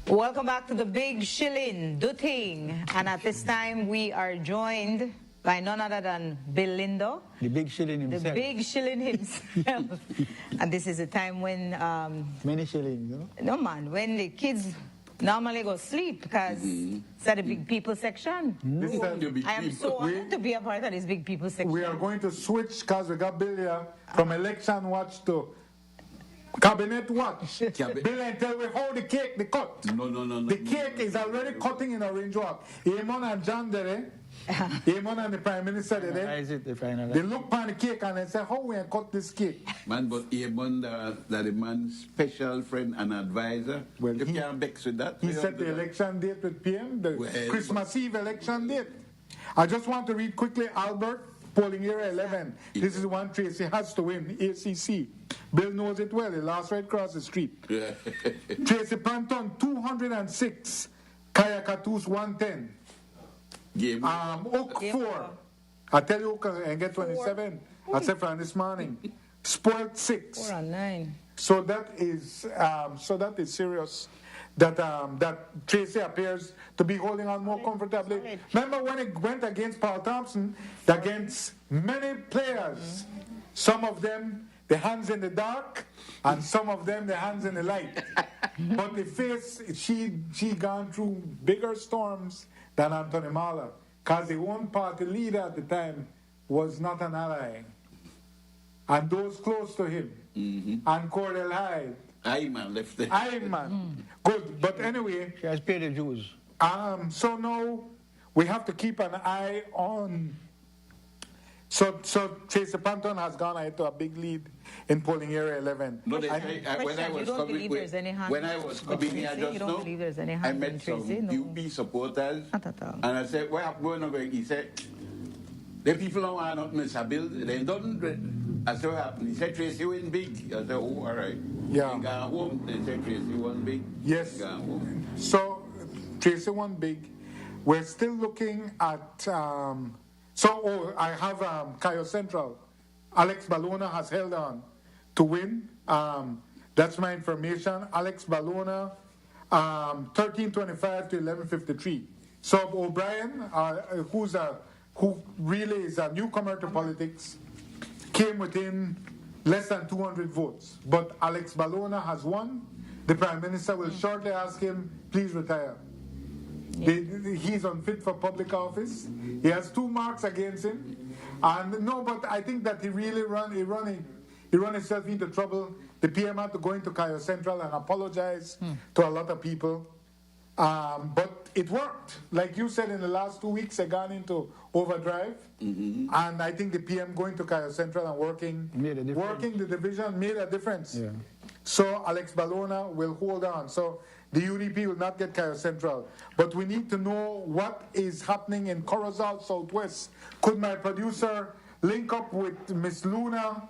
Welcome back to the Big Shilling, do Ting. And at this time, we are joined by none other than Bill Lindo. The Big Shilling himself. The Big Shilling himself. And this is a time when... Many shillings, you know? No, man, when the kids normally go sleep because it's at the big people section. I am so honored to be a part of this big people section. We are going to switch because we got Bill here from election watch to cabinet watch. Bill and tell me how the cake they cut. No. The cake is already cutting in Orange Walk. Eamon and John there. Eamon and the Prime Minister there. They look on the cake and they say, how we cut this cake? Man, but Eamon, that the man's special friend and advisor. Well, you can't vex with that. He set the election date with PM, the Christmas Eve election date. I just want to read quickly Albert, polling area 11. This is one Tracy has to win, ACC. Bill knows it well, he lost right across the street. Tracy Panton, 206. Kaya Katus, 110. Game. Oak 4. I tell you, Oak and get 27. I said from this morning. Spoiled 6. 4 and 9. So that is serious. That Tracy appears to be holding on more comfortably. Remember when it went against Paul Thompson, against many players, some of them the hands in the dark, and some of them the hands in the light. But the face, she gone through bigger storms than Anthony Mahler, because the one party leader at the time was not an ally. And those close to him, and Cordell Hyde. Ayman left there. Ayman. Good, but anyway. She has paid the dues. So now we have to keep an eye on. So Tracy Panton has gone ahead to a big lead in polling area 11. No, when I was coming here just now, I met some UP supporters, and I said, "Where are we going?" He said, "The people don't want not miss a bill. They don't." I said, "What happened?" He said, "Tracy win big." I said, "Oh, all right." Yeah. He got home. They said Tracy won big. Yes. He got home. So Tracy won big. We're still looking at. I have Cayo Central. Alex Balona has held on to win. That's my information. Alex Balona, 1325 to 1153. So O'Brien, who really is a newcomer to politics, came within less than 200 votes. But Alex Balona has won. The Prime Minister will shortly ask him, please retire. He's unfit for public office. He has 2 marks against him. And no, but I think that he really run himself into trouble. The PM had to go into Cayo Central and apologize to a lot of people. But it worked. Like you said, in the last 2 weeks, they gone into overdrive. And I think the PM going to Cayo Central and working the division made a difference. Yeah. So Alex Balona will hold on. So the UDP will not get Cayo Central. But we need to know what is happening in Corozal Southwest. Could my producer link up with Miss Luna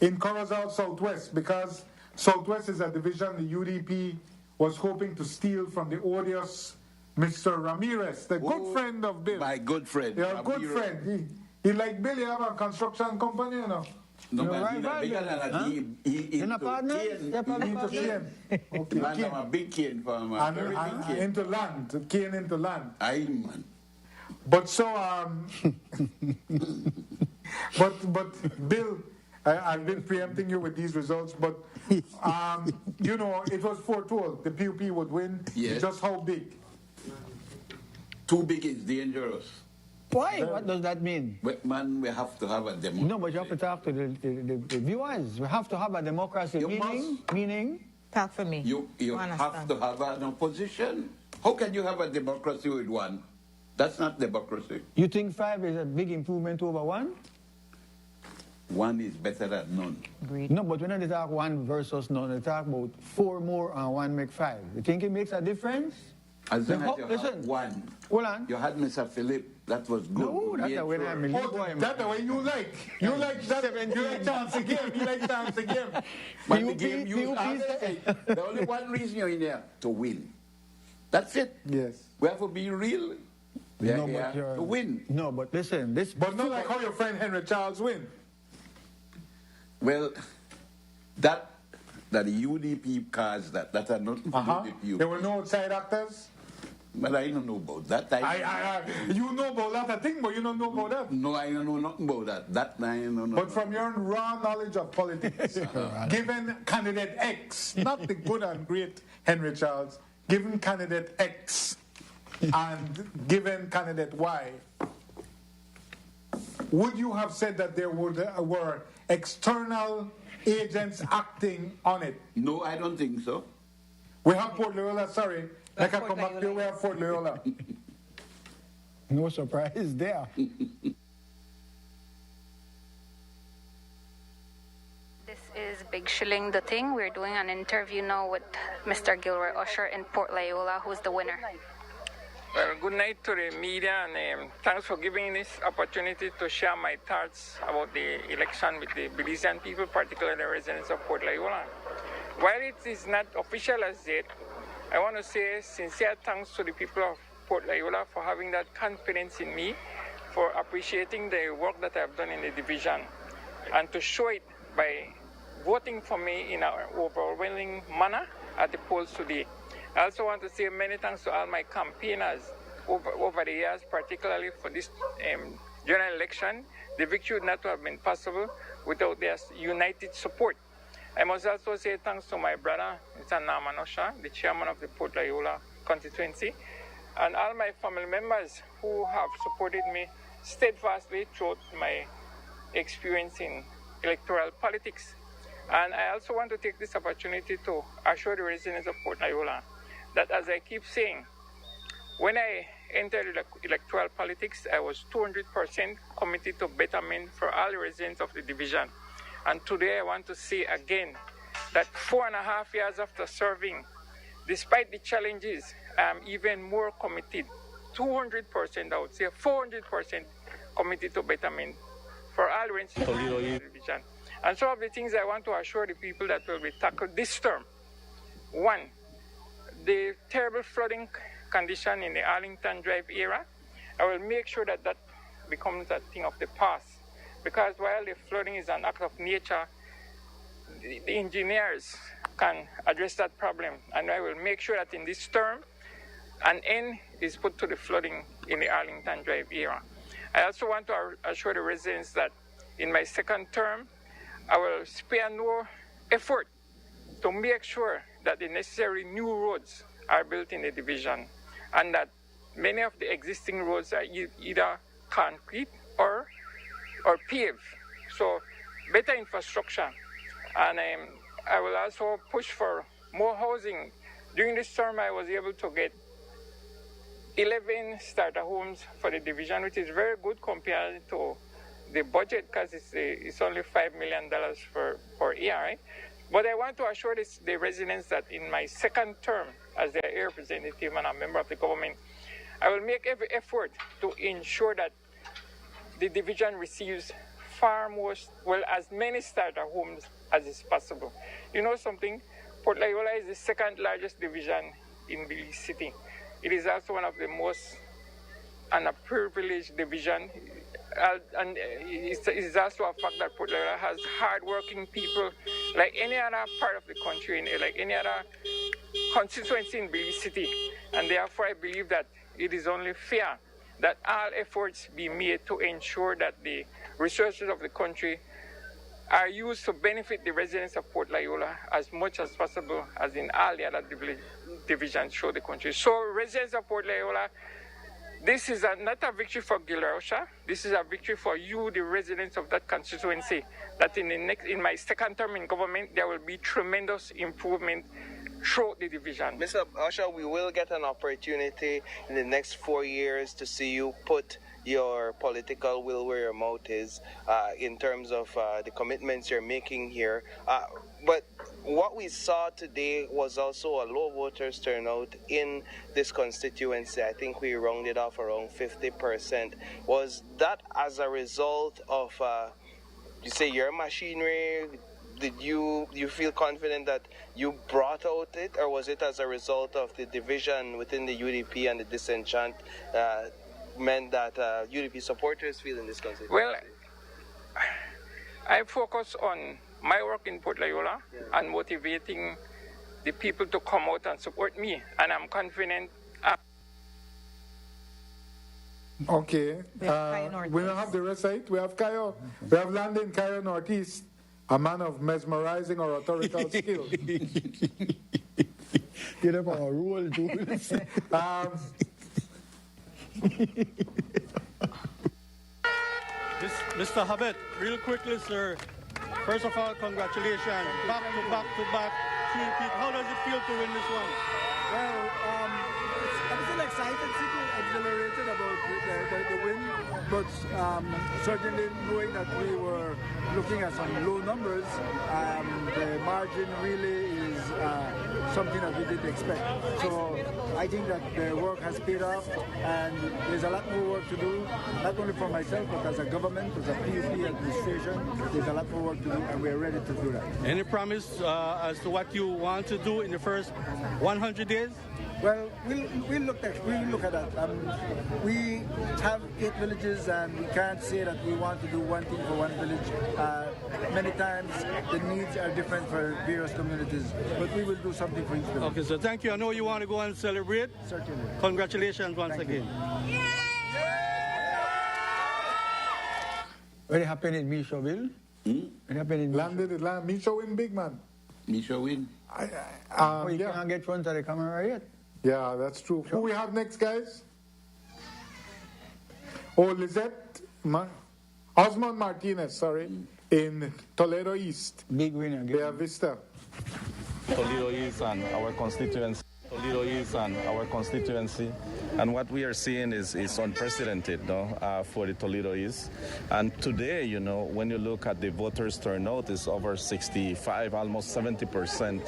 in Corozal Southwest? Because Southwest is a division the UDP was hoping to steal from the odious Mr. Ramirez, the good friend of Bill. My good friend. Yeah, a good friend. He like Bill, he have a construction company, you know. No, but bigger than that. He into cane. Okay. Man, I'm a big cane farmer. And into land, cane into land. Aye, man. But so, but Bill, I've been preempting you with these results, but you know, it was foretold the PUP would win. Yes. Just how big? Too big is dangerous. Why? What does that mean? But man, we have to have a democracy. No, but you have to talk to the viewers. We have to have a democracy. Meaning? Talk for me. You have to have an opposition. How can you have a democracy with one? That's not democracy. You think 5 is a big improvement over 1? 1 is better than none. Agreed. No, but when they talk 1 versus none, they talk about 4 more and 1 make 5. You think it makes a difference? As long as you have 1. Hold on. You had Mr. Philip. That was good. No, that's the way I'm a boy. That's the way you like. You like that. You like chance again. You like chance again. But the game you the only one reason you're in there to win. That's it. Yes. We have to be real. We are here to win. No, but listen, this. But not like how your friend Henry Charles win. Well, that that the UDP caused that. That had nothing to do with you. There were no outside actors? But I don't know about that. You know about that thing, but you don't know about that. No, I don't know nothing about that. That I don't know. But from your raw knowledge of politics, given candidate X, not the good and great Henry Charles, given candidate X and given candidate Y, would you have said that there were external agents acting on it? No, I don't think so. We have Port Loyola, sorry. Like I come back here, we have Fort Loyola. No surprise there. This is Big Shilling, the Ting. We're doing an interview now with Mr. Gilroy Usher in Port Loyola, who's the winner. Well, good night to the media, and thanks for giving me this opportunity to share my thoughts about the election with the Belizean people, particularly the residents of Port Loyola. While it is not official as yet, I want to say sincere thanks to the people of Port Loyola for having that confidence in me, for appreciating the work that I've done in the division, and to show it by voting for me in an overwhelming manner at the polls today. I also want to say many thanks to all my campaigners over the years, particularly for this general election. The victory would not have been possible without their united support. I must also say thanks to my brother, Mr. Norman Usher, the chairman of the Port Loyola constituency, and all my family members who have supported me steadfastly throughout my experience in electoral politics. And I also want to take this opportunity to assure the residents of Port Loyola that, as I keep saying, when I entered electoral politics, I was 200% committed to betterment for all the residents of the division. And today I want to say again that 4.5 years after serving, despite the challenges, I'm even more committed, 200%, I would say 400% committed to betterment for all residents of the division. And some of the things I want to assure the people that will be tackled this term. One, the terrible flooding condition in the Arlington Drive area, I will make sure that that becomes a thing of the past. Because while the flooding is an act of nature, the engineers can address that problem. And I will make sure that in this term, an end is put to the flooding in the Arlington Drive area. I also want to assure the residents that in my second term, I will spare no effort to make sure that the necessary new roads are built in the division, and that many of the existing roads are either concrete or paved. So better infrastructure. And I will also push for more housing. During this term, I was able to get 11 starter homes for the division, which is very good compared to the budget, because it's only $5 million per year, right? But I want to assure the residents that in my second term as their representative and a member of the government, I will make every effort to ensure that the division receives far more, as many starter homes as is possible. You know something? Port Loyola is the second largest division in Belize City. It is also one of the most underprivileged division. And it's also a fact that Port Loyola has hard-working people like any other part of the country, like any other constituency in Belize City. And therefore, I believe that it is only fair that all efforts be made to ensure that the resources of the country are used to benefit the residents of Port Loyola as much as possible, as in all the other divisions throughout the country. So, residents of Port Loyola, this is not a victory for Gilroy Usher. This is a victory for you, the residents of that constituency, that in my second term in government, there will be tremendous improvement throughout the division. Mr. Usher, we will get an opportunity in the next 4 years to see you put your political will where your mouth is in terms of the commitments you're making here. But what we saw today was also a low voters turnout in this constituency. I think we rounded off around 50%. Was that as a result of, you say, your machinery? Did you feel confident that you brought out it, or was it as a result of the division within the UDP and the disenchant meant that UDP supporters feel in this constituency? Well, I focus on my work in Port Loyola and motivating the people to come out and support me. And I'm confident. Okay. We don't have the rest of it. We have Kayo. We have Landon Kayo Northeast, a man of mesmerizing oratorical skill. Get up on a roll, too. Mr. Habet, real quickly, sir. First of all, congratulations. Back to back. How does it feel to win this one? Well, I'm still excited, super exhilarated about the win, but certainly knowing that we were looking at some low numbers, the margin really is something that we didn't expect. So I think that the work has paid off, and there's a lot more work to do, not only for myself, but as a government, as a PUP administration, there's a lot more work to do, and we're ready to do that. Any promise as to what you want to do in the first 100 days? Well, we'll look at that. We have 8 villages, and we can't say that we want to do one thing for one village. Many times the needs are different for various communities, but we will do something for each village. Okay, so thank you. I know you want to go and celebrate. Certainly. Congratulations once again. Very happy in Misha, Bill. Very happy in Misha win big, man. Misha win. You can't get front of the camera yet. Yeah, that's true. Who we have next, guys? Oh, Osmond Martinez, sorry, in Toledo East. Big winner. Bella Vista. Toledo East and our constituency. And what we are seeing is unprecedented for the Toledo East. And today, when you look at the voters' turnout, it's over 65, almost 70%.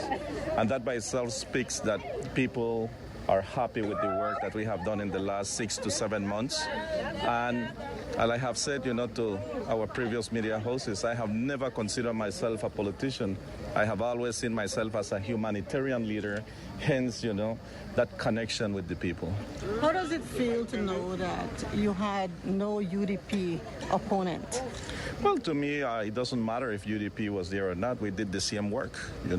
And that by itself speaks that people are happy with the work that we have done in the last 6 to 7 months. And I have said, to our previous media hosts, I have never considered myself a politician. I have always seen myself as a humanitarian leader, hence, that connection with the people. How does it feel to know that you had no UDP opponent? Well, to me, it doesn't matter if UDP was there or not. We did the same work, We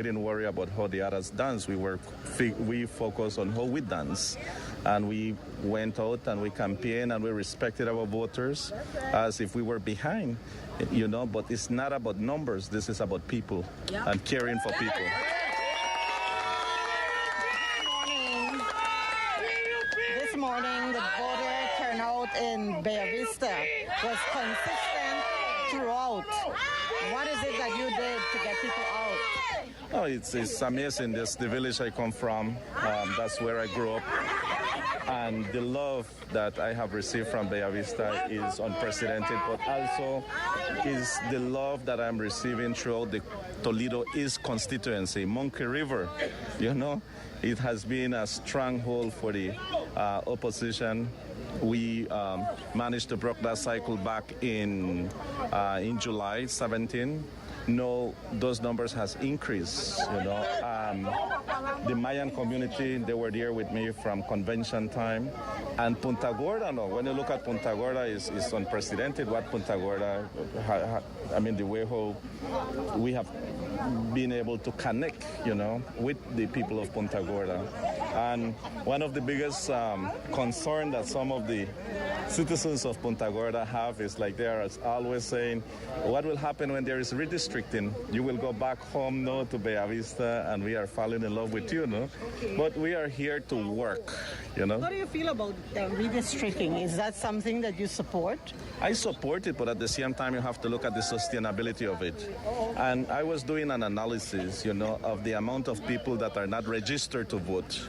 didn't worry about how the others dance. We focused on how we dance. And we went out and we campaigned and we respected our voters as if we were behind, But it's not about numbers. This is about people and caring for people. This morning, the voter turnout in Bella Vista was consistent throughout. What is it that you did to get people out? Oh, it's amazing. This the village I come from. That's where I grew up. And the love that I have received from Bella Vista is unprecedented, but also is the love that I'm receiving throughout the Toledo East constituency. Monkey River, it has been a stronghold for the opposition. We managed to break that cycle back in July 17. No, those numbers has increased, The Mayan community, they were there with me from convention time. And Punta Gorda, when you look at Punta Gorda, is unprecedented what Punta Gorda, the way how we have been able to connect, with the people of Punta Gorda. And one of the biggest concern that some of the citizens of Punta Gorda have is like they are always saying, what will happen when there is redistricting? You will go back home now to Bella Vista and we are falling in love with you, But we are here to work, How do you feel about redistricting? Is that something that you support? I support it, but at the same time you have to look at the sustainability of it. And I was doing an analysis, of the amount of people that are not registered to vote.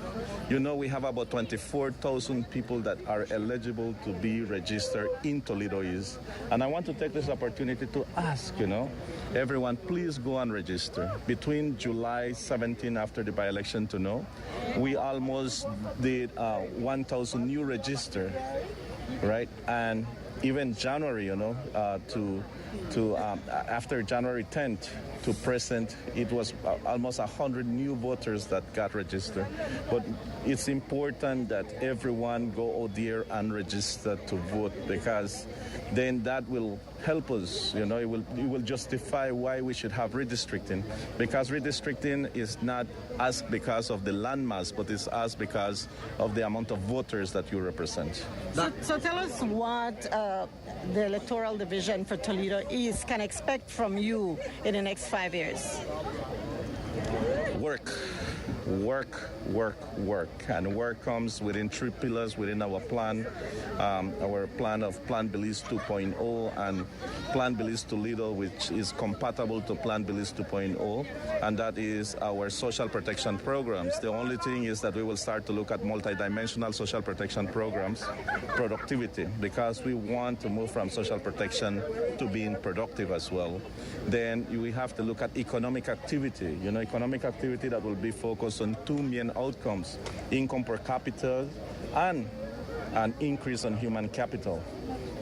We have about 24,000 people that are eligible to be registered in Toledo East. And I want to take this opportunity to ask, everyone, please go and register. Between July 17 after the by-election to now, we almost did 1,000 new register. right? And even January, after January 10th to present, it was almost 100 new voters that got registered. But it's important that everyone go out there and register to vote, because then that will help us, it will justify why we should have redistricting, because redistricting is not asked because of the landmass, but it's asked because of the amount of voters that you represent. So tell us what the electoral division for Toledo East can expect from you in the next 5 years. Work. And work comes within 3 pillars within our plan of Plan Belize 2.0 and Plan Belize Toledo, which is compatible to Plan Belize 2.0, and that is our social protection programs. The only thing is that we will start to look at multidimensional social protection programs, productivity, because we want to move from social protection to being productive as well. Then we have to look at economic activity, economic activity that will be focused on 2 main outcomes: income per capita and an increase on human capital.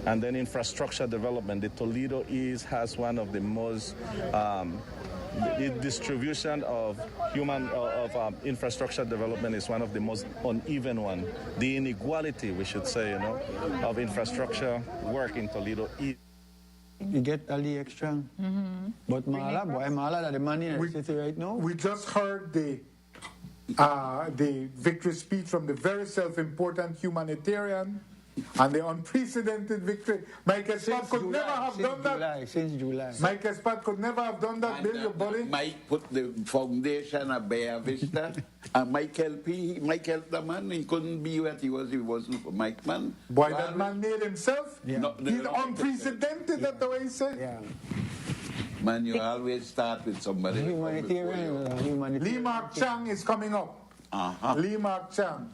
And then infrastructure development. The Toledo East has one of the most the distribution of infrastructure development is one of the most uneven one. The inequality, we should say, of infrastructure work in Toledo East. You get a little extra. But Mala, the money in the city right now. We just heard the victory speech from the very self-important humanitarian and the unprecedented victory. Mike Espat could never have done that. Since July. Mike Espat could never have done that, Bill, your buddy. Mike put the foundation at Bay Vista, and Mike helped the man. He couldn't be what he was if it wasn't for Mike, man. Boy, that man made himself. Yeah. He's unprecedented, that's the way he said. Yeah. Man, you always start with somebody. Humanitarian. Lee Mark Chang is coming up. Lee Mark Chang.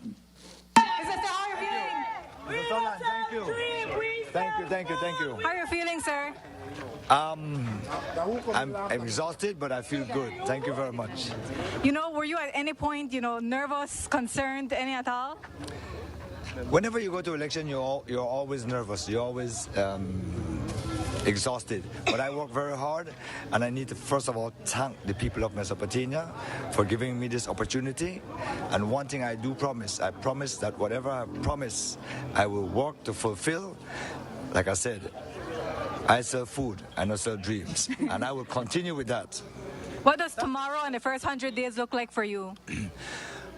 Thank you. How are you feeling, sir? I'm exhausted, but I feel good. Thank you very much. Were you at any point, nervous, concerned, any at all? Whenever you go to election, you're always nervous. You're always exhausted. But I work very hard, and I need to first of all thank the people of Mesopotamia for giving me this opportunity. And one thing I do promise, I promise that whatever I promise, I will work to fulfill. Like I said, I sell food, I don't sell dreams, and I will continue with that. What does tomorrow and the first 100 days look like for you?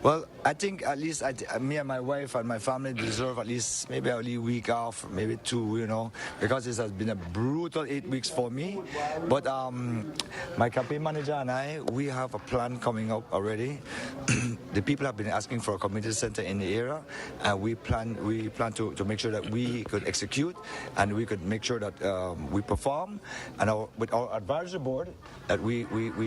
Well, I think at least me and my wife and my family deserve at least maybe a week off, maybe 2, because this has been a brutal 8 weeks for me. But my campaign manager and we have a plan coming up already. The people have been asking for a community center in the area, and we plan to make sure that we could execute and we could make sure that we perform. And with our advisory board that we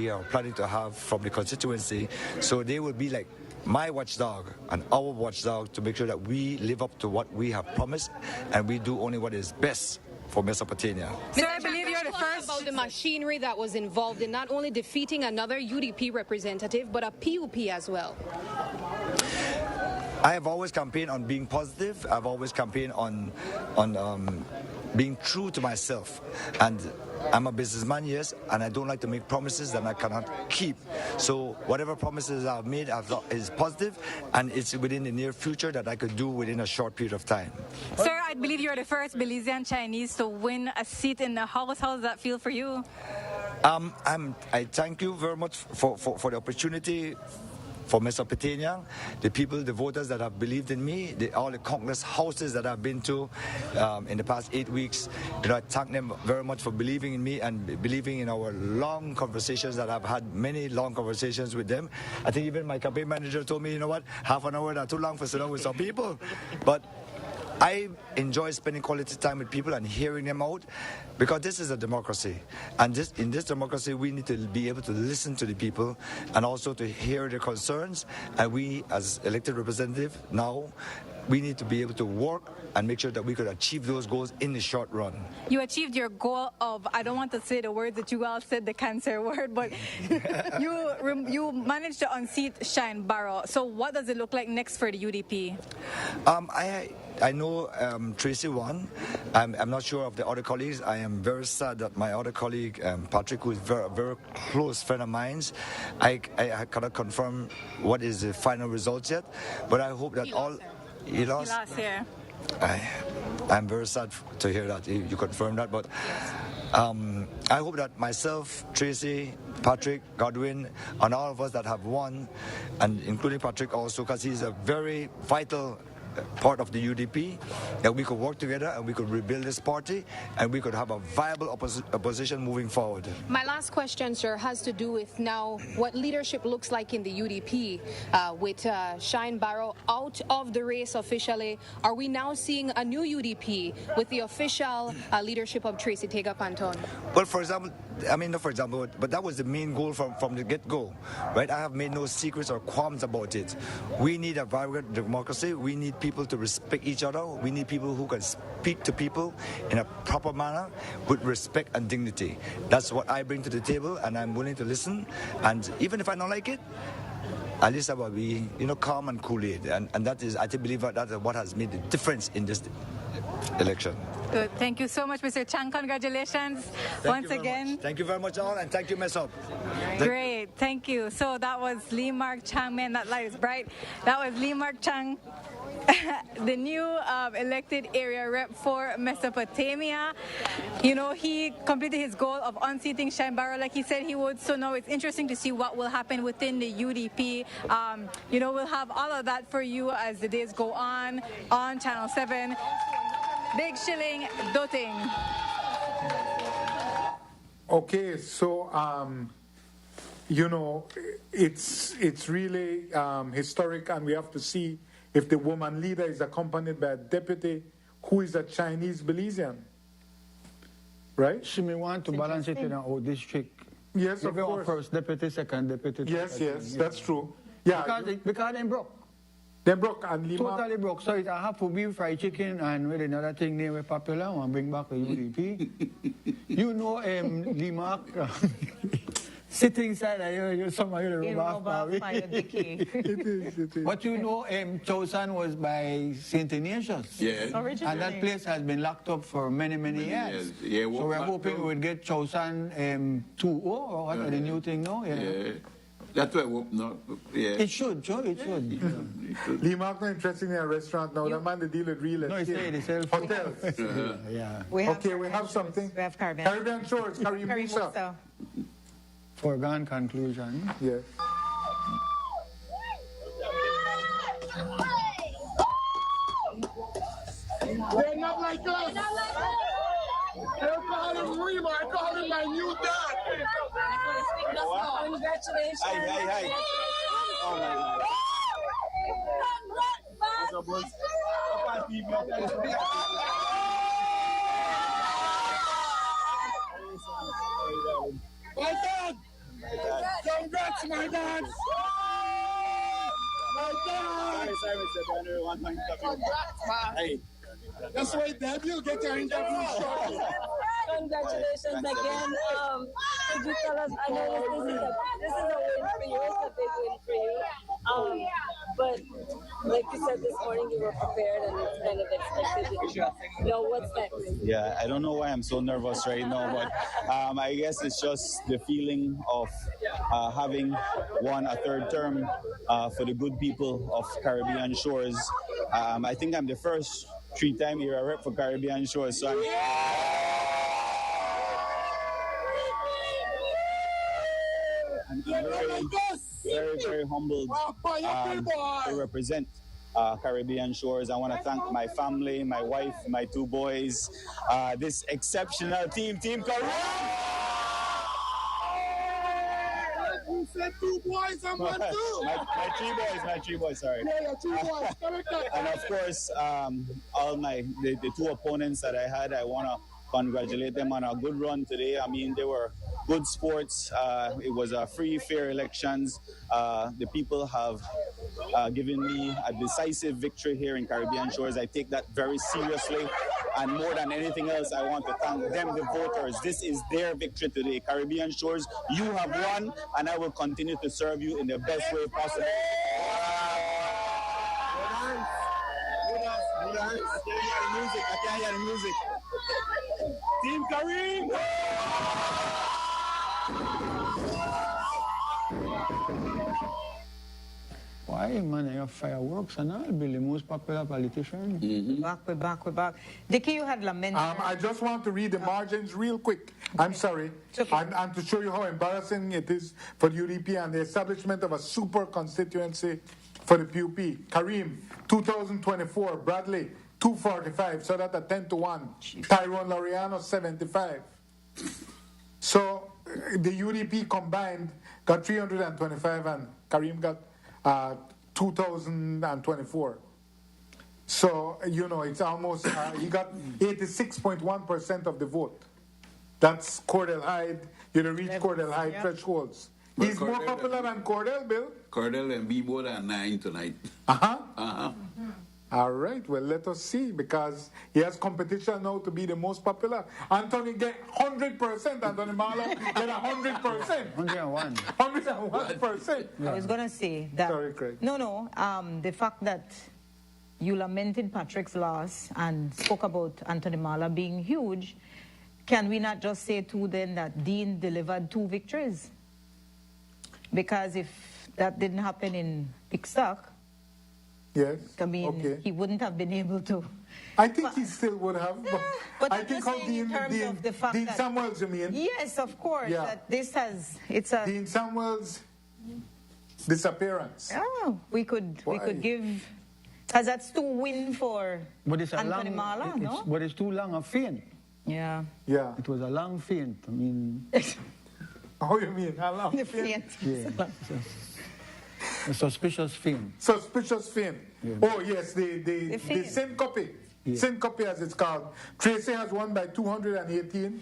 are planning to have from the constituency, so they will be like my watchdog and our watchdog to make sure that we live up to what we have promised and we do only what is best for Mesopotamia. Sir, I believe you're the first. About the machinery that was involved in not only defeating another UDP representative, but a PUP as well. I have always campaigned on being positive. I've always campaigned on being true to myself. And I'm a businessman, yes, and I don't like to make promises that I cannot keep. So whatever promises I've made is positive, and it's within the near future that I could do within a short period of time. Sir, I believe you're the first Belizean Chinese to win a seat in the House. How does that feel for you? I thank you very much for the opportunity. For Mesopotamia, the people, the voters that have believed in me, all the Congress houses that I've been to in the past 8 weeks, I thank them very much for believing in me and believing in our long conversations that I've had, many long conversations with them. I think even my campaign manager told me, half an hour not too long for sitting with some people. But I enjoy spending quality time with people and hearing them out, because this is a democracy. And in this democracy, we need to be able to listen to the people and also to hear their concerns. And we, as elected representatives, now, we need to be able to work and make sure that we could achieve those goals in the short run. You achieved your goal of, I don't want to say the word that you all said, the cancer word, but you managed to unseat Shine Barrow. So what does it look like next for the UDP? I know Tracy won. I'm not sure of the other colleagues. I am very sad that my other colleague, Patrick, who is a very close friend of mine, I cannot confirm what is the final result yet, but I hope that He lost? He lost here. I'm very sad to hear that you confirm that, but I hope that myself, Tracy, Patrick, Godwin, and all of us that have won, and including Patrick also, because he's a very vital part of the UDP, that we could work together and we could rebuild this party and we could have a viable opposition moving forward. My last question, sir, has to do with now what leadership looks like in the UDP with Shine Barrow out of the race officially. Are we now seeing a new UDP with the official leadership of Tracy Tega Panton? Well, for example, not for example, but that was the main goal from the get-go, right? I have made no secrets or qualms about it. We need a vibrant democracy. We need people to respect each other. We need people who can speak to people in a proper manner with respect and dignity. That's what I bring to the table, and I'm willing to listen. And even if I don't like it, at least I will be, calm and cool it. And that is, I believe that is what has made the difference in this election. Good. Thank you so much, Mr. Chang. Congratulations once again. Thank you very much, all, and thank you, Mesop. Great. Thank you. So that was Lee Mark Chang. Man, that light is bright. That was Lee Mark Chang, the new elected area rep for Mesopotamia. He completed his goal of unseating Shine Barrow like he said he would. So now it's interesting to see what will happen within the UDP. We'll have all of that for you as the days go on Channel 7. Big Shilling, Ting. Okay, so it's really historic, and we have to see if the woman leader is accompanied by a deputy who is a Chinese Belizean, right? She may want to balance it in our district. Yes, of course. First deputy, second deputy. Yes, that's true. Yeah, because they broke. They broke and Lima. Totally broke. So it have to be fried chicken and with another thing they were popular and bring back the UDP. Lima sitting inside there, somebody rub off. It is. But Chosan was by St. Ignatius. Yes. Originally. And that place has been locked up for many years. Yeah, so we're hoping we would get Chosan 2.0 or what the new thing now. Yeah. That's why I hope not. Yeah. It should, Joe. It should. Lee Mark not interested in a restaurant now. The man they deal with real estate. No, it's hotels. Yeah. We have something. We have Caribbean Shores, Karimusa. Foregone conclusion. Yes. They're not like us. They're calling Rima. I call him my new dad. Congratulations. Hey. Oh my God. My dad! Congrats, my dad! My dad! Sorry, Mr. Banner. One point. Congrats, man! Hey. That's why, Dad, you'll get your interview shortly. Congratulations again. Could you tell us, I know this is a win for you, it's a big win for you. But like you said this morning, you were prepared and it's kind of expected. What's next? Yeah, I don't know why I'm so nervous right now, but I guess it's just the feeling of having won a third term for the good people of Caribbean Shores. I think I'm the first three-time era rep for Caribbean Shores, so I'm very humbled to represent Caribbean Shores. I want to thank my family, my wife, my two boys, this exceptional team Caribbean. You said two boys, I'm one too. my three boys, sorry. Yeah, your two boys. And of course, all the two opponents that I had, I want to congratulate them on a good run today. I mean, they were good sports. It was a free, fair elections. The people have given me a decisive victory here in Caribbean Shores. I take that very seriously. And more than anything else, I want to thank them, the voters. This is their victory today. Caribbean Shores, you have won, and I will continue to serve you in the best way possible. Good nice. music. Team Kareem! Why, man, you have fireworks and all, Bill, the most popular politician. We're back. Dickie, you had lamented. I just want to read the margins real quick. I'm sorry. Okay. And to show you how embarrassing it is for the UDP and the establishment of a super constituency for the PUP. Kareem, 2024. Bradley, 245. So that's a 10-1. Tyrone Laureano, 75. So the UDP combined got 325 and Kareem got 2024. So, you know, it's almost, he got 86.1% of the vote. That's Cordell Hyde. You know, reach Cordell Hyde thresholds. But He's more popular than Cordell, Bill. Cordell and Bebo are 9 tonight. All right, well, let us see, because he has competition now to be the most popular. Anthony get 100%, Anthony Marla get 100%. 101. 101%. I was going to say that. Sorry, Craig. No, the fact that you lamented Patrick's loss and spoke about Anthony Marla being huge, can we not just say too then that Dean delivered 2 victories? Because if that didn't happen in Pickstock, yes, I mean, okay. he wouldn't have been able to. I think he still would have. But I think how Dean Samuels, you mean? Yes, of course. Yeah. That this has, it's a... Dean Samuels' disappearance. Oh, we could give... Because that's 2 wins for Anthony Marla, no? But it's too long a feint. Yeah. Yeah. It was a long feint. I mean... How you mean? A long The feint? Yeah. A suspicious feint. Suspicious feint. Yeah. Oh, yes, the syncope. Yeah. Syncope, as it's called. Tracy has won by 218.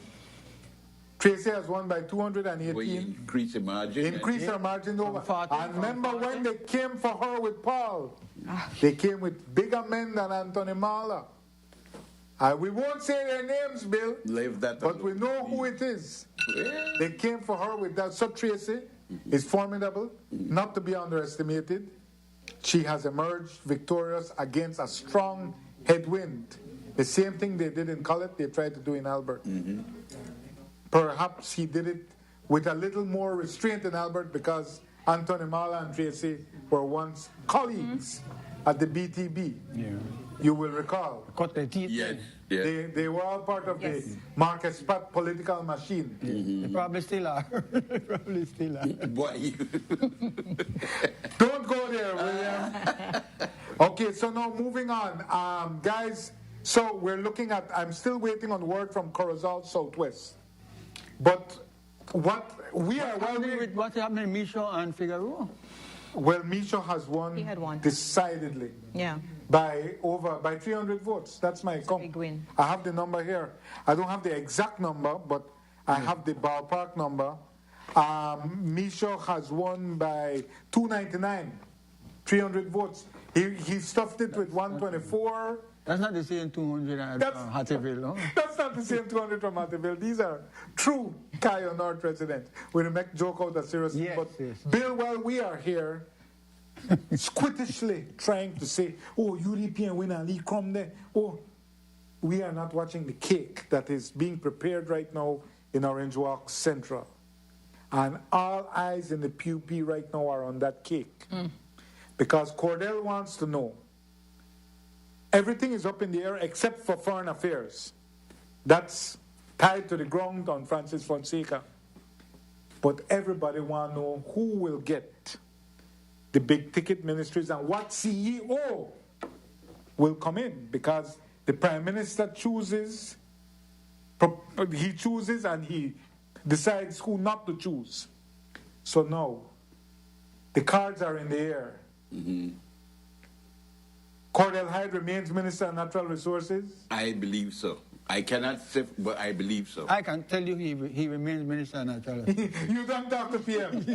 Tracy has won by 218. We increase the margin. Increase her margin over. And remember when they came for her with Paul? They came with bigger men than Anthony Marla. We won't say their names, Bill. Leave that but we know who it is. Yeah. They came for her with that. So Tracy is formidable, not to be underestimated. She has emerged victorious against a strong headwind. The same thing they did in Collett, they tried to do in Albert. Perhaps he did it with a little more restraint in Albert because Anthony Marla and Tracy were once colleagues at the BTB. Yeah. You will recall. Cut their teeth. Yes. They were all part of the Marcus Pat political machine. They probably still are. They probably still are. Boy. Don't go there, William. Okay, so now moving on. Guys, so we're looking at, I'm still waiting on word from Corozal Southwest. But what we are... What's happening, Micho and Figueroa? Well, Micho has won, he had won decidedly. Yeah. By 300 votes. That's my count. Big win. I have the number here. I don't have the exact number, but I have the ballpark number. Micho has won by 299, 300 votes. He stuffed it with 124. That's not the same 200 from Hattieville, no? That's not the same 200 from Hattieville. These are true Cayo North residents. We make joke out of serious, but Bill, while we are here, squittishly trying to say, oh, UDP and win a league come there. Oh, we are not watching the cake that is being prepared right now in Orange Walk Central. And all eyes in the PUP right now are on that cake. Because Cordell wants to know. Everything is up in the air except for foreign affairs. That's tied to the ground on Francis Fonseca. But everybody want to know who will get the big ticket ministries and what CEO will come in, because the Prime Minister chooses, he chooses and he decides who not to choose. So now, the cards are in the air. Cordell Hyde remains Minister of Natural Resources? I believe so. I cannot say, but I believe so. I can tell you he remains Minister of Natural Resources. You don't talk to PM.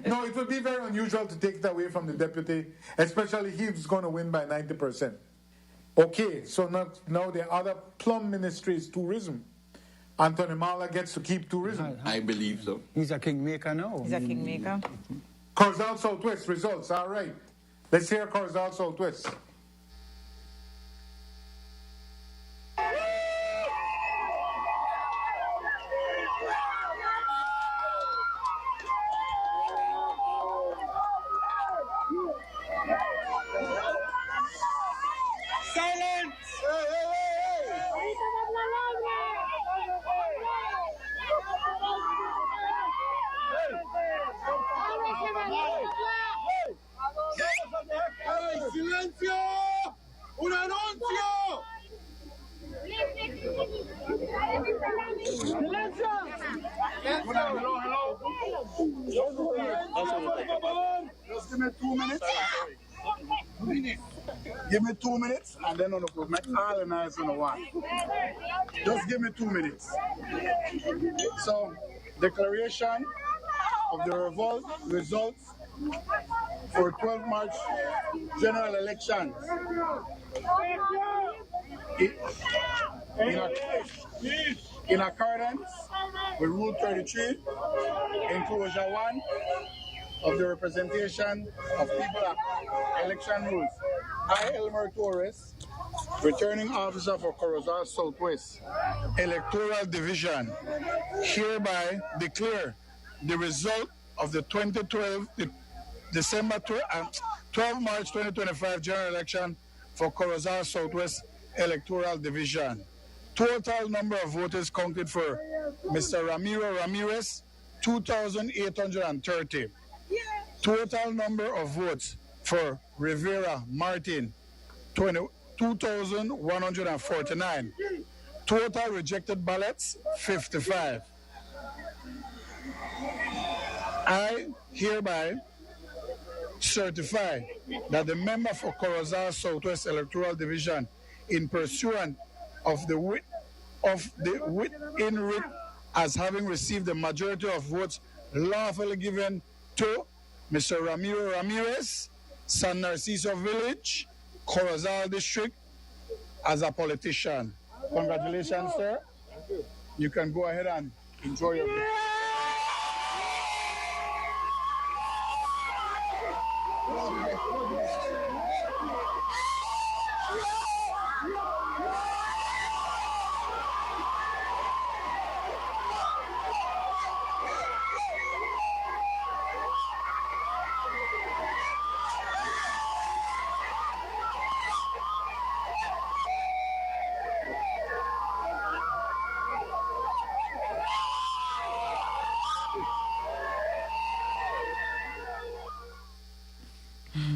No, it would be very unusual to take that away from the deputy, especially he's going to win by 90%. Okay, so now the other plum ministry is tourism. Anthony Marla gets to keep tourism. I believe so. He's a kingmaker now. He's a kingmaker. Corozal Southwest results, all right. Let's hear Corozal Southwest. give me 2 minutes. Give me 2 minutes, and then on the put my all the nice on the one. Just give me 2 minutes. So, declaration of the revolt results for 12 March general elections. In accordance with Rule 33, Enclosure 1 of the Representation of People Act, Election Rules. I, Elmer Torres, Returning Officer for Corozal Southwest Electoral Division, hereby declare the result of the 2012, December 12 March 2025 general election for Corozal Southwest Electoral Division. Total number of voters counted for Mr. Ramiro Ramirez, 2,830. Total number of votes for Rivera Martin, 2,149. Total rejected ballots, 55. I hereby certify that the member for Corozal Southwest Electoral Division, in pursuant of the writ in writ as having received the majority of votes lawfully given to Mr. Ramiro Ramirez, San Narciso Village, Corozal District, as a politician. Congratulations, sir. You can go ahead and enjoy your day.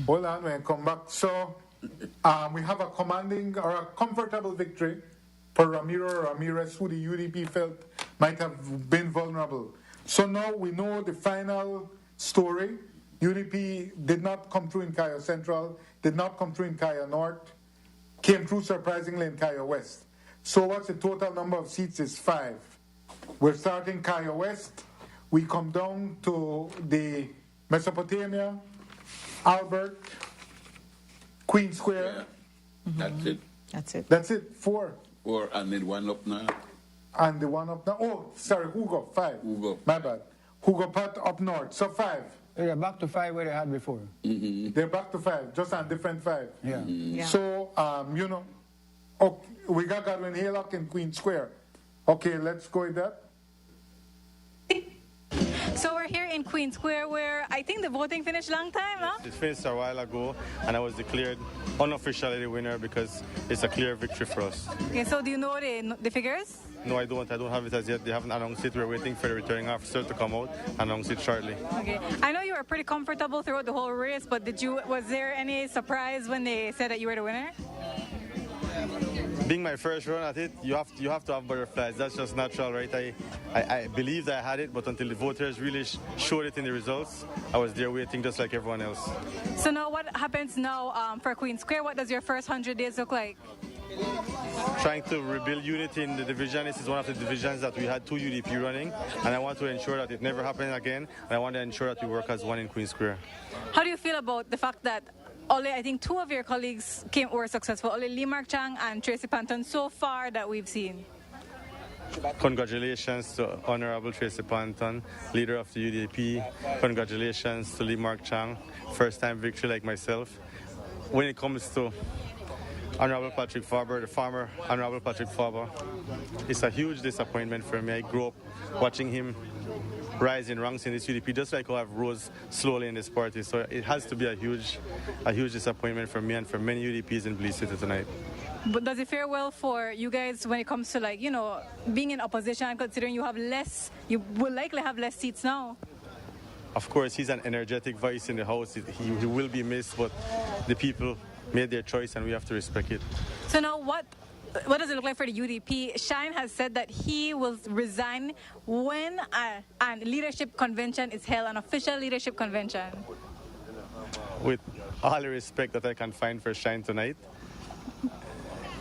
Hold on, we'll come back. So, we have a commanding or a comfortable victory for Ramiro Ramirez, who the UDP felt might have been vulnerable. So now we know the final story. UDP did not come through in Kaya Central, did not come through in Kaya North, came through surprisingly in Kaya West. So what's the total number of seats is 5. We're starting Kaya West. We come down to the Mesopotamia, Albert, Queen Square. Yeah. That's it. That's it. That's it. 4. 4, and then one up now. And the one up now. Oh, sorry, Hugo, 5. Hugo. My bad. Hugo Pat up north. So 5. They're back to 5 where they had before. Mm-hmm. They're back to 5, just on different 5. Yeah. Mm-hmm. Yeah. So, you know, okay, we got Godwin Haylock in Queen Square. Okay, let's go with that. So we're here in Queen Square where I think the voting finished long time, huh? It finished a while ago, and I was declared unofficially the winner because it's a clear victory for us. Okay, so do you know the figures? No, I don't. I don't have it as yet. They haven't announced it. We're waiting for the returning officer to come out and announce it shortly. Okay. I know you were pretty comfortable throughout the whole race, but was there any surprise when they said that you were the winner? Being my first run at it, you have to have butterflies. That's just natural, right? I believed I had it, but until the voters really showed it in the results, I was there waiting just like everyone else. So now what happens now for Queen Square? What does your first 100 days look like? Trying to rebuild unity in the division. This is one of the divisions that we had 2 UDP running, and I want to ensure that it never happens again, and I want to ensure that we work as one in Queen Square. How do you feel about the fact that only, I think, 2 of your colleagues were successful, only Lee Mark Chang and Tracy Panton so far that we've seen? Congratulations to Honorable Tracy Panton, leader of the UDP. Congratulations to Lee Mark Chang, first-time victory like myself. When it comes to Honorable Patrick Faber, the former Honorable Patrick Faber, it's a huge disappointment for me. I grew up watching him rise in ranks in this UDP, just like how I've rose slowly in this party. So it has to be a huge disappointment for me and for many UDPs in Belize City tonight. But does it fare well for you guys when it comes to, like, you know, being in opposition, considering you will likely have less seats now? Of course, he's an energetic voice in the House. He will be missed, but the people made their choice and we have to respect it. So now what does it look like for the UDP? Shine has said that he will resign when a leadership convention is held, an official leadership convention. with all the respect that I can find for Shine tonight,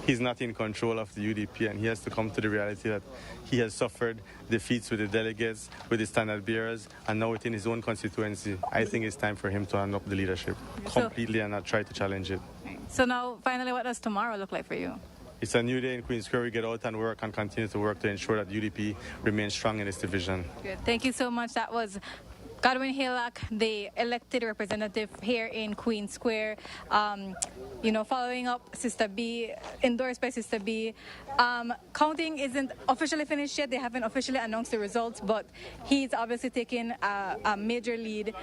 he's not in control of the UDP, and he has to come to the reality that he has suffered defeats with the delegates, with the standard bearers, and now within his own constituency. I think it's time for him to hand up the leadership completely and not try to challenge it. So now, finally, what does tomorrow look like for you? It's a new day in Queen's Square. We get out and work and continue to work to ensure that UDP remains strong in this division. Good. Thank you so much. That was Godwin Haylock, the elected representative here in Queen's Square. Following up Sister B, endorsed by Sister B. Counting isn't officially finished yet. They haven't officially announced the results, but he's obviously taken a major lead,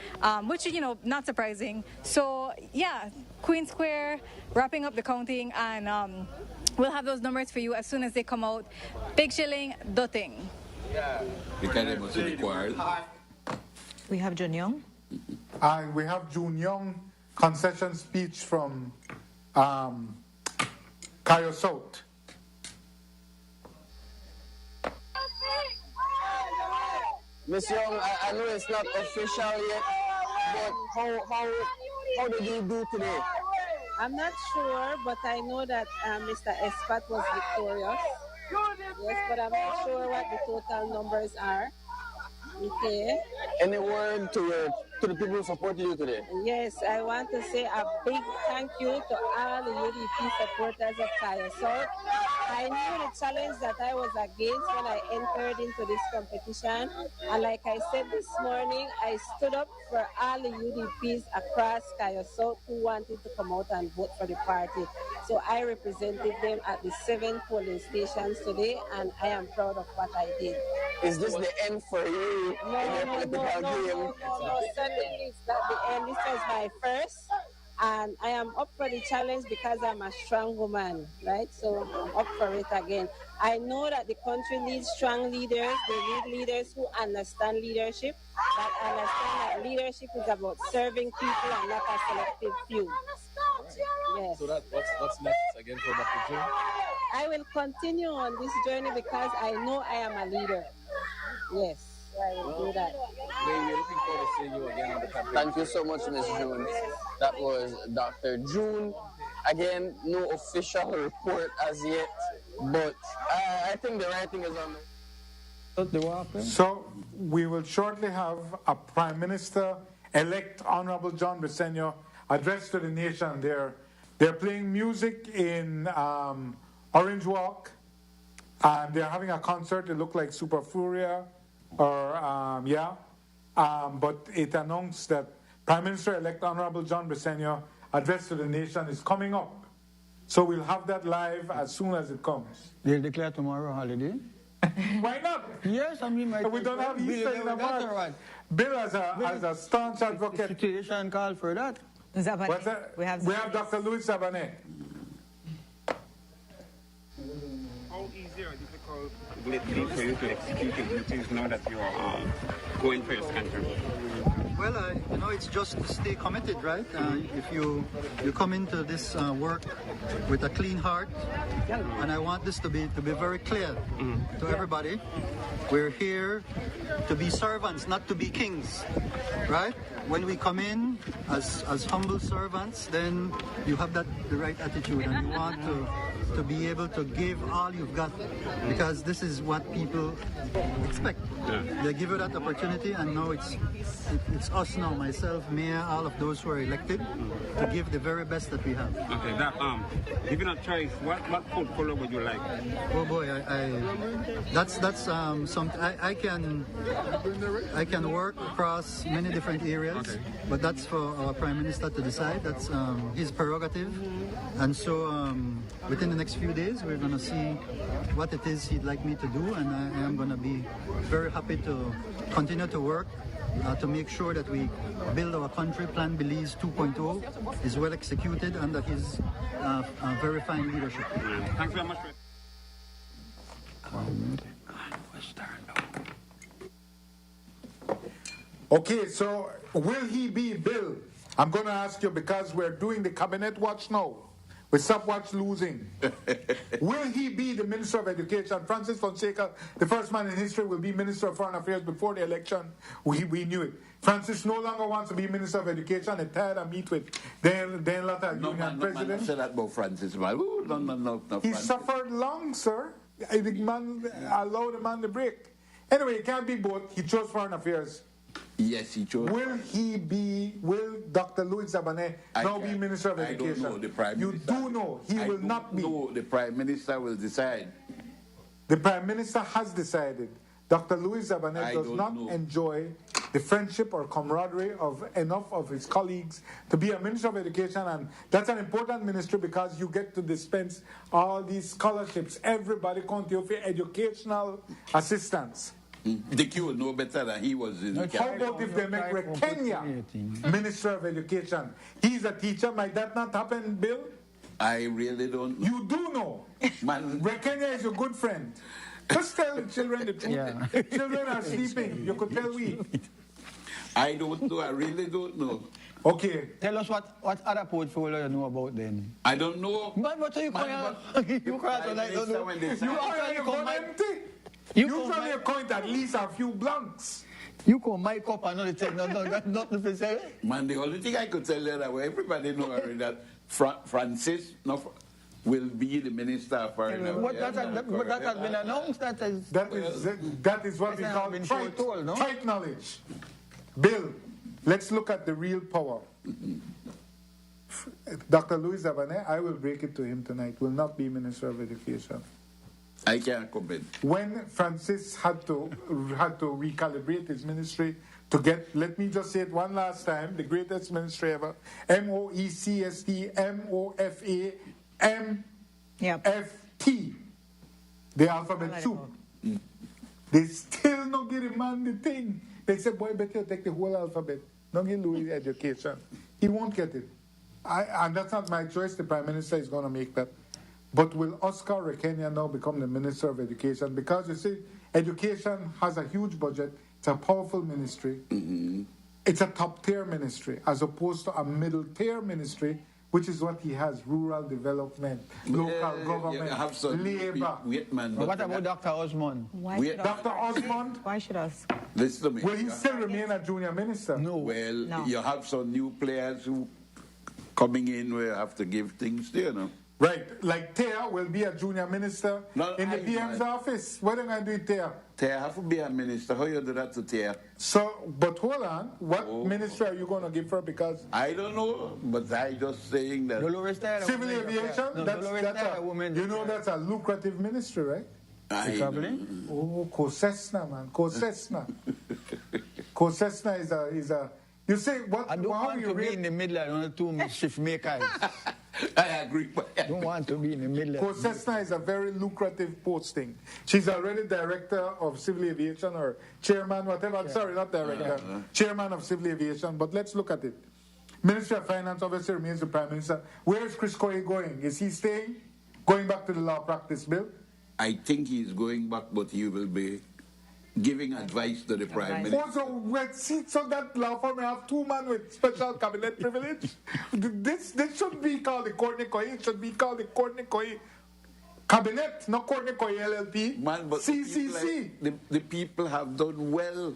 which, not surprising. So, yeah, Queen's Square, wrapping up the counting, and we'll have those numbers for you as soon as they come out. Big Shilling, Ting. We have Jun Young. And we have Jun Young, concession speech from Cayo South. Miss Young, I know it's not official yet, but how did you do today? I'm not sure, but I know that Mr. Espat was victorious. Yes, but I'm not sure what the total numbers are. Okay. Any word to the people who supported you today? Yes, I want to say a big thank you to all the UDP supporters of Cayo South. I knew the challenge that I was against when I entered into this competition. And like I said this morning, I stood up for all the UDPs across Cayo South who wanted to come out and vote for the party. So I represented them at the 7 polling stations today, and I am proud of what I did. Is this the end for you in your political game? No, certainly it's not the end. This was my first, and I am up for the challenge because I'm a strong woman, right? So I'm up for it again. I know that the country needs strong leaders. They need leaders who understand leadership, that understand that leadership is about serving people and not a selective few. Yes. So what's next again for Dr. June? I will continue on this journey because I know I am a leader. Yes. I will do that. We're looking forward to seeing you again on the campaign. Thank you so much, Ms. June. That was Dr. June. Again, no official report as yet, but I think the writing is on the... So we will shortly have a Prime Minister-elect, Honorable John Briceño, address to the nation. They're playing music in Orange Walk, and they're having a concert. It looked like Super Furia. But it announced that Prime Minister-elect Honorable John Briceño address to the nation is coming up. So we'll have that live as soon as it comes. They'll declare tomorrow a holiday? Why not? Yes, I mean, we don't have Easter in the month. Bill, as a staunch advocate. The situation called for that. What's that? We have Dr. Louis Zabanet. How easy or difficult will it be for you to execute your duties now that you are going for your country? Well, it's just to stay committed, right? If you come into this work with a clean heart, and I want this to be very clear to everybody. We're here to be servants, not to be kings, right? When we come in as humble servants, then you have the right attitude, and you want to be able to give all you've got, because this is what people expect. They give you that opportunity, and now it's us now, myself, Mayor, all of those who are elected, to give the very best that we have. Okay, given a choice, what food color would you like? Oh boy, that's something I can work across many different areas, okay. But that's for our Prime Minister to decide. That's his prerogative, and so within the next few days we're going to see what it is he'd like me to do, and I am going to be very happy to continue to work to make sure that we build our country. Plan Belize 2.0 is well executed under his very fine leadership. Thanks very much. Okay, so will he be, Bill? I'm going to ask you because we're doing the Cabinet Watch now. with stopwatch losing. Will he be the Minister of Education? Francis Fonseca, the first man in history, will be Minister of Foreign Affairs before the election. We knew it. Francis no longer wants to be Minister of Education. They're tired of meet with then later union president. Man, say that about Francis, man. Ooh, no, He Francis. suffered long, sir. I think man allowed the man to break. Anyway, it can't be both. He chose Foreign Affairs. Yes, he chose. Will Dr. Louis Zabané now be Minister of Education? I don't know. The Prime Minister. You do know he will not be. No, the Prime Minister will decide. The Prime Minister has decided. Dr. Louis Zabané does not enjoy the friendship or camaraderie of enough of his colleagues to be a Minister of Education, and that's an important ministry because you get to dispense all these scholarships. Everybody comes to you for educational assistance. The Q will know better than he was in the How about if they make Kenya Minister of Education? He's a teacher. Might that not happen, Bill? I really don't know. You do know. Man, Kenya is your good friend. Just tell the children the truth. Yeah. Children are sleeping. You could tell we. I don't know. I really don't know. Okay. Tell us what other portfolio you know about then. I don't know. But what are you calling? You are empty. Usually you count at least a few blanks. You call mic up and not take nothing to say. Man, the only thing I could tell you that everybody know already that Francis will be the Minister of Foreign Affairs. That has been announced. That is what we call trite knowledge. Bill, let's look at the real power. Dr. Louis Zabané, I will break it to him tonight, will not be Minister of Education. I can't comment. When Francis had to recalibrate his ministry to get, let me just say it one last time, the greatest ministry ever, MOECST-MOFA-MFT, the alphabet soup. They still not give the man the thing. They said, boy, better take the whole alphabet. Don't give Louis education. He won't get it. And that's not my choice. The Prime Minister is going to make that. But will Oscar Rekenya now become the Minister of Education? Because you see, education has a huge budget. It's a powerful ministry. Mm-hmm. It's a top-tier ministry as opposed to a middle-tier ministry, which is what he has: rural development, local government, labor. What about Dr. Osmond? Dr. Osmond? Why should I ask? Listen to me. Will he still remain a junior minister? No. Well, you have some new players who coming in where you have to give things to, you know. Right, like Tea will be a junior minister in the PM's office. What am I doing, Tea? Tea have to be a minister. How you do that to Tea? So, but hold on. What ministry are you going to give her? Because I don't know, but I just saying that civil aviation. That's a lucrative ministry, right? Traveling. Oh, COSESNA, man, COSESNA. COSESNA is a. You say what? I don't want to be in the middle of two mischief makers. I agree. I don't want to be in the middle. COSESNA is a very lucrative posting. She's already director of civil aviation or chairman, whatever. Yeah. Sorry, not director. Chairman of civil aviation. But let's look at it. Ministry of Finance obviously remains the Prime Minister. Where is Chris Coy going? Is he staying? Going back to the law practice bill? I think he's going back, but he will be giving advice to the Prime Minister. So that law firm have two men with special cabinet privilege. This should be called the Kornikoy. It should be called the Kornikoy Cabinet, not Kornikoy LLP. Man, but CCC. The people have done well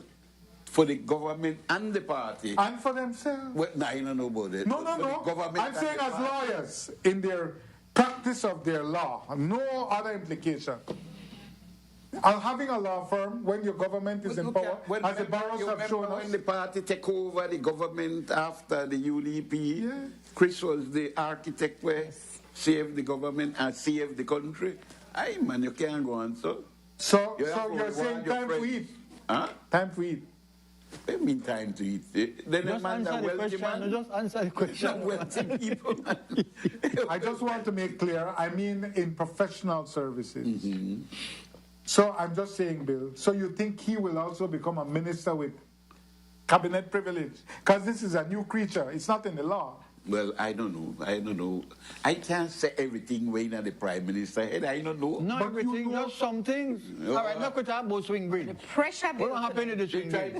for the government and the party. And for themselves. Well, I don't know about it. No. I'm saying as lawyers, in their practice of their law, no other implication. Having a law firm when your government is in power, as the boroughs have shown us. When the party take over the government after the UDP, Chris was the architect where saved the government and saved the country. Aye, man, you can't go on so. So you're saying time to eat? Huh? Time to eat. I mean time to eat. Then just answer the question. Just answer the question. Wealthy people, man. I just want to make clear, I mean in professional services. Mm-hmm. So I'm just saying, Bill, so you think he will also become a minister with cabinet privilege? Because this is a new creature. It's not in the law. Well, I don't know. I can't say everything when the Prime Minister head. I don't know. Not everything, just some things. All right, now we talk about swing bridge. The pressure bill. What happened to the swing bridge?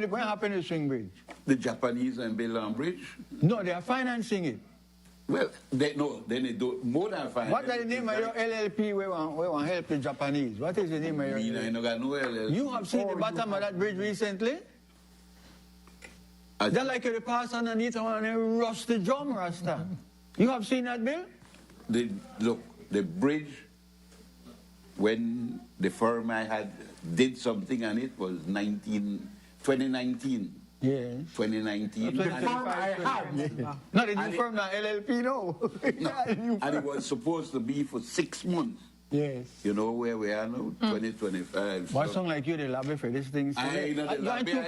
What happened to the swing bridge? The Japanese and build on bridge? No, they are financing it. Well, then they do more than fine. What is the name of your LLP we want help the Japanese? What is the name of your LLP? You have seen the bottom of that bridge recently? Just like you pass underneath and they rust the drum, Rasta. You have seen that, Bill? Look, the bridge, when the firm I had did something on it was 2019. Yes. 2019. The firm I had. Not the new firm, not LLP, no. And it was supposed to be for 6 months. Yes. You know where we are now? 2025. Why sound like you the lobby for this thing? Aren't you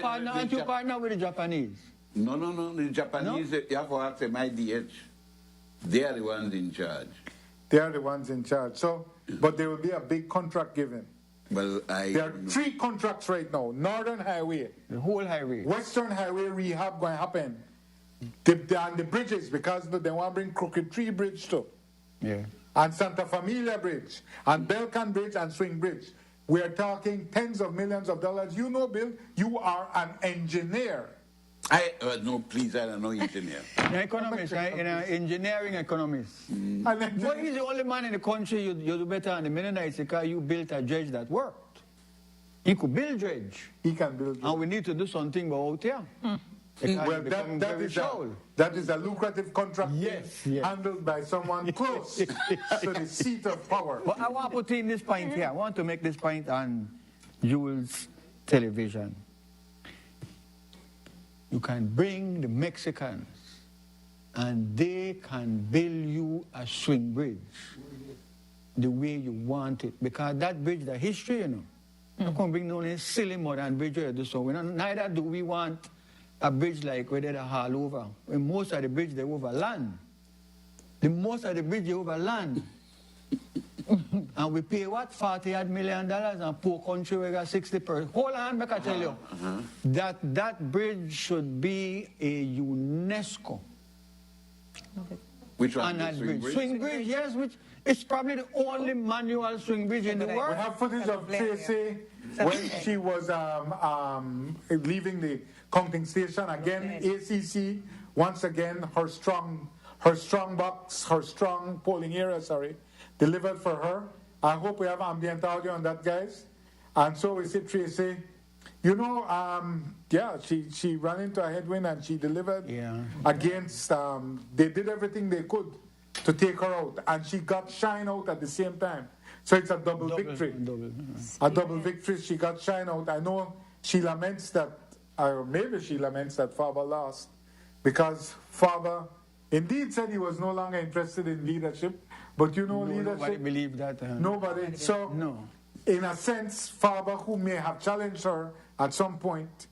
partner with the Japanese? No. The Japanese, you have to ask them IDH. They are the ones in charge. They are the ones in charge. So, but there will be a big contract given. Well, there are 3 contracts right now. Northern Highway. The whole highway. Western Highway rehab going to happen. And the bridges, because they want to bring Crooked Tree Bridge too. Yeah. And Santa Familia Bridge. And Belcan Bridge and Swing Bridge. We are talking tens of millions of dollars. You know, Bill, you are an engineer. No, please, I don't know engineer. An economist, right? Engineering economist. But he's the only man in the country you do better on the Mennonites because you built a dredge that worked. He could build dredge. He can build dredge. And we need to do something about here. Well, that is a lucrative contract handled by someone close to the seat of power. But I want to put in this point here. I want to make this point on Jules television. You can bring the Mexicans and they can build you a swing bridge the way you want it. Because that bridge, the history, you know. You can't bring no silly modern bridge or do so. Neither do we want a bridge like where they're all over. When most of the bridge they over land. Most of the bridge they over land. And we pay what? $48 million and poor country we got 60%. Hold on, make I tell you. That bridge should be a UNESCO. Which one? Swing bridge? Swing bridge, yes, which it's probably the only manual swing bridge in the world. We have footage of Tracy when she was leaving the counting station. Again, ACC, once again, her strong polling area, delivered for her. I hope we have ambient audio on that, guys. And so we see Tracy, you know, she ran into a headwind and she delivered against, they did everything they could to take her out. And she got shine out at the same time. So it's a double victory. A double victory. She got shine out. I know she laments that, or maybe she laments that Father lost, because Father indeed said he was no longer interested in leadership. But you know, leadership. Nobody believed that. Nobody. So, in a sense, Father, who may have challenged her at some point,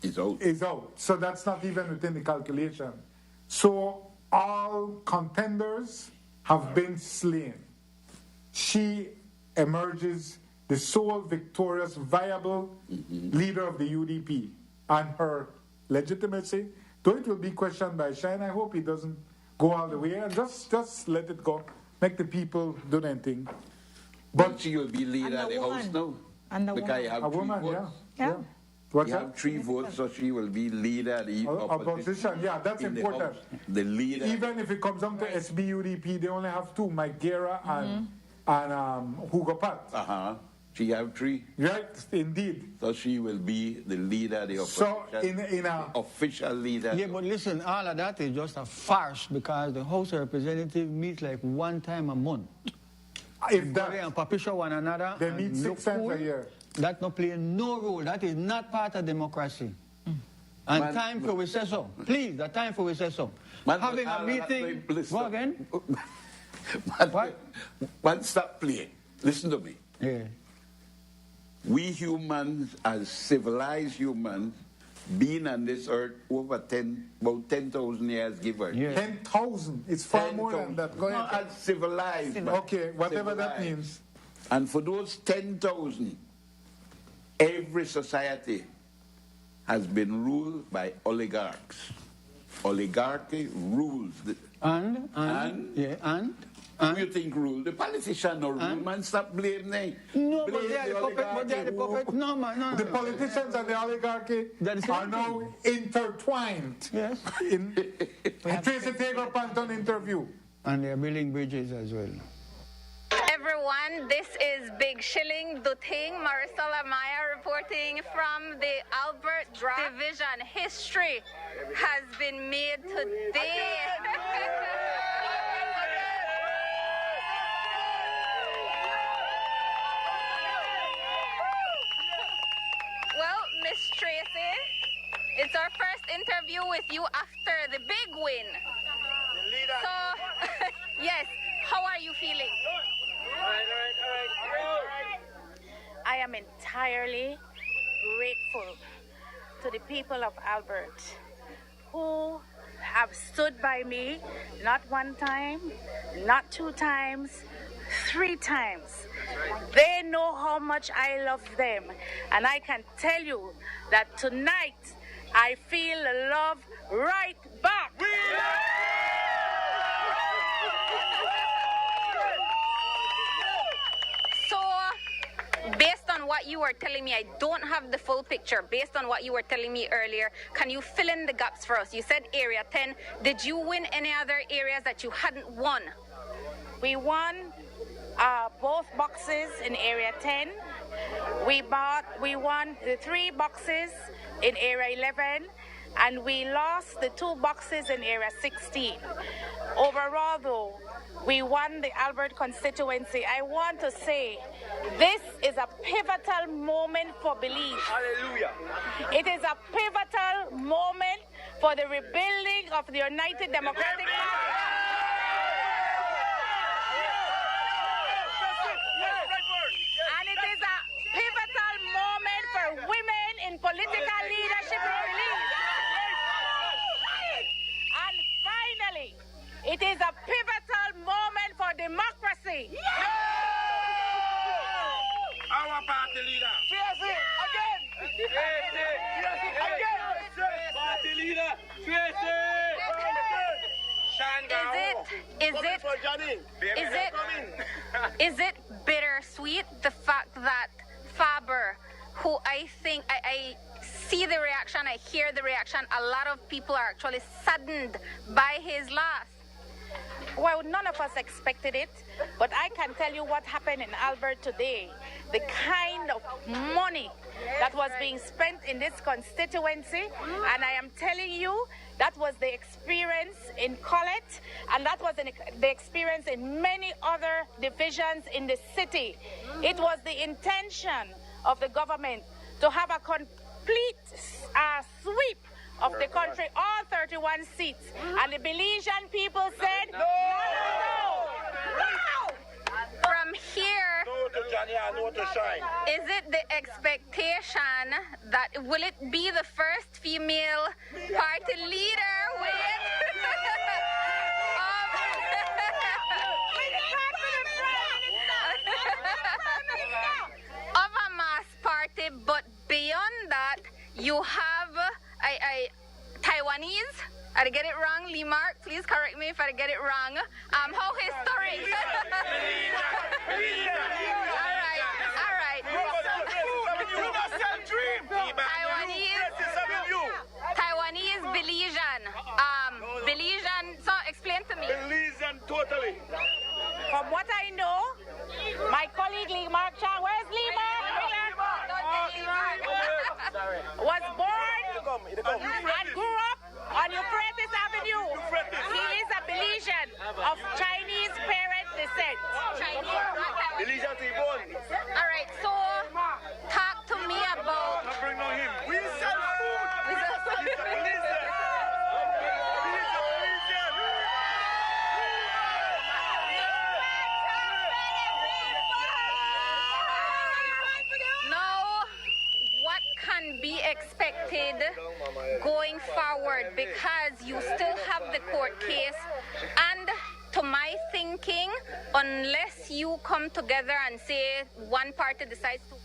is out. So that's not even within the calculation. So all contenders have been slain. She emerges the sole victorious, viable leader of the UDP, and her legitimacy, though it will be questioned by Shine. I hope he doesn't go all the way and just let it go. Make the people do their thing. But she will be leader of the House now. And because you have a woman, 3 votes. Yeah. What's you have 3 votes, so she will be leader of the opposition. Yeah, that's important. The leader. Even if it comes down to SBUDP, they only have 2, Mike Guerra and Hugo Pat. She have 3. Right, indeed. So she will be the leader of the opposition. So in a official leader. Yeah, but listen, all of that is just a farce because the House of Representatives meets like 1 time a month. If that, and papisha one another, they meet 6 times a year. That not playing no role. That is not part of democracy. And time for we say so. Please, the time for we say so. Having a meeting. Go again. But stop playing. Listen to me. Yeah. We humans, as civilized humans, being on this earth over about 10,000 years, give or take. 10,000. It's far more than that. Go ahead. As civilized. Okay, whatever that means. And for those 10,000, every society has been ruled by oligarchs. Oligarchy rules. And Who you think rule? The politician no rule, man. Stop blaming. No, but they are the puppet. No, man, no. The politicians and the oligarchy are now intertwined. Yes. In Tracy Taylor Panton interview. And they are building bridges as well. Everyone, this is Big Shilling, Ting, Maricela Maya reporting from the Albert Division. History has been made today. Well, Miss Tracy, it's our first interview with you after the big win. So, yes, how are you feeling? I am entirely grateful to the people of Albert who have stood by me not one time, not two times, 3 times. They know how much I love them, and I can tell you that tonight I feel the love right back. So, based on what you were telling me, I don't have the full picture. Based on what you were telling me earlier, can you fill in the gaps for us? You said Area 10. Did you win any other areas that you hadn't won? We won both boxes in Area 10. We won the 3 boxes in Area 11, and we lost the 2 boxes in Area 16. Overall, though, we won the Albert constituency. I want to say this is a pivotal moment for Belize. Hallelujah. It is a pivotal moment for the rebuilding of the United Democratic Party. And it is a pivotal moment for women in political leadership in Belize. And finally, it is a pivotal moment for democracy. Our party leader. Tracy, again. Party leader. Tracy. Is it bittersweet, the fact that Faber, who I think I see the reaction, I hear the reaction, a lot of people are actually saddened by his loss? Well, none of us expected it, but I can tell you what happened in Albert today. The kind of money that was being spent in this constituency, and I am telling you, that was the experience in Colette, and that was the experience in many other divisions in the city. It was the intention of the government to have a complete sweep of the country, all 31 seats. And the Belizean people said, no! From here, is it the expectation that will it be the first female party leader of a mass party? But beyond that, you have Taiwanese. I get it wrong, Lee Mark, please correct me if I get it wrong. How historic. All right. Taiwanese, Belizean. Belizean, so explain to me. Belizean, totally. From what I know, my colleague Lee Mark Chang, where's Lee Mark? Was born and grew up on Euphrates Avenue. He is a Belizean of Chinese parent descent. Belizean to be born. All right, so talk to me about. Bring on him. We sell food. He's a Belizean. Can be expected going forward, because you still have the court case, and to my thinking, unless you come together and say one party decides to.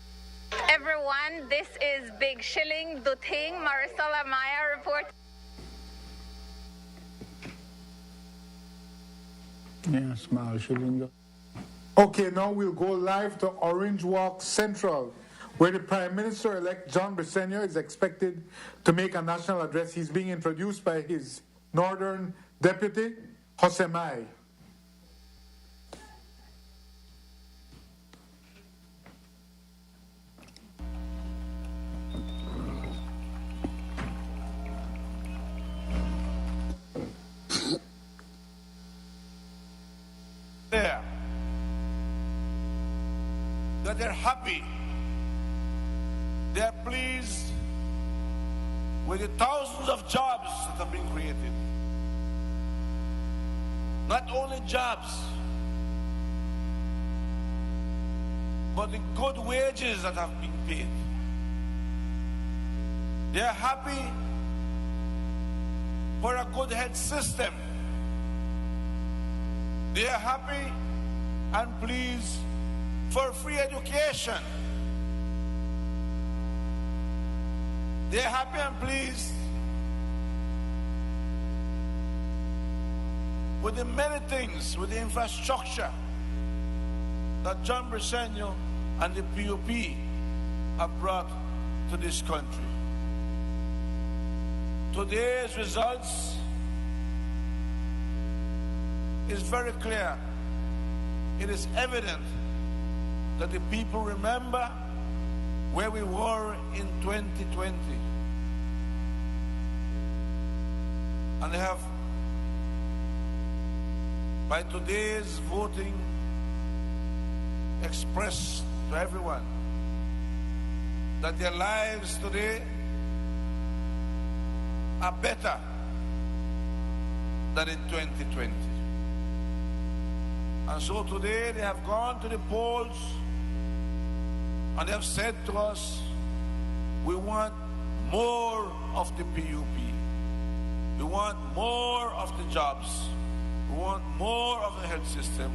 Everyone, this is Big Shilling, Ting, Maricela Maya report. Yeah, small Shilling. Okay, now we'll go live to Orange Walk Central, where the Prime Minister-elect John Briceño is expected to make a national address. He's being introduced by his northern deputy, Jose Mai. There, that they're happy, they're pleased with the thousands of jobs that have been created. Not only jobs, but the good wages that have been paid. They're happy for a good health system. They are happy and pleased for free education. They are happy and pleased with the many things, with the infrastructure that John Briceño and the POP have brought to this country. Today's results is very clear. It is evident that the people remember where we were in 2020. And they have, by today's voting, expressed to everyone that their lives today are better than in 2020. And so today they have gone to the polls and they have said to us, we want more of the PUP. We want more of the jobs. We want more of the health system.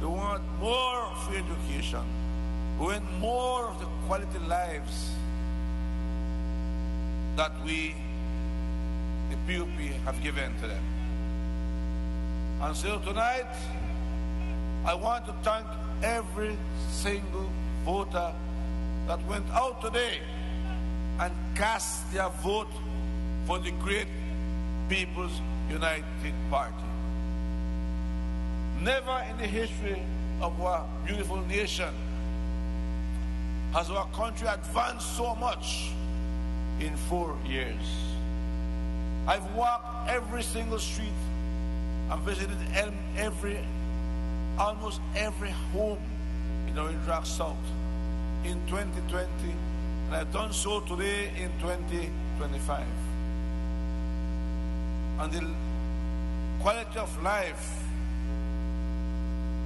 We want more free education. We want more of the quality lives that we, the PUP, have given to them. And so tonight, I want to thank every single voter that went out today and cast their vote for the great People's United Party. Never in the history of our beautiful nation has our country advanced so much in 4 years. I've walked every single street and visited almost every home in Orange Rock South in 2020, and I've done so today in 2025. And the quality of life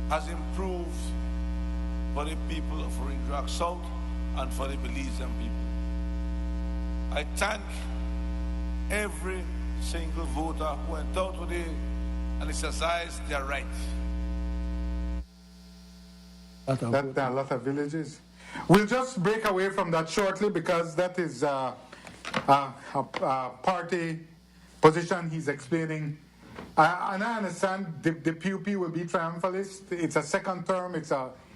has improved for the people of Orange Rock South and for the Belizean people. I thank every single voter who went out today and exercised their right. There are a lot of villages. We'll just break away from that shortly because that is a party position he's explaining. And I understand the PUP will be triumphalist. It's a second term. It's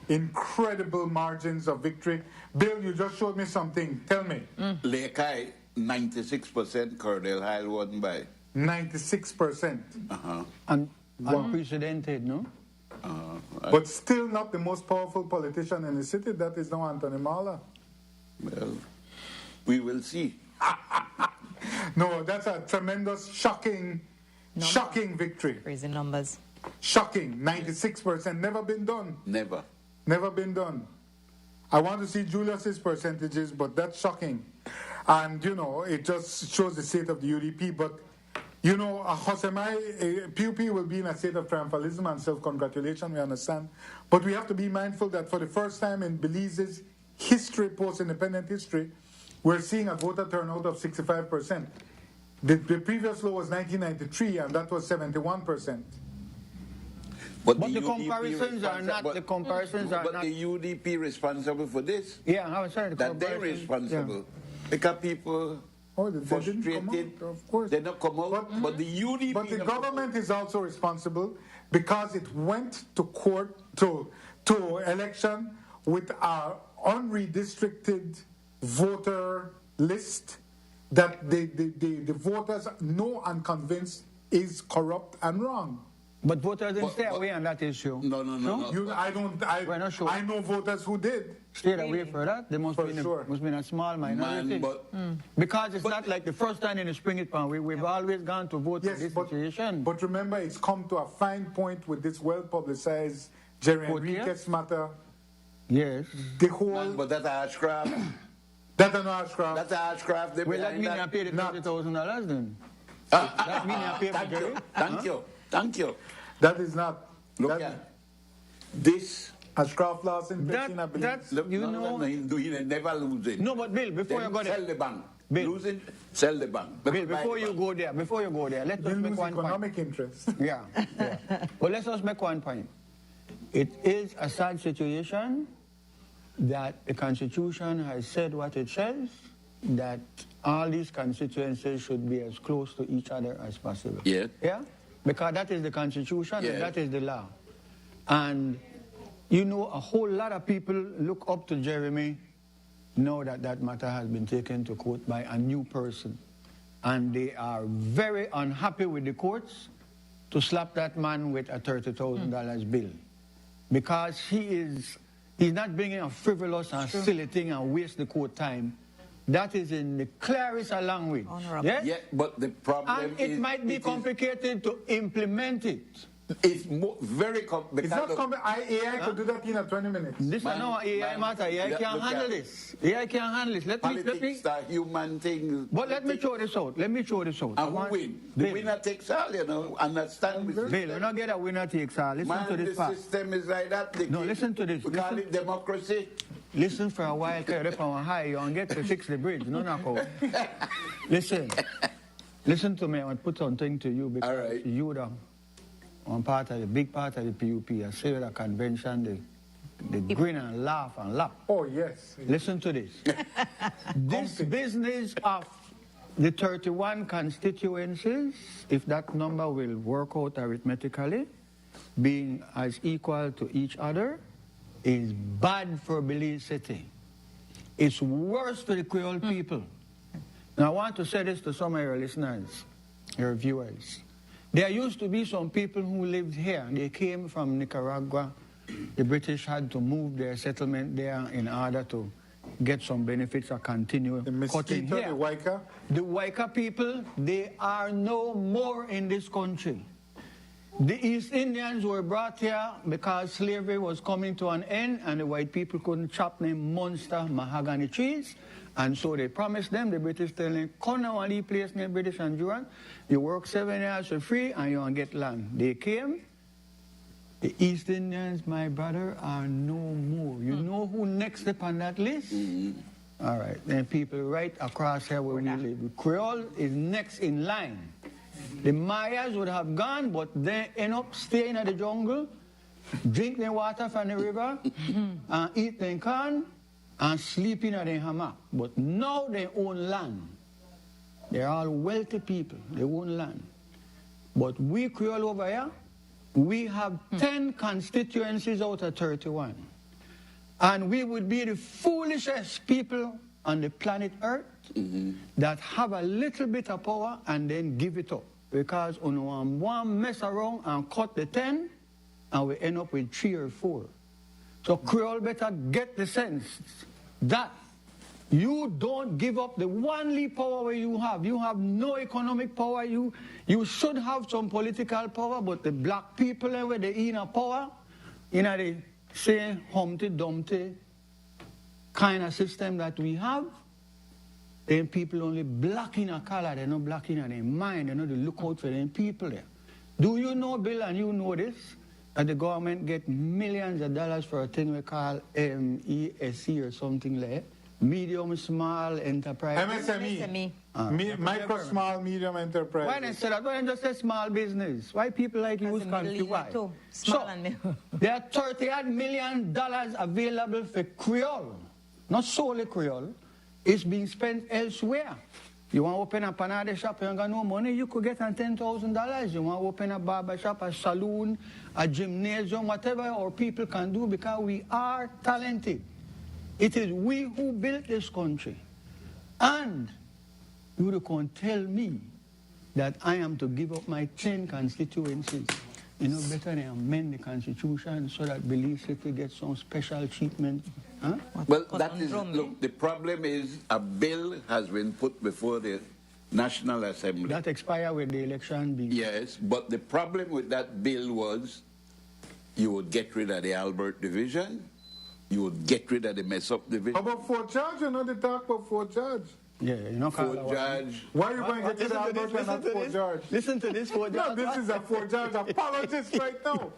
incredible margins of victory. Bill, you just showed me something. Tell me. Lekai, 96%, Cordell Hile won by. 96%. And unprecedented, no? But still not the most powerful politician in the city. That is now Anthony Marla. Well, we will see. No, that's a tremendous, shocking victory. Crazy numbers. Shocking. 96%. Never been done. Never. Never been done. I want to see Julius's percentages, but that's shocking. And, you know, it just shows the state of the UDP. But, you know, PUP will be in a state of triumphalism and self-congratulation, we understand. But we have to be mindful that for the first time in Belize's history, post-independent history, we're seeing a voter turnout of 65%. The previous law was 1993, and that was 71%. But the comparisons are not. The comparisons are not. But the UDP responsible for this. Yeah, I was trying to. That they're responsible. Yeah. Because people frustrated. Of course. They don't come out, but the UDP... But the government is also responsible because it went to court, to election with an unredistricted voter list that the voters know and convinced is corrupt and wrong. But voters didn't stay away on that issue. No. We're not sure. I know voters who did. Stayed away for that. There must be a small minority. Because it's not like the first time in the spring it pan. We've always gone to vote for this situation. But remember, it's come to a fine point with this well-publicized Jerry Enriquez matter. Yes. The whole... But that's archcraft. That's an archcraft. That's archcraft. Well, that means I paid the $30,000 then. That means I paid for Jerry. Thank you. That is not... Look at this... Ashcraft loss in Bettina, I believe. He never losing. No, but Bill, before you go there... Sell the bank. Bill. Losing, sell the bank. Bill, before you go there, let us make one economic point. interest. Yeah. Well, let us make one point. It is a sad situation that the Constitution has said what it says, that all these constituencies should be as close to each other as possible. Yeah. Yeah? Because that is the Constitution and that is the law. And, you know, a whole lot of people look up to Jeremy now that that matter has been taken to court by a new person. And they are very unhappy with the courts to slap that man with a $30,000 bill. Because he's not bringing a frivolous and silly thing and waste the court time. That is in the clearest of language. Yeah, but the problem and it might be complicated to implement it. It's very complicated. It's not complicated. AI could do that in 20 minutes. This is no AI matter. AI can't handle this. AI can't handle this. Politics are human things. But let me show this out. And who win? The winner takes all, you know. Understand me? Bill, you don't get a winner takes all. Listen to this part. The system is like that. No, listen to this. We call it democracy. Listen for a while, because if I'm high, you don't get to fix the bridge. No, no, Listen to me. I want to put something to you because you are one part of the big part of the PUP. I say at a convention, they grin and laugh and laugh. Oh, yes. Listen to this. This business of the 31 constituencies, if that number will work out arithmetically, being as equal to each other, is bad for Belize City. It's worse for the Creole people. Now, I want to say this to some of your listeners, your viewers. There used to be some people who lived here. They came from Nicaragua. The British had to move their settlement there in order to get some benefits or continue cutting here. The Waika? The Waika people, they are no more in this country. The East Indians were brought here because slavery was coming to an end and the white people couldn't chop them monster mahogany trees. And so they promised them, the British tell them, come now and leave place near British and Juran. You work 7 years for free and you won't get land. They came. The East Indians, my brother, are no more. You know who next up on that list? All right. Then people right across here where we live. Creole is next in line. The Mayas would have gone, but they end up staying in the jungle, drink their water from the river, and eat their corn, and sleeping in their hammock. But now they own land. They're all wealthy people. They own land. But we Creole over here, we have 10 constituencies out of 31. And we would be the foolishest people on the planet Earth that have a little bit of power and then give it up. Because on one mess around and cut the 10, and we end up with 3 or 4. So Creole better get the sense that you don't give up the only power where you have. You have no economic power. You should have some political power, but the black people where they in a power, in a say Humpty Dumpty kind of system that we have, then people only black in a color, they're not black in their mind, they're not to look out for them people there. Do you know, Bill, and you know this, that the government get millions of dollars for a thing we call MESE or something like that? Medium, small enterprise. MSME. Micro, small, medium enterprise. Why instead of why just say small business? Why people like you who's confused? Why? Small and middle. There are $38 million available for Creole, not solely Creole. It's being spent elsewhere. You want to open up another shop, you ain't got no money, you could get on $10,000. You want to open a barber shop, a saloon, a gymnasium, whatever our people can do, because we are talented. It is we who built this country. And you can't tell me that I am to give up my 10 constituencies. You know, better than amend the Constitution so that Belize City gets some special treatment. Huh? Well, that is, look, the problem is a bill has been put before the National Assembly. That expired with the election bill. Yes, but the problem with that bill was you would get rid of the Albert Division, you would get rid of the Mesop Division. How about Fort George? You know, they talk about Fort George. Yeah, you know, Fort George. Why are you going to get to the Albert and not Fort George? Listen to this, Fort George. No, this is a Fort George apologist right now.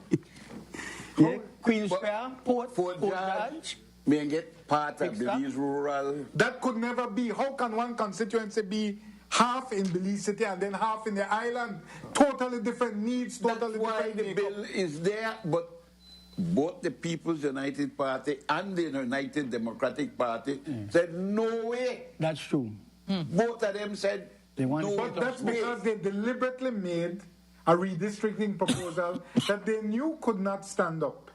Yeah, Queen's Fair, Fort George. May get part of Belize rural. That could never be. How can one constituency be half in Belize City and then half in the island? Totally different needs, totally different. That's why the bill is there, but both the People's United Party and the United Democratic Party said no way. That's true. Both of them said no. But that's because they deliberately made a redistricting proposal that they knew could not stand up.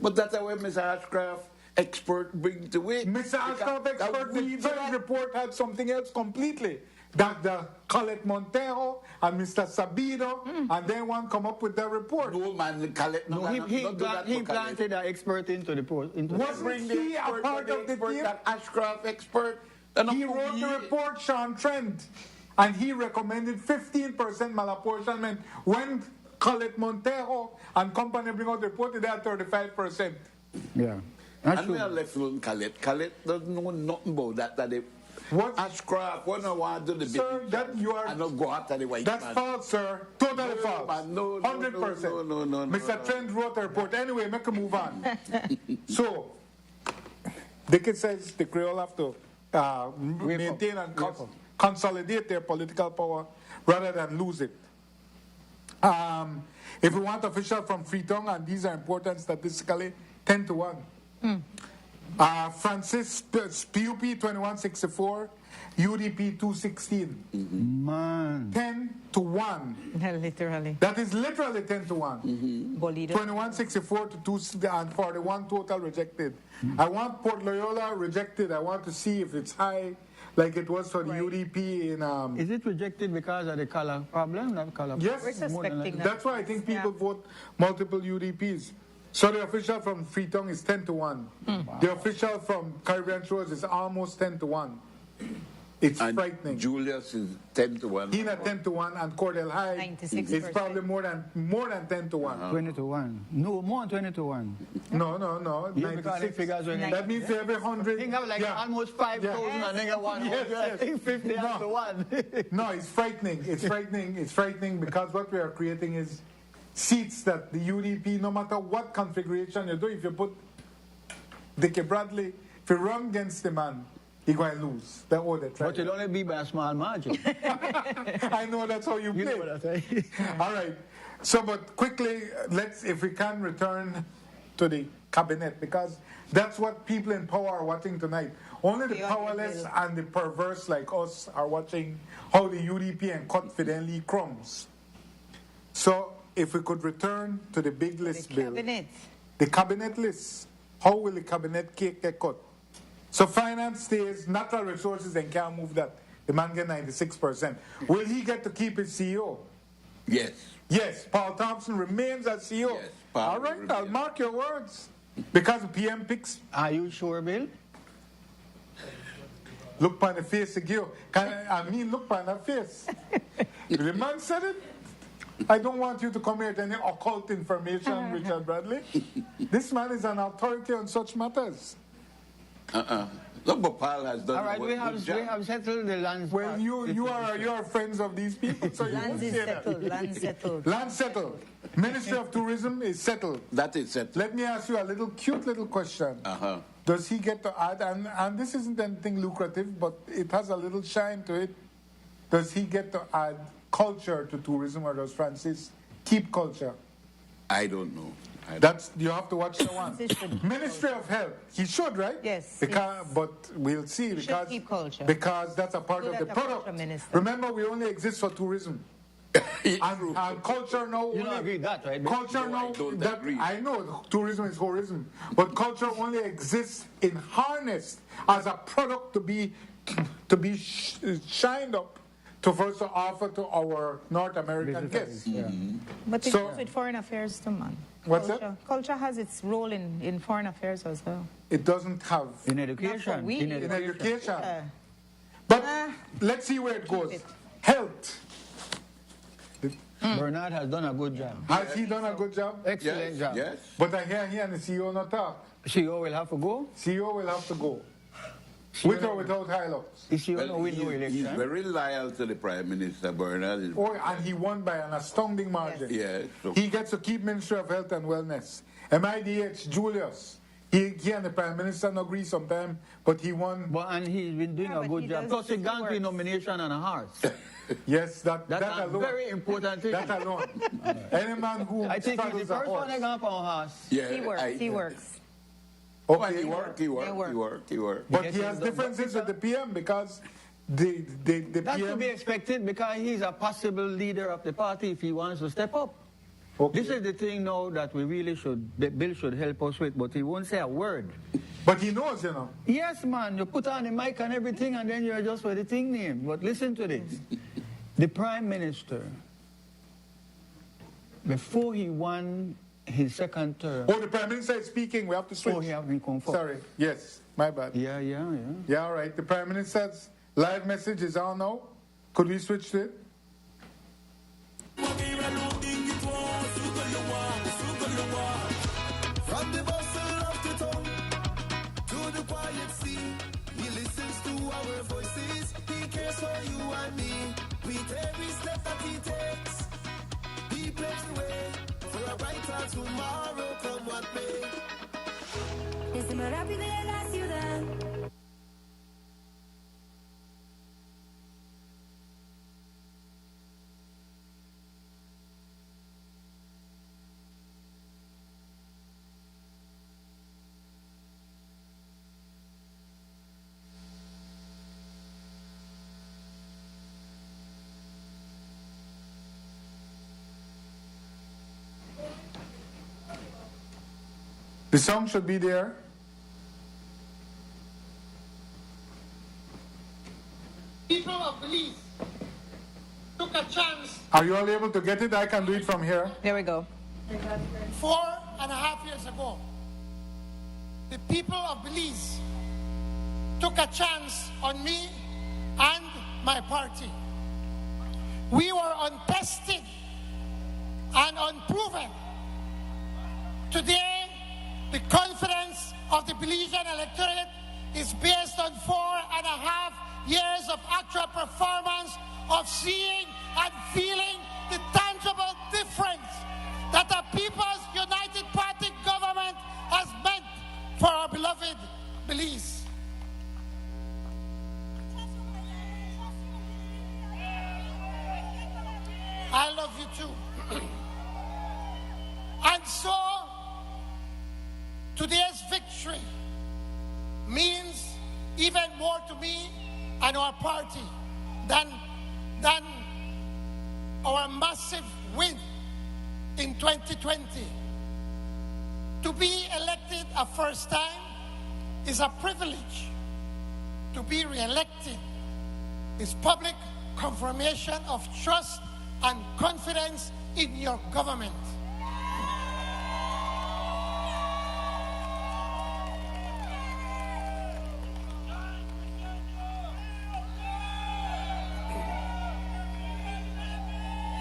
But that's why Mr. Ashcroft expert bring to it. Mr. Ashcroft expert, the third report had something else completely. Dr. Colette Montero and Mr. Sabido, and then one come up with their report. No, man, Colette, no, he planted an expert into the post. Wasn't he a part of the team? That Ashcroft expert. He wrote the report, Sean Trent, and he recommended 15% malapportionment. When Colette Montero and company bring out the report, they had 35%. Yeah. And we are left alone, Colette. Colette doesn't know nothing about that. What? Ashcroft, when I want to do the sir, business, that you are, I don't go after the white that's man. That's false, sir. Totally no, false. Man, no, 100%. No, Mr. Trent wrote a report. Anyway, make a move on. So, Dickens says the Creole have to maintain and consolidate their political power rather than lose it. If we want official from Freetown, and these are important statistically, 10 to 1. Francis, PUP 2164, UDP 216. Man. 10 to 1. Literally. That is literally 10 to 1. 2164 to 2 and 41 total rejected. I want Port Loyola rejected. I want to see if it's high like it was for the UDP in... Is it rejected because of the color problem? Not color yes, we're suspecting that's why I think people vote multiple UDPs. So the official from Freetown is 10 to 1. Wow. The official from Caribbean Shores is almost 10 to 1. It's frightening. Julius is 10 to 1. He's at 10 to 1, and Cordell High is probably more than 10 to 1. 20 to 1. No, more than 20 to 1. No. Yeah, 96. That means for every 100. Think of like almost 5,000 and then 100. Yes. I think 50 to 1. No, it's frightening. It's frightening. It's frightening because what we are creating is seats that the UDP, no matter what configuration you do, if you put Dickie Bradley, if you run against the man, you're going to lose. But it'll only be by a small margin. I know that's how you play. You know what all right. So, but quickly, let's, if we can, return to the cabinet, because that's what people in power are watching tonight. Only the powerless and the perverse like us are watching how the UDP and cut Fidelity crumbs. So, if we could return to the big list bill. The cabinet list. How will the cabinet cake get cut? So finance stays, natural resources, and can't move that. The man get 96%. Will he get to keep his CEO? Yes. Yes. Paul Thompson remains as CEO. Yes, all right, I'll mark your words. Because the PM picks. Are you sure, Bill? Look on the face again. Look on the face. The man said it. I don't want you to come here with any occult information, Richard Bradley. This man is an authority on such matters. Look what Paul has done. All right, we have settled the land. Well, you are friends of these people, so you won't say that. Land settled. Land settled. Ministry of Tourism is settled. That is settled. Let me ask you a cute little question. Does he get to add, and this isn't anything lucrative, but it has a little shine to it. Does he get to add culture to tourism, or does Francis keep culture? I don't know. That's, you have to watch the one. Ministry of Health. He should, right? Yes. Because, but we'll see because keep culture. Because that's a part of the product. Remember, we only exist for tourism. and culture now. You don't agree with that, right? Culture now. I know tourism is tourism, but culture only exists in harness as a product to be shined up to first offer to our North American guests. Yeah. But it goes with foreign affairs too, man. What's that? Culture has its role in foreign affairs as well. It doesn't have in education. In education. But let's see where it goes. Health. Bernard has done a good job. Has he done a good job? Excellent job. Yes. But I hear he and the CEO not talk. CEO will have to go? CEO will have to go. With or without Hilux? He's very loyal to the Prime Minister, Bernard. Oh, and he won by an astounding margin. Yes. He gets to keep Ministry of Health and Wellness. MIDH Julius. He and the Prime Minister don't agree sometimes, but he won. Well, and he's been doing a good job. Plus a gantry nomination and a hearse. Yes, that a alone. Very important thing. That alone. Any man who I think he's the first one to go for a horse. Yeah, he works. Okay. He worked. But he has differences with the PM because the That's PM... to be expected because he's a possible leader of the party if he wants to step up. Okay. This is the thing now that we really Bill should help us with, but he won't say a word. But he knows, you know. Yes, man, you put on the mic and everything and then you're just for the thing name. But listen to this. The Prime Minister, before he won his second term... Oh, the Prime Minister is speaking. We have to switch. Oh, he has been confirmed. Sorry. Yes, my bad. Yeah. Yeah, all right. The Prime Minister's live message is on now. Could we switch to it? From the bustle of the town to the quiet sea, he listens to our voices. He cares for you and me. With every step that he takes, he paves the way for a brighter tomorrow, come what may. Es más rápido en la ciudad. The song should be there. People of Belize took a chance. Are you all able to get it? I can do it from here. There we go. 4.5 years ago, the people of Belize took a chance on me and my party. We were untested and unproven. Today, the confidence of the Belizean electorate is based on 4.5 years of actual performance, of seeing and feeling the tangible difference that the People's United Party government has meant for our beloved Belize. I love you too. And so, today's victory means even more to me and our party than our massive win in 2020. To be elected a first time is a privilege. To be re-elected is public confirmation of trust and confidence in your government.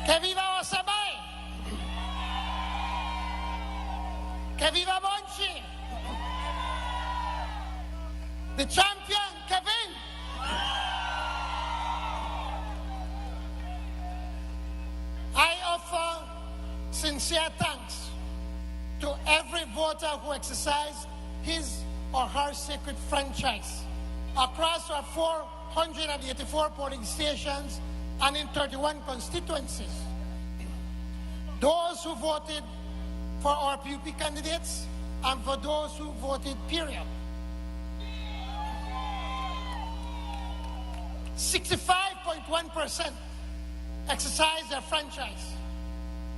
¡Que viva Osamay! ¡Que viva Monchi! The champion, Kevin! I offer sincere thanks to every voter who exercised his or her sacred franchise across our 484 polling stations and in 31 constituencies. Those who voted for our PUP candidates and for those who voted, period. 65.1% exercised their franchise.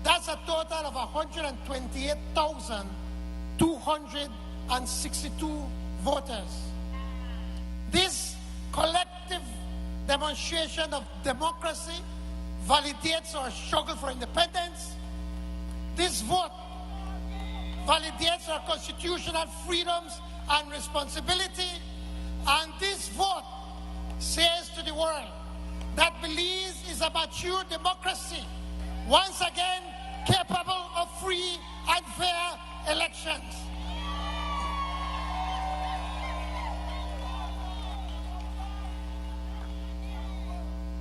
That's a total of 128,262 voters. This collective demonstration of democracy validates our struggle for independence. This vote validates our constitutional freedoms and responsibility. And this vote says to the world that Belize is a mature democracy, once again capable of free and fair elections.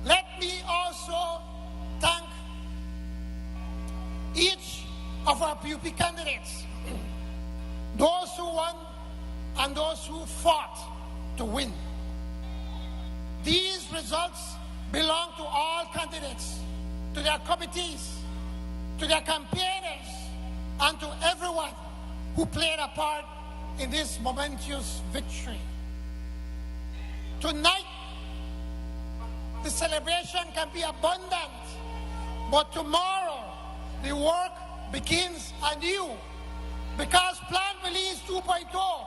Let me also thank each of our PUP candidates, those who won and those who fought to win. These results belong to all candidates, to their committees, to their campaigners, and to everyone who played a part in this momentous victory. Tonight, the celebration can be abundant, but tomorrow the work begins anew, because Plan Belize 2.0,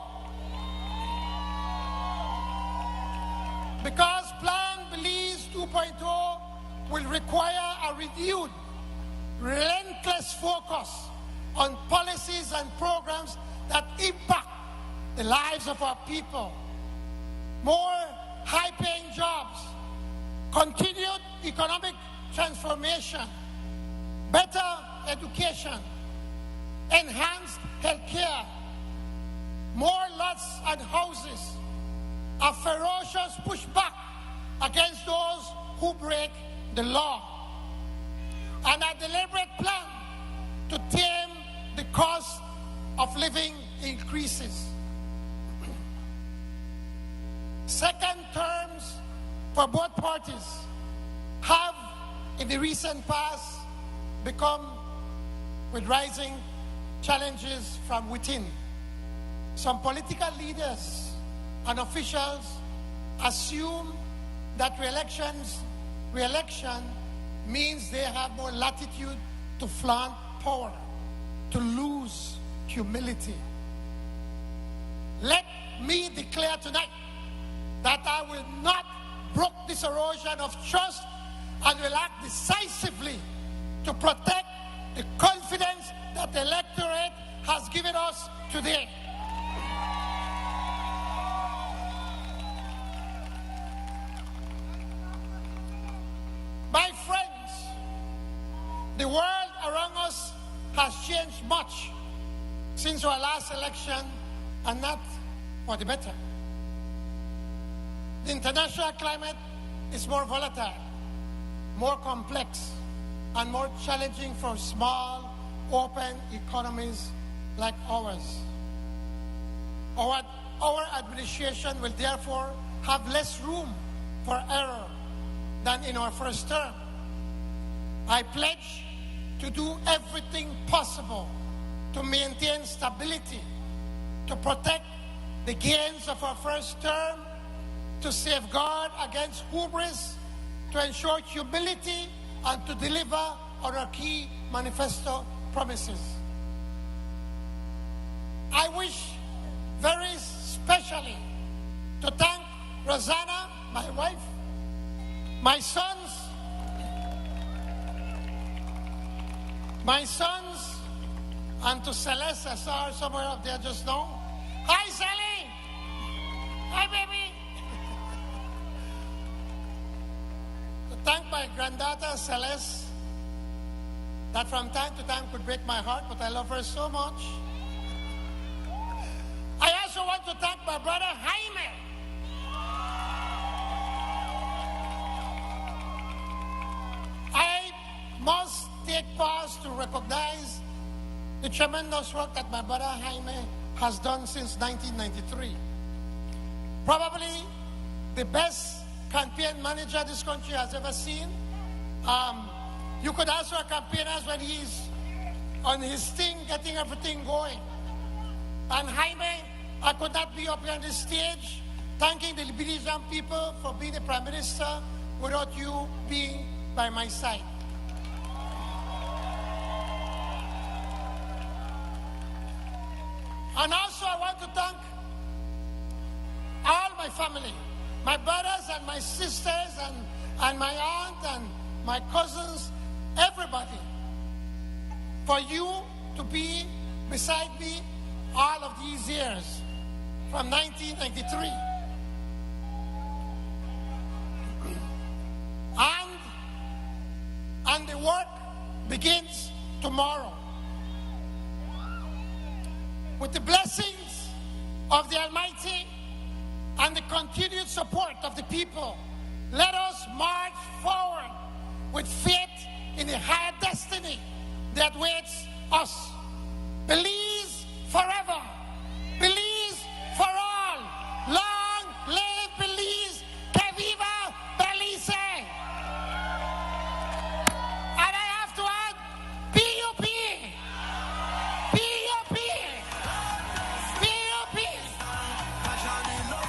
because Plan Belize 2.0 will require a renewed, relentless focus on policies and programs that impact the lives of our people. More high-paying jobs, continued economic transformation, better education, enhanced health care, more lots and houses, a ferocious pushback against those who break the law, and a deliberate plan to tame the cost of living increases. Second terms for both parties have, in the recent past, become with rising challenges from within. Some political leaders and officials assume that re-election means they have more latitude to flaunt power, to lose humility. Let me declare tonight that I will not brook this erosion of trust and will act decisively to protect the confidence that the electorate has given us today. My friends, the world around us has changed much since our last election, and not for the better. The international climate is more volatile, more complex, and more challenging for small, open economies like ours. Our administration will therefore have less room for error than in our first term. I pledge to do everything possible to maintain stability, to protect the gains of our first term, to safeguard against hubris, to ensure humility, and to deliver on our key manifesto promises. I wish very specially to thank Rosanna, my wife, my sons, and to Celeste, I saw her somewhere up there just now. Hi, Sally! Hi, baby! To thank my granddaughter, Celeste, that from time to time could break my heart, but I love her so much. I also want to thank my brother, Jaime. I must take pause to recognize the tremendous work that my brother Jaime has done since 1993. Probably the best campaign manager this country has ever seen. You could ask our campaigners when he's on his thing, getting everything going. And Jaime, I could not be up here on this stage thanking the Belizean people for being the Prime Minister without you being by my side. And also I want to thank all my family, my brothers and my sisters and my aunt and my cousins, everybody, for you to be beside me all of these years from 1993. And the work begins tomorrow. With the blessings of the Almighty and the continued support of the people, let us march forward with faith in the higher destiny that waits us. Belize forever. Belize for all. Long live Belize. Que viva Belize. And I have to add, PUP. PUP. PUP.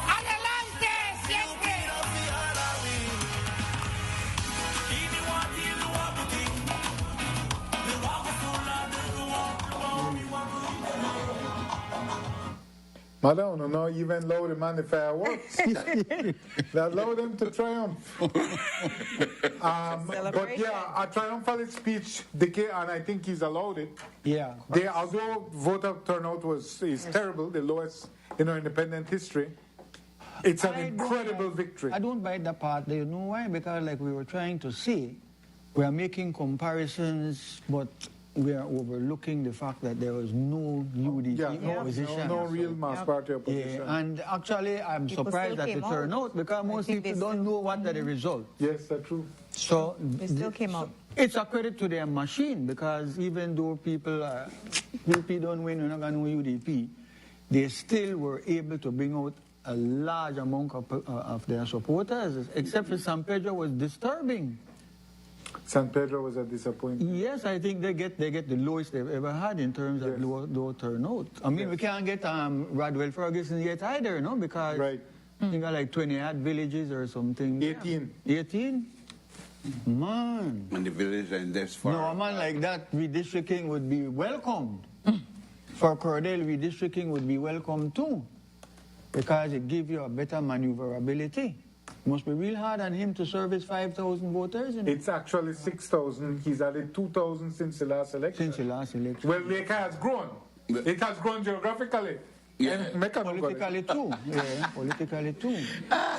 Adelante, siempre. Madam, no, not even load him on the fireworks. They allow them to triumph. But yeah, a triumphal speech, and I think he's allowed it. Yeah. Although voter turnout is terrible, the lowest in our independent history, it's an incredible victory. I don't buy that part. Do you know why? Because like we were trying to see, we are making comparisons, but we are overlooking the fact that there was no UDP opposition. No real mass party opposition. Yeah, and actually, I'm surprised at the turnout because most people don't know what are the results. Yes, that's true. So they still came out. It's a credit to their machine because even though people UDP don't win, we're not going to know UDP, they still were able to bring out a large amount of their supporters, except for San Pedro was disturbing. San Pedro was a disappointment. Yes, I think they get the lowest they've ever had in terms of low turnout. I mean, we can't get Radwell Ferguson yet either, no? Because you got like 20 odd villages or something. 18. 18? Man. And the village and that's far. No, a man like that, redistricting would be welcomed. For Cordell, redistricting would be welcome too. Because it gives you a better maneuverability. It must be real hard on him to service 5,000 voters. It's actually 6,000. He's added 2,000 since the last election. Since the last election. Well, Lake has grown. It has grown geographically. Yeah. And politically too. Yeah, politically too.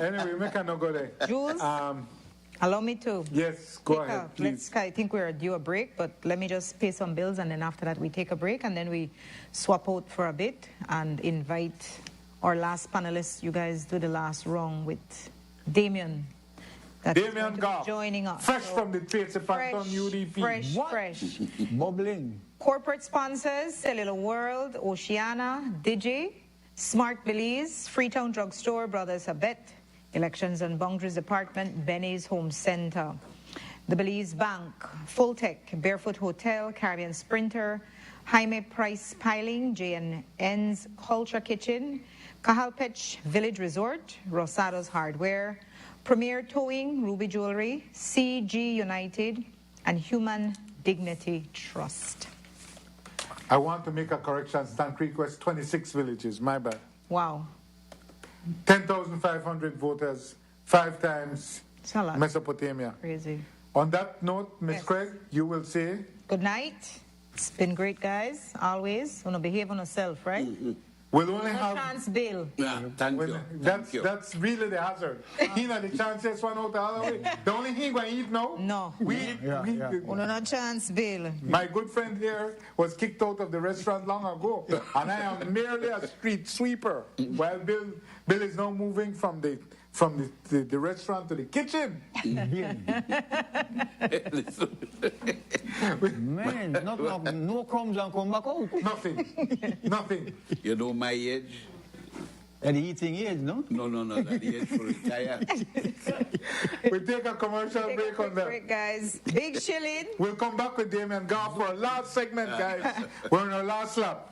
Anyway, we cannot go there. Jules, allow me to. Yes, go ahead, please. I think we're due a break, but let me just pay some bills, and then after that we take a break, and then we swap out for a bit and invite our last panelists. You guys do the last round with Damien. Damien Goff, joining us. Fresh from the Tracy Phantom UDP. Fresh. Bubbling. Corporate sponsors, Cellular World, Oceana, Digi, Smart Belize, Freetown Drugstore, Brothers Habet, Elections and Boundaries Department, Benny's Home Center, the Belize Bank, Fulltech, Barefoot Hotel, Caribbean Sprinter, Jaime Price Piling, J&N's Culture Kitchen, Cajalpech Village Resort, Rosado's Hardware, Premier Towing, Ruby Jewelry, CG United, and Human Dignity Trust. I want to make a correction. Stan Creek was 26 villages. My bad. Wow. 10,500 voters, 5 times Mesopotamia. Crazy. On that note, Ms. Craig, you will say... Good night. It's been great, guys. Always. Want to behave on yourself, right? We'll only have... chance, Bill. Yeah, thank you. That's really the hazard. He know the chances one out the other way. The only thing we eat now... No. No chance, Bill. My good friend here was kicked out of the restaurant long ago. And I am merely a street sweeper. While Bill is now moving from the restaurant to the kitchen. Man, no crumbs and come back out. Nothing. You know my age? At the eating age, no? No, that the age for retire. We take a commercial break on that. Break, guys. Big Shilling. We'll come back with Damien Goff for our last segment, guys. We're in our last lap.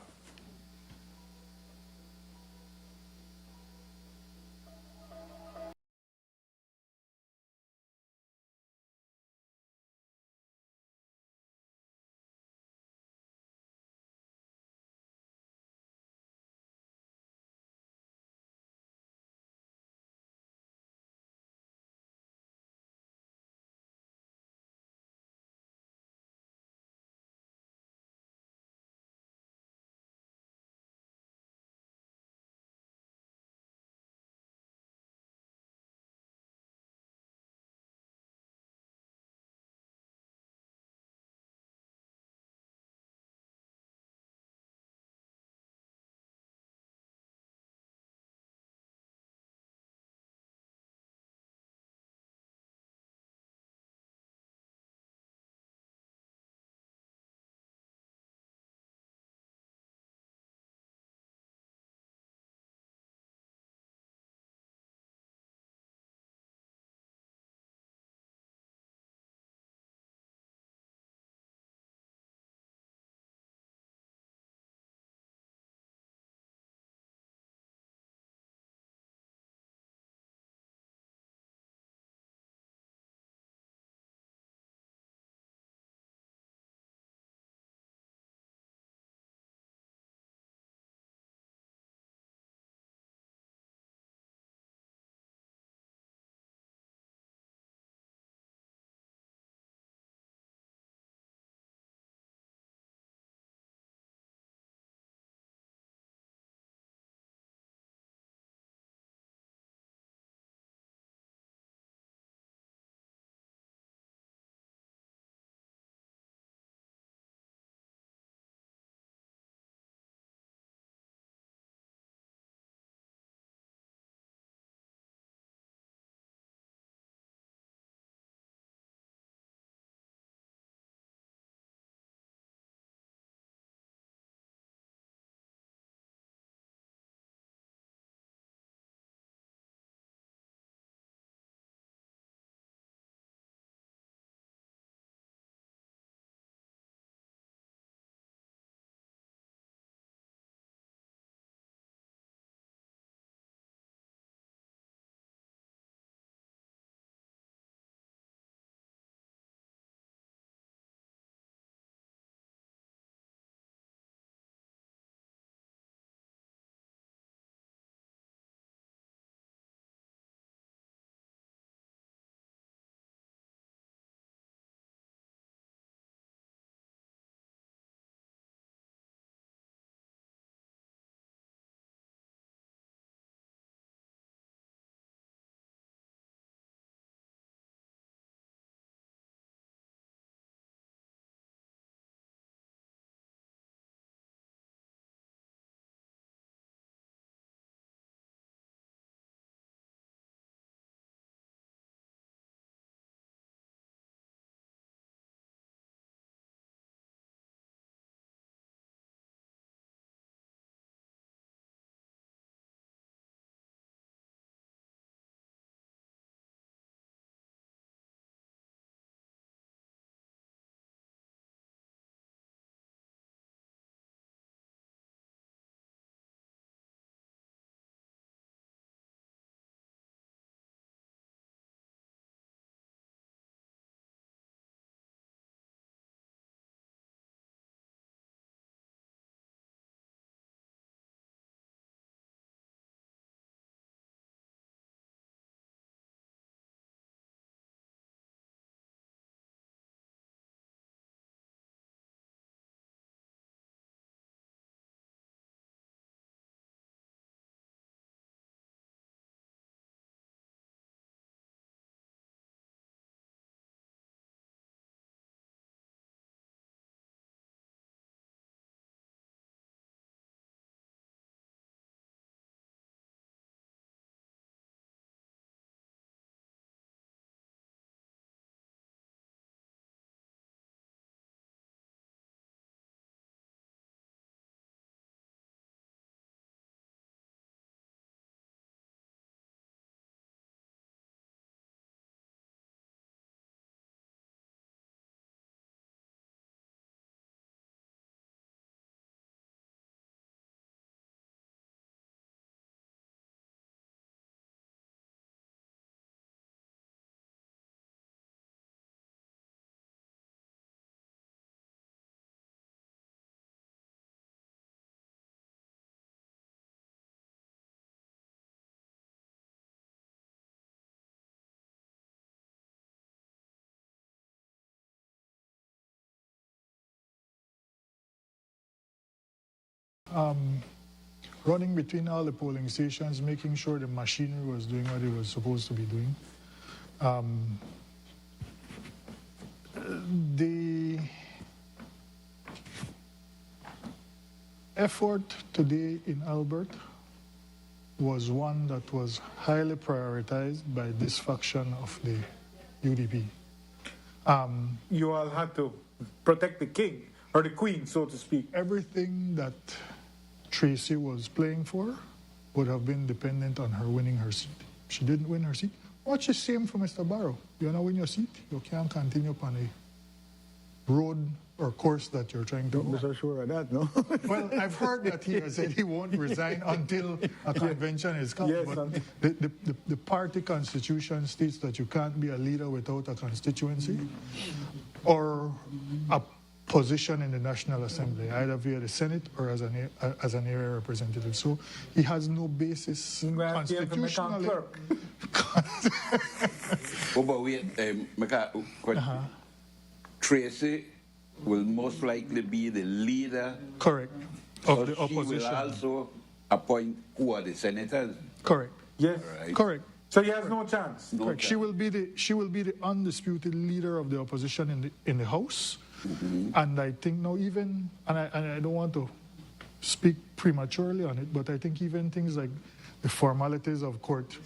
running between all the polling stations, making sure the machinery was doing what it was supposed to be doing. The effort today in Albert was one that was highly prioritized by this faction of the UDP. You all had to protect the king, or the queen, so to speak. Everything that Tracy was playing for would have been dependent on her winning her seat. She didn't win her seat. Much the same for Mr. Barrow. You don't win your seat, you can't continue upon a road or course that you're trying to Don't be so sure of that, no? Well, I've heard that he has said he won't resign until a convention is called. Yes, but the party constitution states that you can't be a leader without a constituency or a position in the National Assembly, either via the Senate or as an area representative. So he has no basis constitutionally. Oh, but wait, Tracy will most likely be the leader. Correct. Of the She opposition. will also appoint who are the senators. Correct. Yes. Right. Correct. So he has no chance. No Correct. chance. She will be the undisputed leader of the opposition in the House. And I think now even, and I don't want to speak prematurely on it, but I think even things like the formalities of court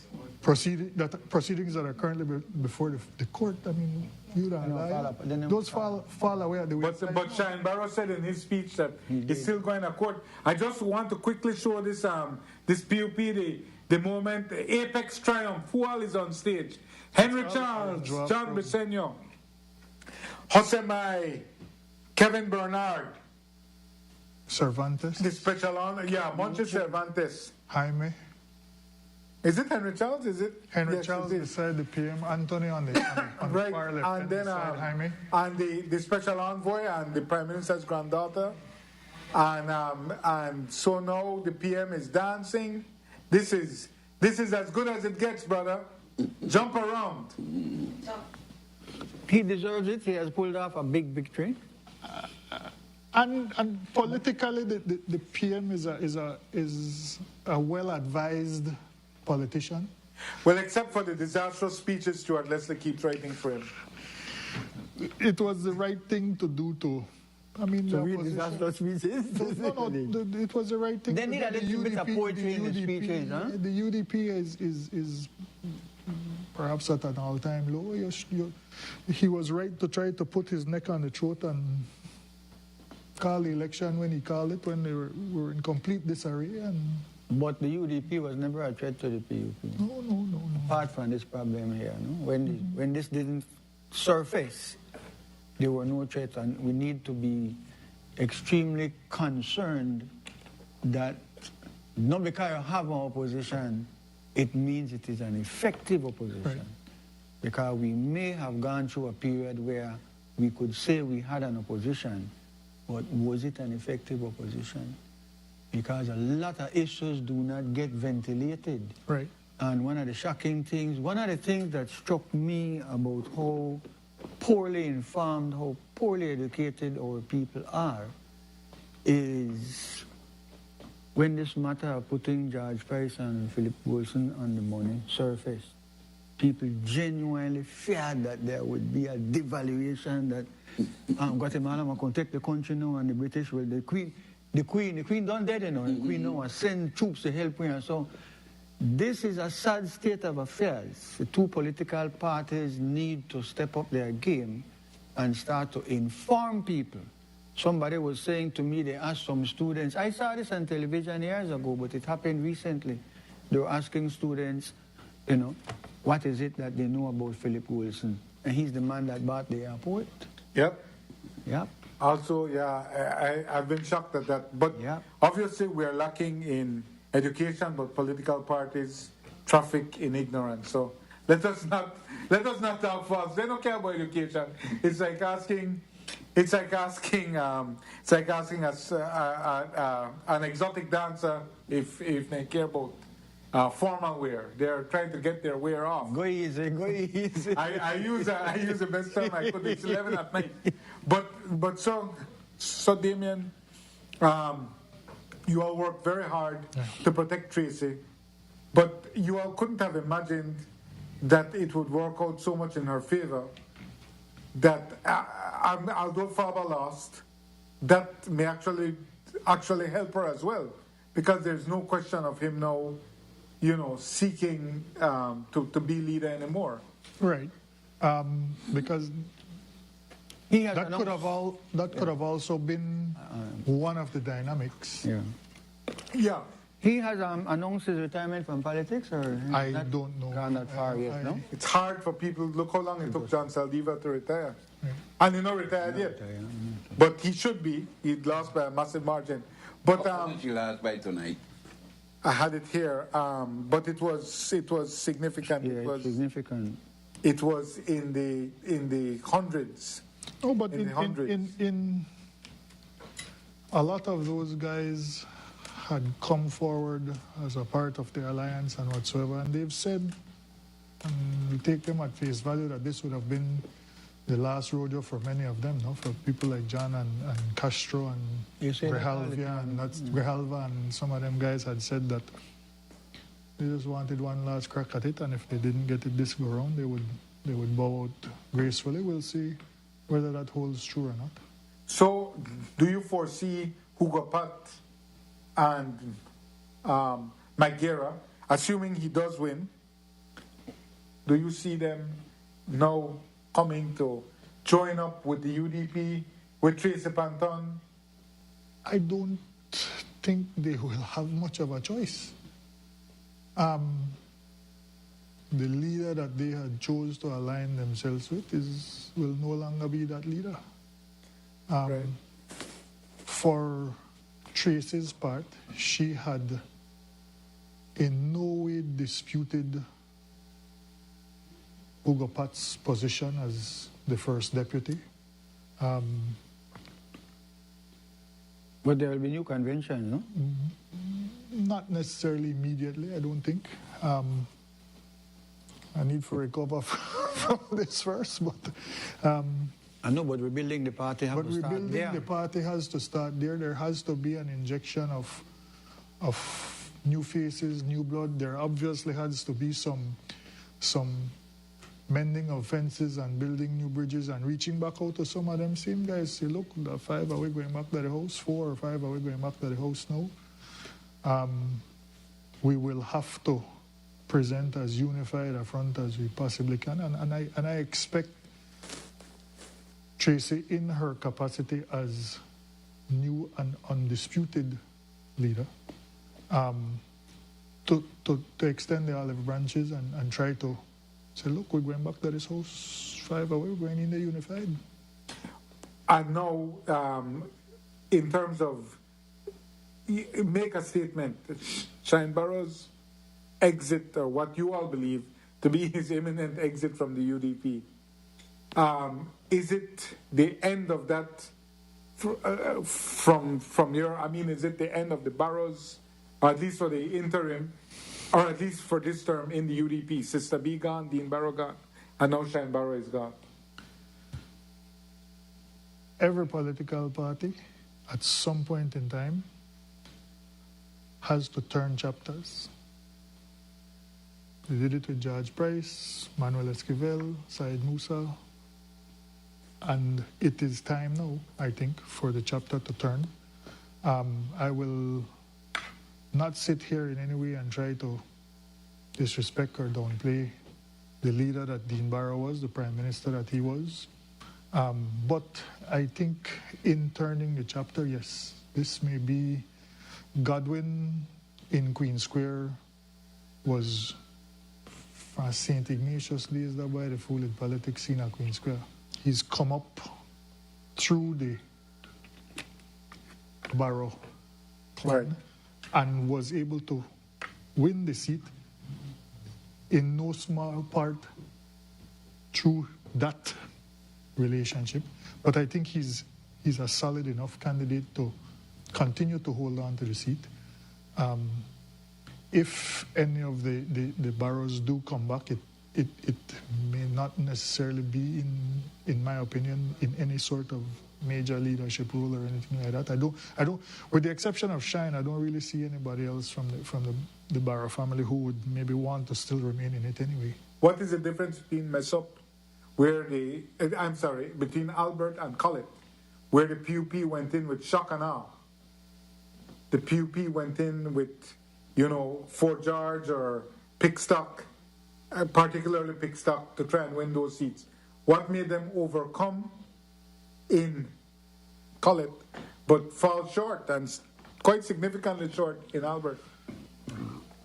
proceedings that are currently before the court, I mean, you don't lie. Those fall away at the way. But Shine Barrow said in his speech that he's still going to court. I just want to quickly show this this PUP, the moment, the apex triumph. Who all is on stage? Henry Charles, John Briceño, Jose Mai, Kevin Bernard, Cervantes, the special honor, Monte Cervantes, Jaime. Is it Henry Charles? Is it Henry Charles beside the PM, Anthony on the right, far left, and then Jaime, and the special envoy and the Prime Minister's granddaughter, and so now the PM is dancing. This is as good as it gets, brother. Jump around. He deserves it. He has pulled off a big victory. And politically, the PM is a well-advised politician. Well, except for the disastrous speeches Stuart Leslie keeps writing for him. It was the right thing to do to. I mean, so we disastrous speeches. No, it was the right thing. They need a little bit of poetry in the speeches, huh? The UDP is perhaps at an all-time low. He was right to try to put his neck on the throat and call the election when he called it, when they were in complete disarray. But the UDP was never a threat to the PUP. No. Apart from this problem here, no? When this didn't surface, there were no threats, and we need to be extremely concerned that not because you have an opposition, it means it is an effective opposition. Right. Because we may have gone through a period where we could say we had an opposition, but was it an effective opposition? Because a lot of issues do not get ventilated. Right. And one of the shocking things, one of the things that struck me about how poorly informed, how poorly educated our people are, is when this matter of putting George Price and Philip Wilson on the money surfaced, people genuinely feared that there would be a devaluation, that Guatemala will take the country now, and the British will, the Queen don't dead, you know, the Queen now will send troops to help her. So this is a sad state of affairs. The two political parties need to step up their game and start to inform people. Somebody was saying to me, they asked some students, I saw this on television years ago, but it happened recently. They were asking students, you know, what is it that they know about Philip Wilson? And he's the man that bought the airport. Yep. Yep. Also, I've been shocked at that. But obviously we are lacking in education, but political parties traffic in ignorance. So let us not have false. They don't care about education. It's like asking us an exotic dancer if they care about formal wear. They're trying to get their wear off. Go easy, go easy. I use the best term I could. It's 11 at night. But so Damien, You all worked very hard to protect Tracy, but you all couldn't have imagined that it would work out so much in her favor that although Father lost, that may actually help her as well, because there's no question of him now, seeking to be leader anymore. Right, because that could have also been one of the dynamics. Yeah. Yeah. He has announced his retirement from politics, or I don't know. Gone that far yet, no? It's hard for people. Look how long it took John Saldivar to retire, and he's not retired yet. But he should be. He lost by a massive margin. But he lost by tonight. I had it here, but it was significant. Yeah, it was significant. It was in the hundreds. Oh, but in a lot of those guys had come forward as a part of the alliance and whatsoever, and they've said, and we take them at face value, that this would have been the last rodeo for many of them, no? For people like John and Castro and Grijalva and some of them guys had said that they just wanted one last crack at it, and if they didn't get it this go round, they would bow out gracefully. We'll see whether that holds true or not. So, do you foresee Hugo Pat and Mike Guerra, assuming he does win, do you see them now coming to join up with the UDP, with Tracy Panton? I don't think they will have much of a choice. The leader that they had chose to align themselves with will no longer be that leader. Right. For Tracy's part, she had in no way disputed Hugo Pat's position as the first deputy. But there will be new convention, no? Not necessarily immediately, I don't think. I need to recover from this first, but... I know, but rebuilding the party has to start there. But rebuilding the party has to start there. There has to be an injection of new faces, new blood. There obviously has to be some mending of fences and building new bridges and reaching back out to some of them same guys. Say, look, the 5 are we going back to the house? 4 or 5 are we going back to the house now? We will have to present as unified a front as we possibly can, and I expect Tracy, in her capacity as new and undisputed leader, to extend the olive branches and try to say, look, we're going back to this house 5 away, we're going in the unified. And now, in terms of, make a statement, Shine Barrow's exit, or what you all believe to be his imminent exit from the UDP, is it the end of that from your, is it the end of the Barrows, or at least for the interim, or at least for this term in the UDP? Sister B gone, Dean Barrow gone, and now Shine Barrow is gone. Every political party, at some point in time, has to turn chapters. They did it with George Price, Manuel Esquivel, Said Musa, and it is time now, I think, for the chapter to turn. I will not sit here in any way and try to disrespect or downplay the leader that Dean Barrow was, the prime minister that he was. But I think in turning the chapter, yes, this may be Godwin in Queen Square was St. Ignatius days that by the fool in politics seen at Queen Square. He's come up through the Barrow clan and was able to win the seat in no small part through that relationship. But I think he's a solid enough candidate to continue to hold on to the seat. If any of the Barrows do come back, it may not necessarily be, in my opinion, in any sort of major leadership role or anything like that. I don't. With the exception of Shine, I don't really see anybody else from the Barrow family who would maybe want to still remain in it anyway. What is the difference between Mesop, between Albert and Collett, where the PUP went in with shock and awe? The PUP went in with, Fort George or Pickstock, particularly Pickstock, to try and win those seats. What made them overcome in Collett, but fall short, and quite significantly short in Albert?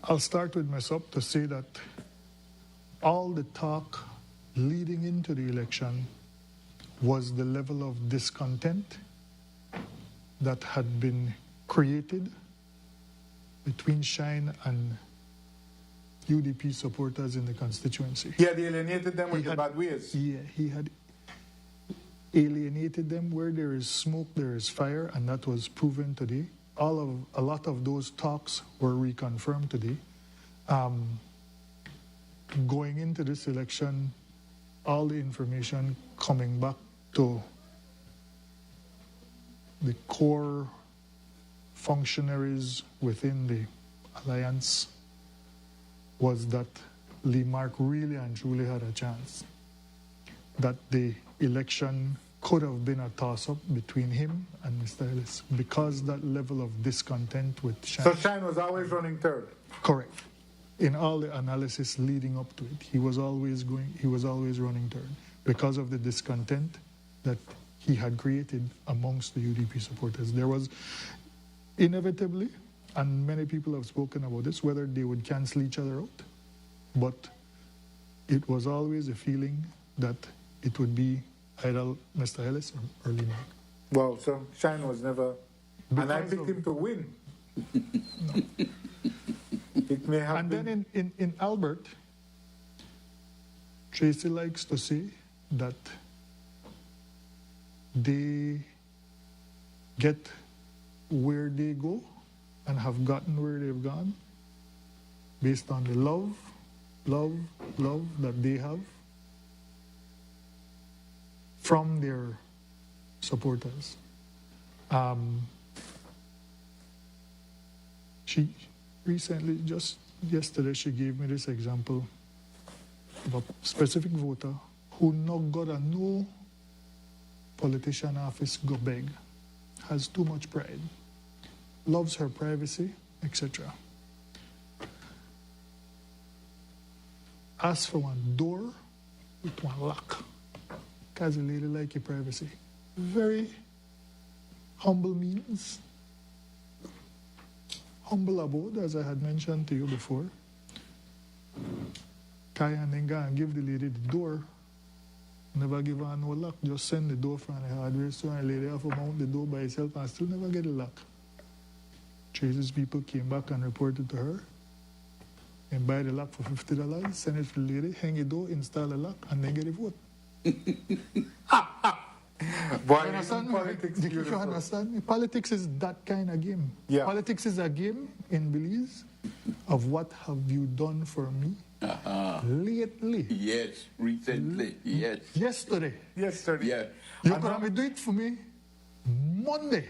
I'll start with Mesop to say that all the talk leading into the election was the level of discontent that had been created between Shine and UDP supporters in the constituency. He had alienated them with the bad ways. Yeah, he had alienated them. Where there is smoke, there is fire, and that was proven today. A lot of those talks were reconfirmed today. Going into this election, all the information coming back to the core functionaries within the alliance was that Lee Mark really and truly had a chance. That the election could have been a toss-up between him and Mr. Ellis because that level of discontent with Shine. So Shine was always running third? Correct. In all the analysis leading up to it, he was always running third because of the discontent that he had created amongst the UDP supporters. There was inevitably, and many people have spoken about this, whether they would cancel each other out, but it was always a feeling that it would be either Mr. Ellis or Lee Mark. Well, so Shine was never, and I picked him to win. No. It may have and been. Then in Albert, Tracy likes to say that they get where they go and have gotten where they've gone based on the love that they have from their supporters. She recently, just yesterday, she gave me this example of a specific voter who not got a no politician office go beg, has too much pride, loves her privacy, etc. Ask for one door with one lock, because the lady like your privacy. Very humble means, humble abode, as I had mentioned to you before. Kaya and then go and give the lady the door. Never give her no lock. Just send the door from the hardware store and the lady have to mount the door by herself and still never get a lock. Tracy's people came back and reported to her and buy the lock for $50, send it to the lady, hang the door, install the lock, and then get a vote. Boy, you understand? Politics, you understand? Politics is that kind of game. Yeah. Politics is a game in Belize of what have you done for me lately. Yes, recently, yes. Yesterday. Yeah. You could have do it for me Monday.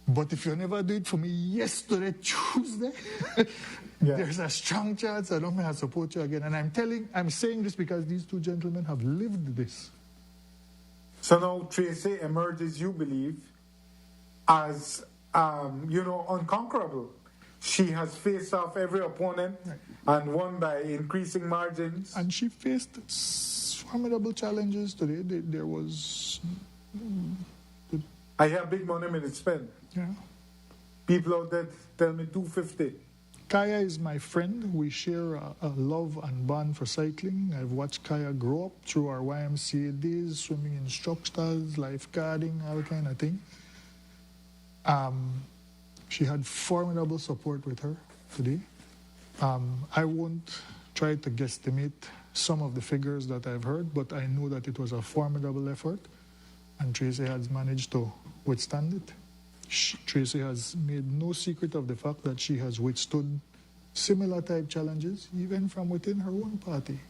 But if you never do it for me yesterday, Tuesday, there's a strong chance I don't have to support you again. And I'm saying this because these two gentlemen have lived this. So now Tracy emerges, you believe, as, unconquerable. She has faced off every opponent and won by increasing margins. And she faced formidable challenges today. There was... I have big money to spend. Yeah. People out there tell me $250. Kaya is my friend. We share a love and bond for cycling. I've watched Kaya grow up through our YMCA days, swimming instructors, lifeguarding, all kind of thing. She had formidable support with her today. I won't try to guesstimate some of the figures that I've heard, but I know that it was a formidable effort, and Tracy has managed to withstand it. Tracy has made no secret of the fact that she has withstood similar type challenges, even from within her own party.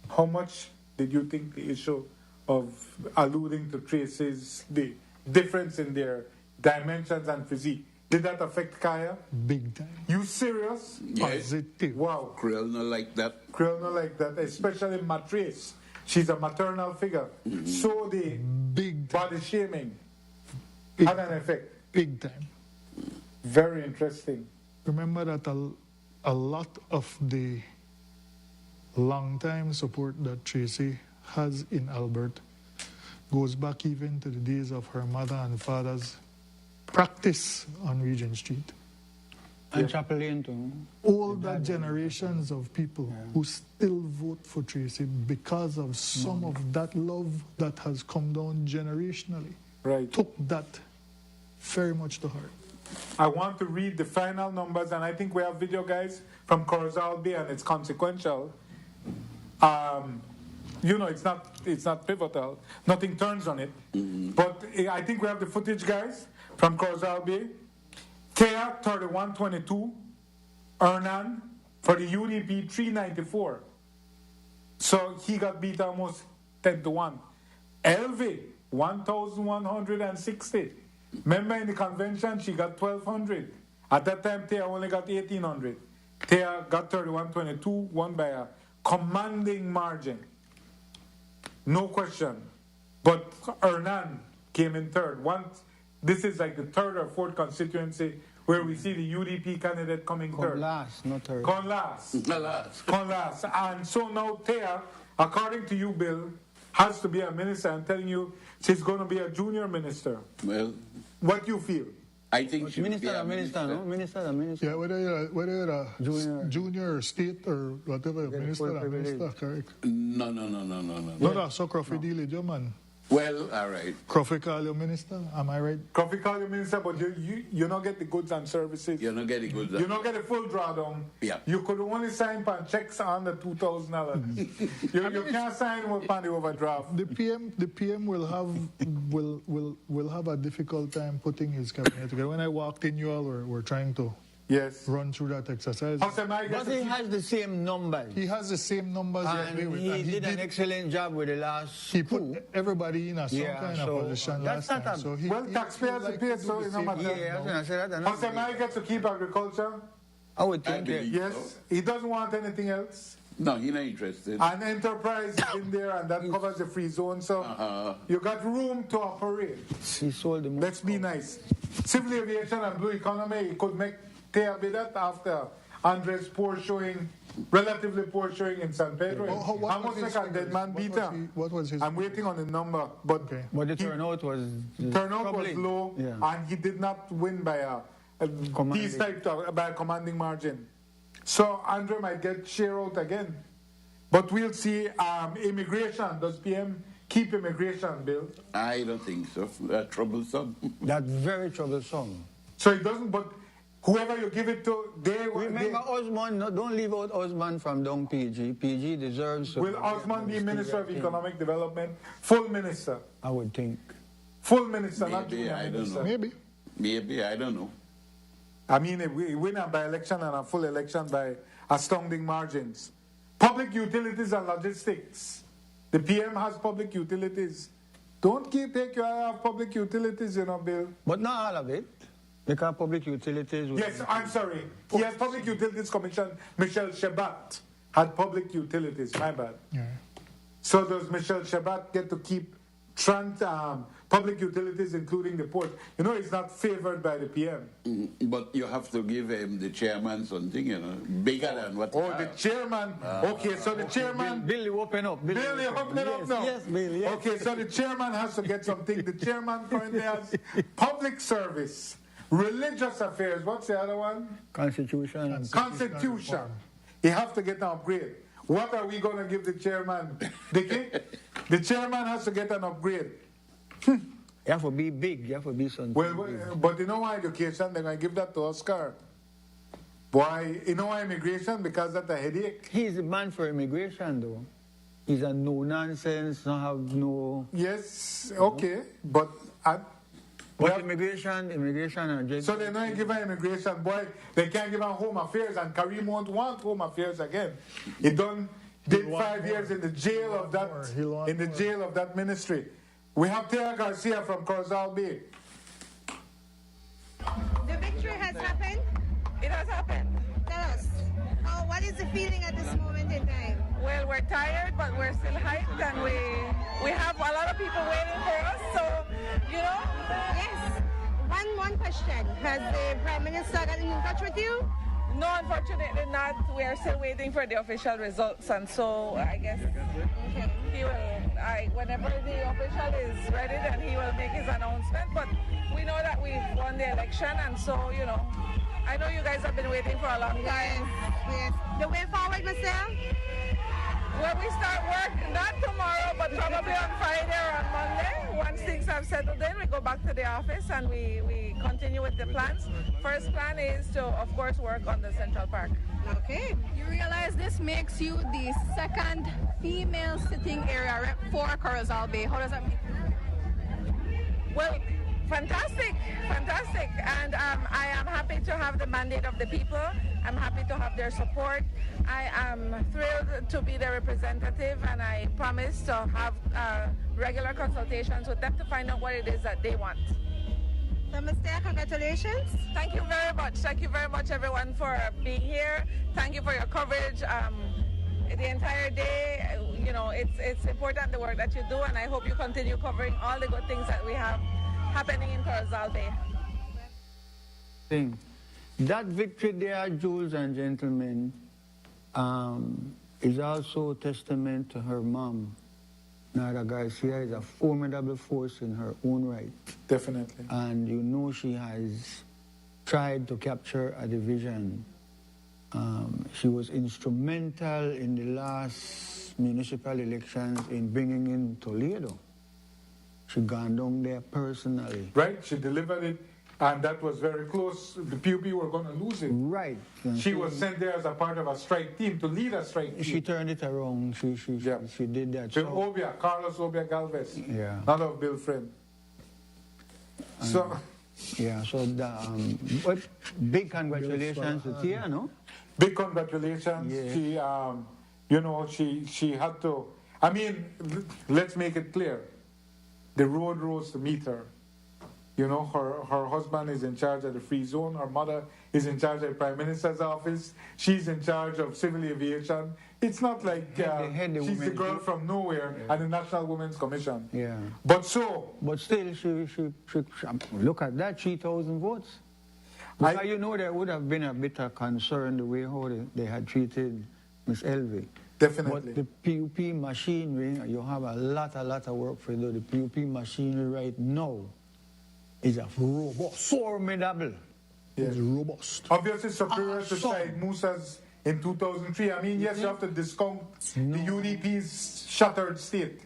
How much did you think the issue of alluding to Tracy's, the difference in their dimensions and physique. Did that affect Kaya? Big time. You serious? Yes. Positive. Wow. Krill not like that. Krill not like that, especially Matrice. She's a maternal figure. So the big body shaming had an effect. Big time. Very interesting. Remember that a lot of the long-time support that Tracy has in Albert goes back even to the days of her mother and father's practice on Regent Street. And Chapel Lane too. Older generations of people who still vote for Tracy because of some of that love that has come down generationally. Right. Took that very much to heart. I want to read the final numbers, and I think we have video, guys, from Corozal Bay, and it's consequential. You know, it's not pivotal. Nothing turns on it. But I think we have the footage, guys, from Corozal Bay. Thea, 3122. Ernan, for the UDP, 394. So he got beat almost 10-1. Elvi, 1,160. Remember in the convention, she got 1,200. At that time, Thea only got 1,800. Thea got 3122, won by a commanding margin. No question. But Ernan came in third. This is like the third or fourth constituency where we see the UDP candidate coming third. Last, not third. Come last. Come last. And so now Thea, according to you, Bill, has to be a minister. I'm telling you, she's going to be a junior minister. Well, what do you feel? I think she Minister, should be a minister, no? Minister, minister. Yeah, whether you're a junior or state or whatever, minister, correct? No. No, that's so Crawford deal with you, man. Well, all right. Crawford call you minister, am I right? Crawford call you minister, but you don't get the goods and services. You don't get the goods. You don't get the full drawdown. Yeah. You could only sign for checks under $2,000. you can't sign on the overdraft. The PM will have a difficult time putting his cabinet together. When I walked in, you all were trying to run through that exercise. But he has the same numbers. He has the same numbers. And he did an excellent job with the last He put everybody in a some kind of position that's last not time. Well, taxpayers pay, so it no matter. Jose Mike gets to keep agriculture. I would think yes. He doesn't want anything else. No, he's not interested. And enterprise is in there, and that covers the free zone, so you got room to operate. He sold the most. Let's be nice. Civil aviation and blue economy, he could make Thea be that after Andres' relatively poor showing in San Pedro. How much like a dead man beater? What was his? I'm waiting on the number, but the turnout was low, and he did not win by a commanding margin. So Andre might get share out again, but we'll see. Immigration, does PM keep immigration, Bill? I don't think so. That's troublesome. That's very troublesome. So it doesn't, but whoever you give it to, remember Osman, don't leave out Osman from down PG. PG deserves... Will Osman be Minister of Economic Development? Full minister? I would think. Full minister, maybe, not junior I minister. Don't know. Maybe, I don't know. I mean, we win a by-election and a full election by astounding margins. Public utilities and logistics. The PM has public utilities. Don't take your eye off public utilities, you know, Bill. But not all of it. Because public utilities... Yes, I'm sorry. He has Public Utilities Commission. Michelle Shabat had public utilities. My bad. Yeah. So does Michelle Shabat get to keep public utilities, including the port? You know, he's not favored by the PM. But you have to give him the chairman something, you know, bigger than what... Oh, the chairman. Okay, so the chairman... Bill, you open up. Bill, you open up now. Yes, Bill, yes. Okay, so the chairman has to get something. The chairman currently has public service, religious affairs. What's the other one? Constitution. Constitution. You have to get an upgrade. What are we going to give the chairman, Dickie? The chairman has to get an upgrade. You have to be big. You have to be something. Well, but you know why education? They're going to give that to Oscar. Why? You know why immigration? Because that's a headache. He's the man for immigration, though. He's a no-nonsense, don't have no... Yes, okay, but immigration and just... So they're not giving immigration, boy. They can't give him home affairs, and Karim won't want home affairs again. did 5 years in the jail of that ministry. We have Tia Garcia from Corozal Bay. The victory has happened? It has happened. Tell us, what is the feeling at this moment in time? Well, we're tired, but we're still hyped, and we have a lot of people waiting for us, so, you know. Yes. One question. Has the Prime Minister gotten in touch with you? No, unfortunately not. We are still waiting for the official results, and so I guess he will, whenever the official is ready, then he will make his announcement. But we know that we've won the election, and so, you know, I know you guys have been waiting for a long time. Yes. The way forward, Marcel? Well, we start work, not tomorrow, but probably on Friday or on Monday. Once things have settled in, we go back to the office and we continue with the plans. First plan is to, of course, work on the Central Park. Okay. You realize this makes you the second female sitting area rep for Corozal Bay. How does that make you? Well, fantastic. And I am happy to have the mandate of the people. I'm happy to have their support. I am thrilled to be their representative, and I promise to have regular consultations with them to find out what it is that they want. Namaste, congratulations. Thank you very much. Thank you very much, everyone, for being here. Thank you for your coverage. The entire day, you know, it's important the work that you do, and I hope you continue covering all the good things that we have happening in Corozal Bay. That victory there, Jules and gentlemen, is also a testament to her mom. Nada Garcia is a formidable force in her own right. Definitely. And you know she has tried to capture a division. She was instrumental in the last municipal elections in bringing in Toledo. She gone down there personally. Right, she delivered it, and that was very close. The PUP were going to lose it. Right. She was sent there as a part of a strike team, to lead a strike team. She turned it around. She did that. Bill Obia, Carlos Obia Galvez. Yeah. Not of Bill Friend. So... Yeah, so but big congratulations to Tia, no? Big congratulations. Yeah. She, you know, she had to, I mean, let's make it clear. The road rose to meet her. You know, her husband is in charge of the free zone. Her mother is in charge of the Prime Minister's office. She's in charge of civil aviation. It's not like she's the girl from nowhere at the National Women's Commission. Yeah. But still, she look at that, 3,000 votes. Because you know there would have been a bit of concern the way how they had treated Miss Elvie. Definitely. But the PUP machinery, you have a lot of work for you. The PUP machinery right now is a robust, formidable. It's robust. Obviously superior to Said Musa's in 2003. I mean, yes, you have to discount the UDP's shattered state.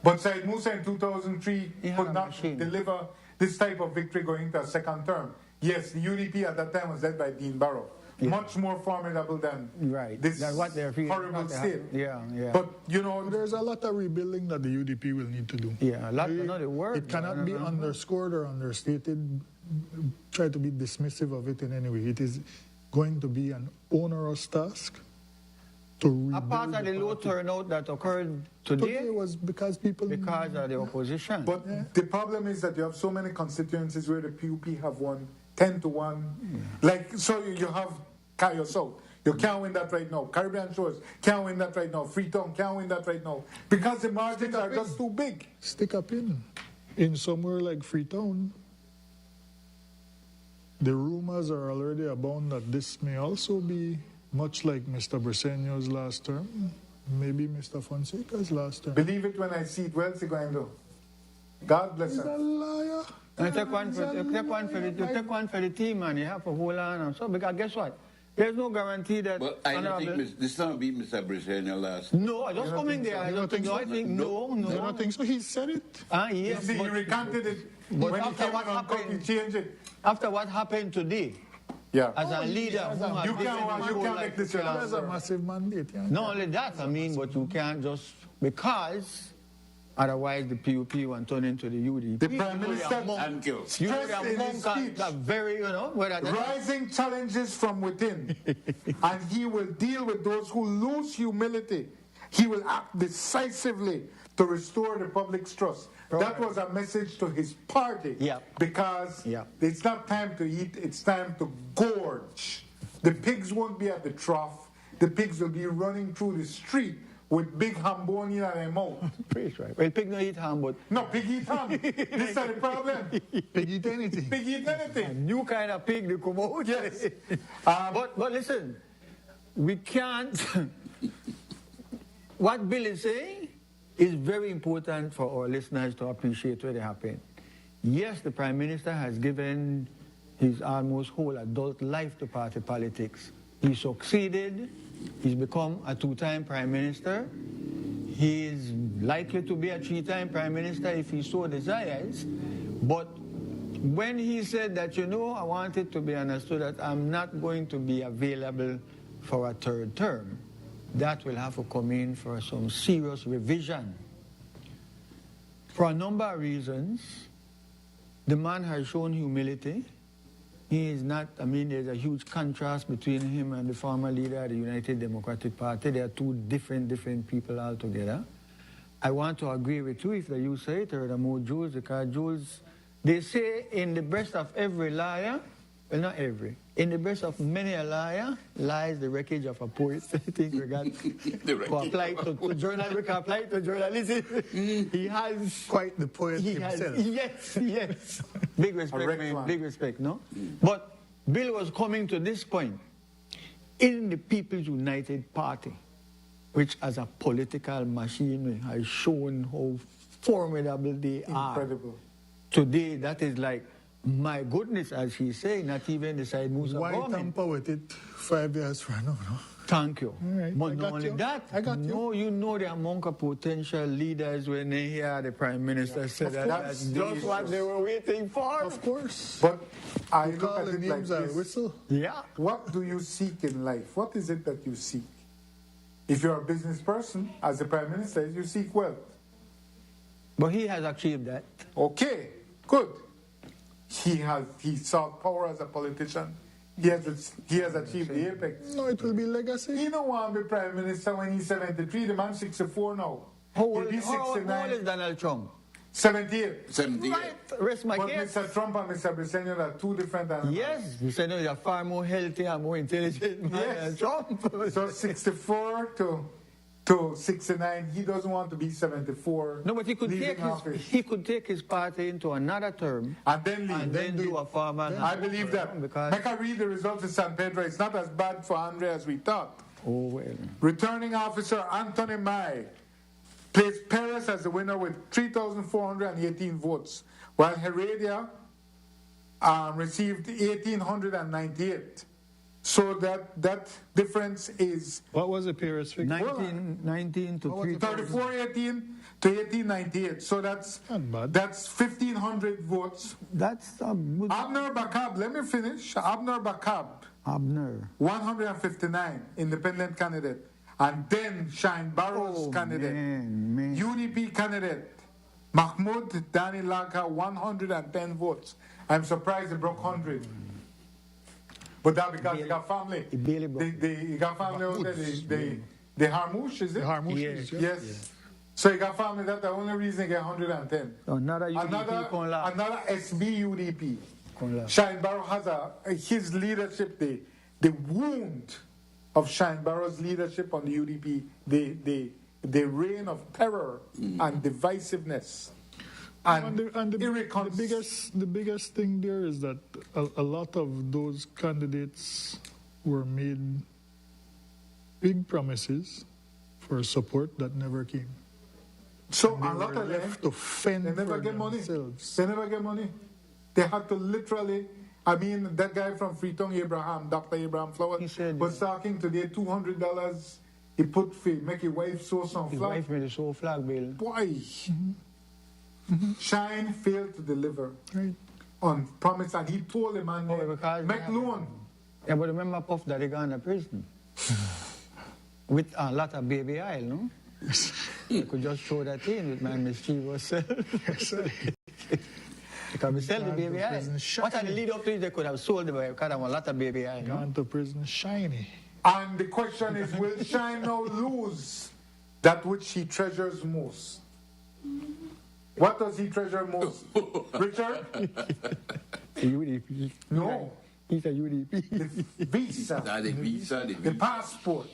But Said Musa in 2003 could not deliver this type of victory going into a second term. Yes, the UDP at that time was led by Dean Barrow. Yeah. Much more formidable than this horrible state. Yeah. But, you know... There's a lot of rebuilding that the UDP will need to do. Yeah, a lot of work. It cannot be underscored or understated, try to be dismissive of it in any way. It is going to be an onerous task to rebuild. Apart from the low turnout that occurred today was because of the opposition. But the problem is that you have so many constituencies where the PUP have won 10 to 1. Like, so you have Cayo South. You can't win that right now. Caribbean Shores can't win that right now. Freetown can't win that right now. Because the margins are just too big. Stick up in somewhere like Freetown. The rumors are already abound that this may also be much like Mr. Briceño's last term, maybe Mr. Fonseca's last term. Believe it when I see it. Where's he going to do? God bless him. He's a liar. Take one for the team, and you have to hold on and so. Because guess what? There's no guarantee that. Well, I don't think this not be Mr. Briceño last. No, I just coming there. I don't think so. I think no. I don't think so. He said it. Yes. He recanted it. But when after what happened, he changed it. After what happened today. Yeah. As a leader, you can't make this your That's a massive mandate. Yeah. Not only that, I mean, but you can't just because. Otherwise, the PUP will turn into the UDP. The Prime Minister stressed in his speech, rising challenges from within, and he will deal with those who lose humility. he will act decisively to restore the public's trust. That was a message to his party, because it's not time to eat, it's time to gorge. The pigs won't be at the trough, the pigs will be running through the street with big ham bone in their mouth. Pretty right. Well, pig don't eat ham, but... No, pig eat ham. This is the problem. Pig eat anything. Pig eat anything. A new kind of pig, they come out. Yes. But listen, we can't... What Bill is saying is very important for our listeners to appreciate what happened. Yes, the Prime Minister has given his almost whole adult life to party politics. He succeeded. He's become a 2-time Prime Minister. He is likely to be a 3-time Prime Minister if he so desires. But when he said that, you know, I want it to be understood that I'm not going to be available for a 3rd term, that will have to come in for some serious revision. For a number of reasons, the man has shown humility. He is not, I mean, there's a huge contrast between him and the former leader of the United Democratic Party. They are two different people altogether. I want to agree with you if the you say it, or the more Jews, because Jews, they say in the breast of every liar, well, not every, in the breast of many a liar lies the wreckage of a poet. I think we got to apply to journalism. We can apply to journalism. He has quite the poet himself. Yes. Big respect, man. Big respect, no? But Bill was coming to this point. In the People's United Party, which as a political machine has shown how formidable they are. Incredible. Today, that is like, my goodness, as he's saying, not even the side moves Why tamper with it 5 years from now, no? Thank you. All right, but not only that, you know the among of potential leaders when they hear the Prime Minister say that's just what they were waiting for. Of course. But I you look call at the it like names and this. whistle. Yeah. What do you seek in life? What is it that you seek? If you're a business person, as the Prime Minister, you seek wealth. But he has achieved that. Okay, good. He sought power as a politician. He has achieved the apex. No, it will be legacy. He don't want to be Prime Minister when he's 73. The man's 64 now. How old is Donald Trump? 78. 78. Right, rest my But case. Mr. Trump and Mr. Briceño are two different animals. Yes, Briceño is a far more healthy and more intelligent man than Trump. So 64 to 69, he doesn't want to be 74. No, but he could take his party into another term and then leave. And then do a farmer. I believe that. Make I read the results of San Pedro. It's not as bad for Andre as we thought. Oh, well. Returning officer Anthony Mai placed Perez as the winner with 3,418 votes, while Heredia received 1,898. So that difference is... What was the Perez figure? 19 to 3418 to 1898. So that's 1,500 votes. That's good. Abner Bakab, let me finish. Abner Bakab. 159, independent candidate. And then Shine Barrow's candidate. UDP candidate. Mahmoud Dani Laka, 110 votes. I'm surprised they broke 100. But that because he got family. He got family out there. The Harmouche, is it? The Harmouche, yes. So he got family. That's the only reason he got 110. Another UDP. Another SB UDP. Shine Barrow has his leadership, the wound of Shine Barrow's leadership on the UDP, the reign of terror and divisiveness. And the biggest thing there is that a lot of those candidates were made big promises for support that never came. So a lot of them to fend they never for get themselves. money. They never get money. They had to literally. I mean, that guy from Freetown, Abraham, Dr. Abraham Flowers, was talking today. $200 he put for make his wife sew some flag. His wife made a sew flag, Bill. Boy. Shine failed to deliver on promise, and he told the man, make loan. Yeah, but remember Puff Daddy gone to prison with a lot of baby oil, no? You could just show that in with my mischievous self. Because we sell the baby oil. What are the lead up to it? They could have sold the baby because they want a lot of baby oil. Gone to prison shiny. And the question is, will Shine now lose that which he treasures most. What does he treasure most? Richard? UDP. No. He's a UDP. The visa. The passport.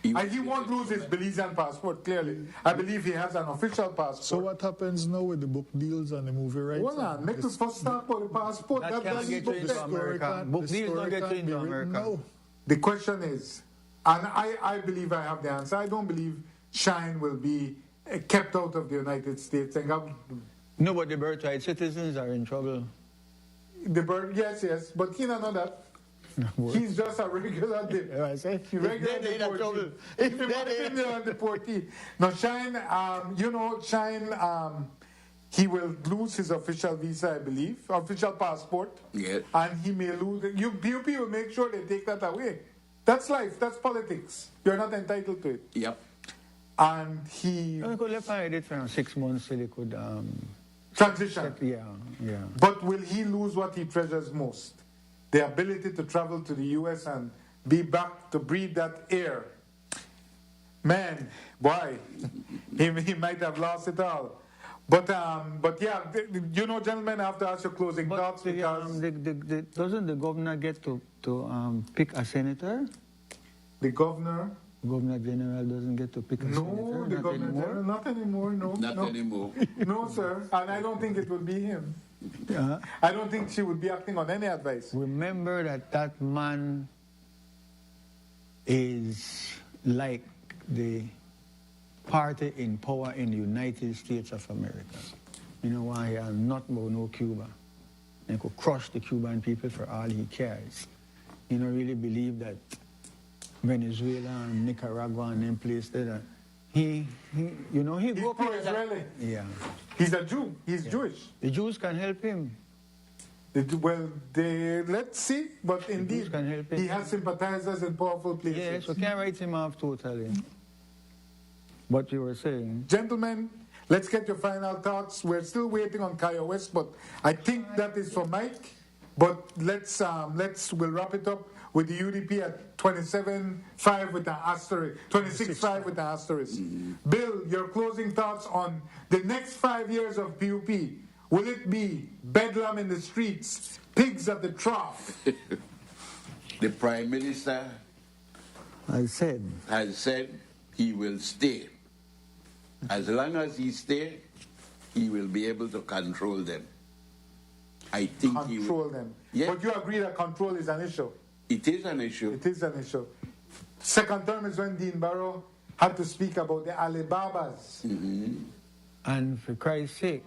And he won't lose his Belizean passport, clearly. I believe he has an official passport. So what happens now with the book deals and the movie rights? Hold on, make us first start about the passport. That can't get you into America. Book deals don't get you into America. No. The question is, and I believe I have the answer, I don't believe Shine will be kept out of the United States. No, but the birthright citizens are in trouble. Yes, but he don't know that. He's just a regular dip. Deportee. Now, Shine, Shine, he will lose his official visa, I believe, official passport. Yeah. And he may lose it. PUP will make sure they take that away. That's life. That's politics. You're not entitled to it. Yep. And he... You could let it for 6 months till he could... transition. Yeah. But will he lose what he treasures most? The ability to travel to the U.S. and be back to breathe that air. Man, boy, he might have lost it all. But yeah, gentlemen, I have to ask your closing thoughts because... doesn't the governor get to pick a senator? The governor? Governor General doesn't get to pick a senator? No, the Governor General, not anymore, no. Not anymore. No, sir, and I don't think it will be him. Yeah. I don't think she would be acting on any advice. Remember that man is like the party in power in the United States of America. You know why? He has not about no Cuba. He could crush the Cuban people for all he cares. You don't really believe that Venezuela and Nicaragua and them places that he go for Israeli. Yeah. He's a Jew. He's Jewish. The Jews can help him. Let's see. But indeed, he has sympathizers in powerful places. Yes, we can't write him off totally. What you were saying. Gentlemen, let's get your final thoughts. We're still waiting on Kaya West, but I think that is for Mike. But we'll wrap it up with the UDP at 27.5 with an asterisk, 26.5 with an asterisk. Bill, your closing thoughts on the next 5 years of PUP. Will it be bedlam in the streets, pigs at the trough? The Prime Minister has said he will stay. As long as he stays, he will be able to control them. I think he will. Control them. Yeah. But you agree that control is an issue? It is an issue. It is an issue. Second term is when Dean Barrow had to speak about the Alibabas. And for Christ's sake,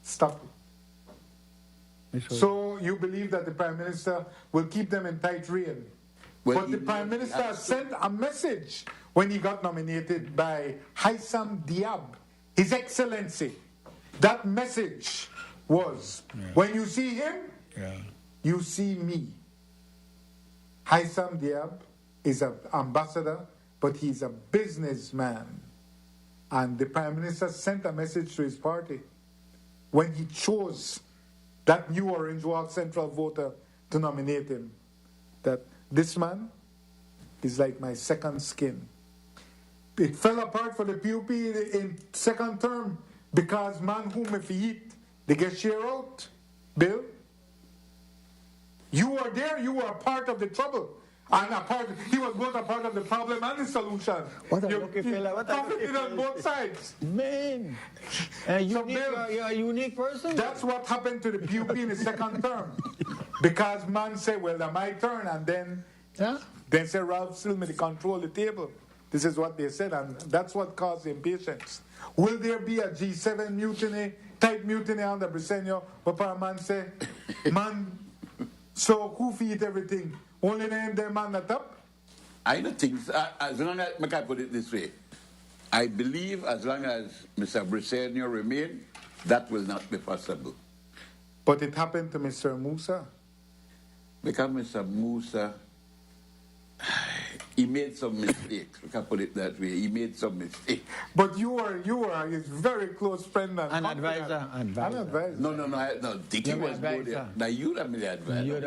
stop it. So you believe that the Prime Minister will keep them in tight rein? Well, but the Prime Minister sent a message when he got nominated by Haitham Diab, His Excellency. That message was, when you see him, you see me. Haitham Diab is an ambassador, but he's a businessman. And the Prime Minister sent a message to his party when he chose that new Orange Walk Central voter to nominate him, that this man is like my second skin. It fell apart for the PUP in second term because man whom if he eat, they get share out. Bill, you were there, you were a part of the trouble. And he was both a part of the problem and the solution. What a lucky fella. What a lucky fella. On both sides. Man. You're a unique person. That's what happened to the PUP in the second term. Because man said, well, that's my turn. And then said, Ralph Silman control the table. This is what they said. And that's what caused impatience. Will there be a G7 mutiny, type mutiny under Briseño? Where man say, man, so who feed everything? Only name them man at top? I don't think so. As long as, I can put it this way, I believe as long as Mr. Briseño remains, that will not be possible. But it happened to Mr. Musa? Because Mr. Musa, He made some mistakes. We can put it that way. He made some mistakes. But you are his very close friend and an advisor. No. Dickie was good. Now you the me the advisor.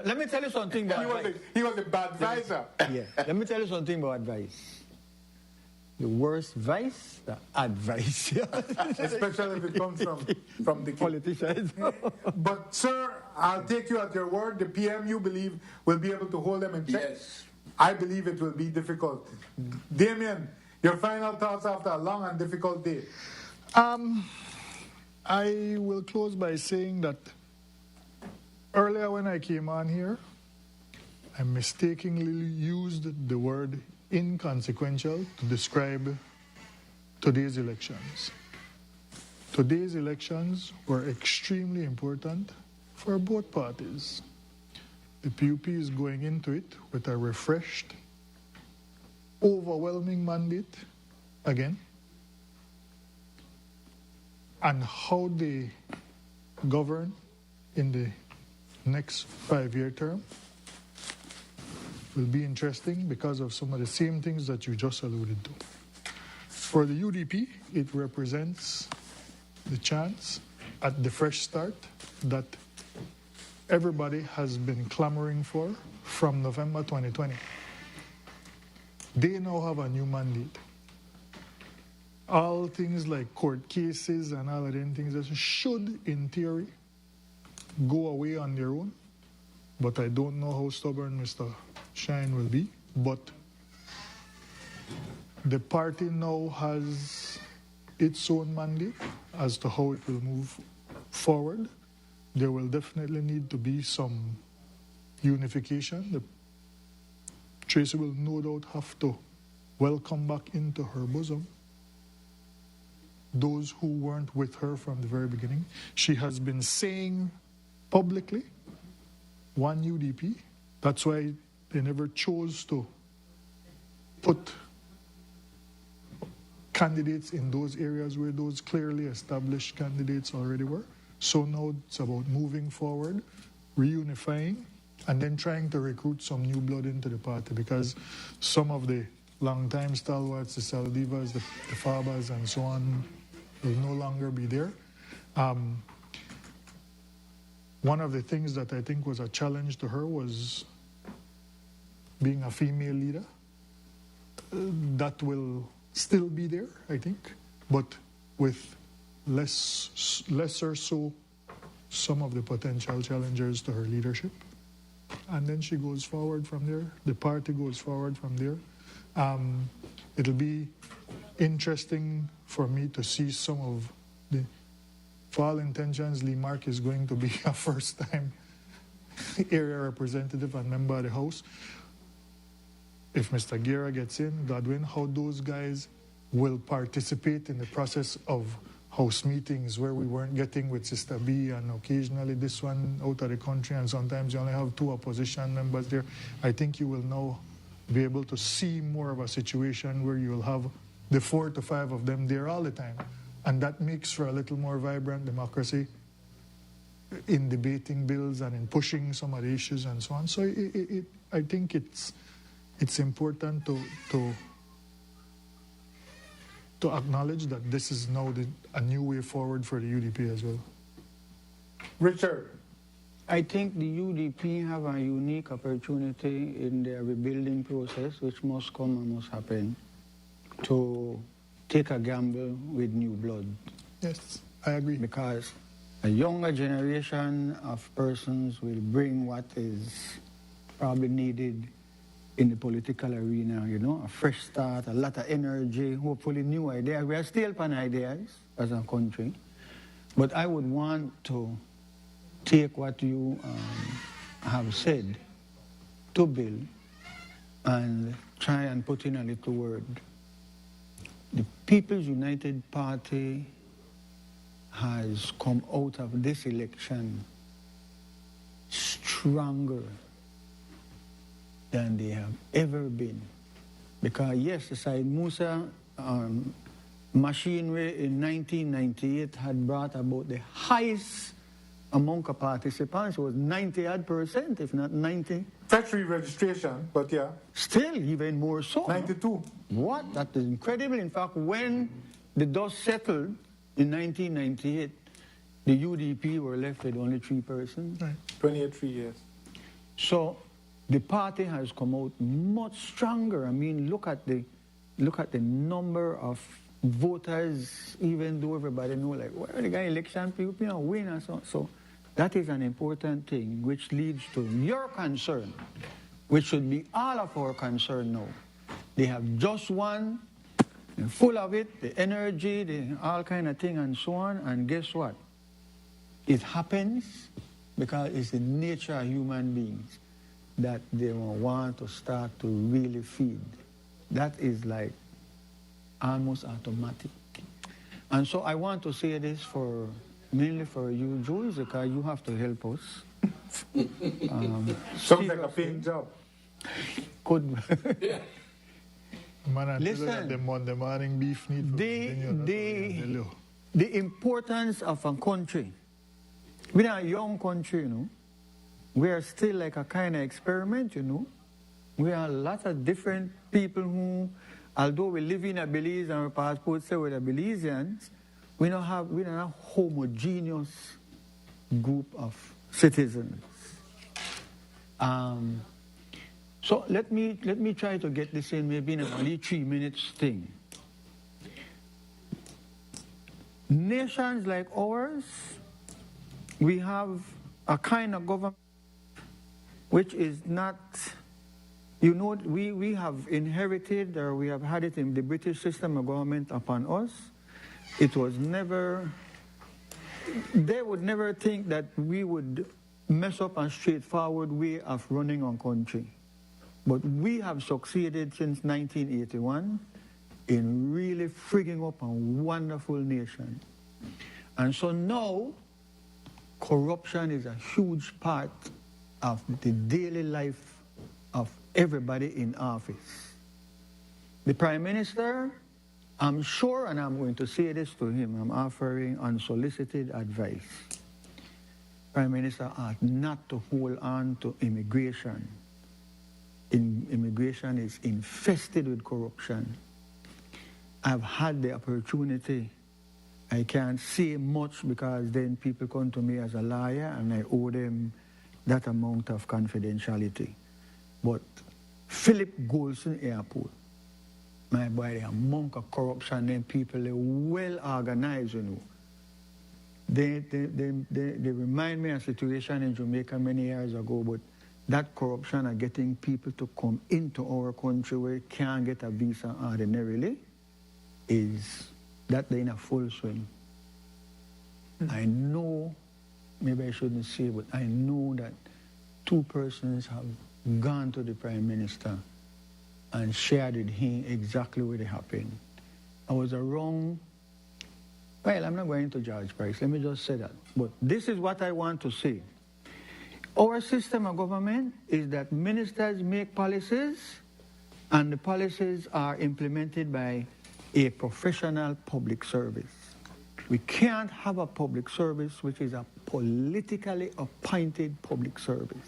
Let me tell you something about advice. He was a bad advisor. Yeah. Let me tell you something about advice. The worst vice, the advice. Especially if it comes from the politicians. But, sir, I'll take you at your word. The PM, you believe, will be able to hold them in check? Yes. I believe it will be difficult. Damien, your final thoughts after a long and difficult day? I will close by saying that earlier when I came on here, I mistakenly used the word inconsequential to describe today's elections. Today's elections were extremely important for both parties. The PUP is going into it with a refreshed, overwhelming mandate again. And how they govern in the next 5-year term will be interesting because of some of the same things that you just alluded to. For the UDP, it represents the chance at the fresh start that everybody has been clamoring for from November 2020. They now have a new mandate. All things like court cases and all of them things that should, in theory, go away on their own. But I don't know how stubborn Mr. Shine will be. But the party now has its own mandate as to how it will move forward. There will definitely need to be some unification. Tracy will no doubt have to welcome back into her bosom those who weren't with her from the very beginning. She has been saying publicly, one UDP. That's why they never chose to put candidates in those areas where those clearly established candidates already were. So now it's about moving forward, reunifying, and then trying to recruit some new blood into the party, because some of the long-time stalwarts, the Saldivas, the Fabas, and so on, will no longer be there. One of the things that I think was a challenge to her was being a female leader. That will still be there, I think, but with lesser so some of the potential challengers to her leadership. And then she goes forward from there. The party goes forward from there. It'll be interesting for me to see some of the, for all intentions, Lee Mark is going to be a first-time area representative and member of the House. If Mr. Guerra gets in, Godwin, how those guys will participate in the process of House meetings where we weren't getting with Sister B, and occasionally this one out of the country, and sometimes you only have 2 opposition members there. I think you will now be able to see more of a situation where you will have the 4 to 5 of them there all the time. And that makes for a little more vibrant democracy in debating bills and in pushing some of the issues and so on. So I think it's important to acknowledge that this is now a new way forward for the UDP as well. Richard. I think the UDP have a unique opportunity in their rebuilding process, which must come and must happen, to take a gamble with new blood. Yes, I agree. Because a younger generation of persons will bring what is probably needed in the political arena, you know, a fresh start, a lot of energy, hopefully new ideas. We are still on ideas as a country, but I would want to take what you have said to Bill and try and put in a little word. The People's United Party has come out of this election stronger than they have ever been. Because yes, the Said Musa machinery in 1998 had brought about the highest among participants was 90-odd%, if not 90. Factory registration, but yeah. Still, even more so. 92. What? That is incredible. In fact, when the dust settled in 1998, the UDP were left with only 3 persons. Right. 28 years. So the party has come out much stronger. I mean, look at the number of voters, even though everybody know, like, well, the guy election people win and so. So that is an important thing, which leads to your concern, which should be all of our concern now. They have just won, they're full of it, the energy, the all kind of thing and so on, and guess what? It happens because it's the nature of human beings that they want to start to really feed. That is like almost automatic. And so I want to say this mainly for you, Jules, because you have to help us. Sounds like a paying job. Could Man, listen, the morning beef need the importance of a country. We're a young country, you know. We are still like a kind of experiment, you know. We are a lot of different people who, although we live in a Belize and our passports say we're Belizeans, we don't have a homogeneous group of citizens. So let me try to get this in maybe in only 3 minutes thing. Nations like ours, we have a kind of government which is not, you know, we have inherited, or we have had it in the British system of government upon us. It was never, they would never think that we would mess up a straightforward way of running our country. But we have succeeded since 1981 in really frigging up a wonderful nation. And so now, corruption is a huge part of the daily life of everybody in office. The Prime Minister, I'm sure, and I'm going to say this to him, I'm offering unsolicited advice. Prime Minister ought not to hold on to immigration. Immigration is infested with corruption. I've had the opportunity. I can't say much because then people come to me as a lawyer and I owe them that amount of confidentiality. But Philip Golson Airport, my boy, the amount of corruption, then people are well organized, you know. They remind me of a situation in Jamaica many years ago, but that corruption of getting people to come into our country where they can't get a visa ordinarily is that they're in a full swing. I know, maybe I shouldn't say, but I know that 2 persons have gone to the Prime Minister and shared with him exactly what happened. I was around, well, I'm not going to George Price, let me just say that. But this is what I want to say. Our system of government is that ministers make policies and the policies are implemented by a professional public service. We can't have a public service which is a politically appointed public service.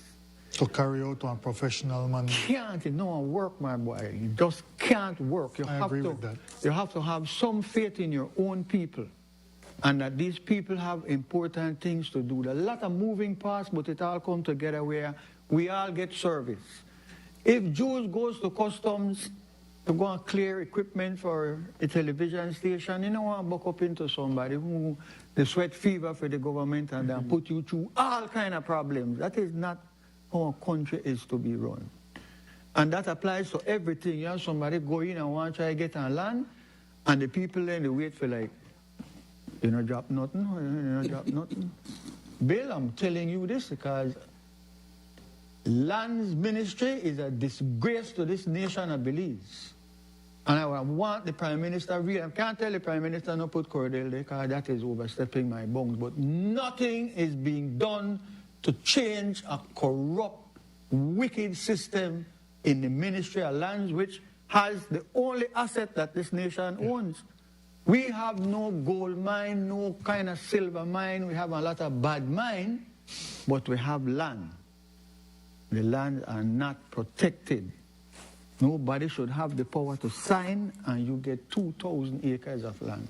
To carry out a professional man. Can't, it don't work, my boy. It just can't work. I agree with that. You have to have some faith in your own people. And that these people have important things to do. There's a lot of moving parts, but it all comes together where we all get service. If Jules goes to customs to go and clear equipment for a television station, you don't want to buck up into somebody who the sweat fever for the government and then put you through all kind of problems. That is not how a country is to be run. And that applies to everything. You have somebody go in and want to try to get on land, and the people then they wait for like, you know, drop nothing, you know, drop nothing. Bill, I'm telling you this because lands ministry is a disgrace to this nation of Belize. And I want the Prime Minister, really, I can't tell the Prime Minister not put Cordell there because that is overstepping my bounds, but nothing is being done to change a corrupt, wicked system in the Ministry of Lands, which has the only asset that this nation owns. We have no gold mine, no kind of silver mine. We have a lot of bad mine, but we have land. The lands are not protected. Nobody should have the power to sign and you get 2,000 acres of land.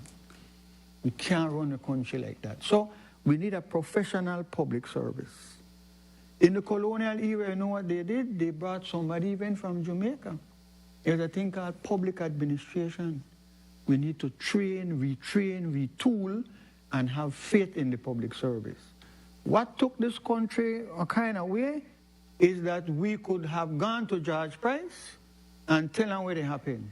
We can't run a country like that. So we need a professional public service. In the colonial era, you know what they did? They brought somebody even from Jamaica. There's a thing called public administration. We need to train, retrain, retool, and have faith in the public service. What took this country a kind of way is that we could have gone to George Price and tell him what happened.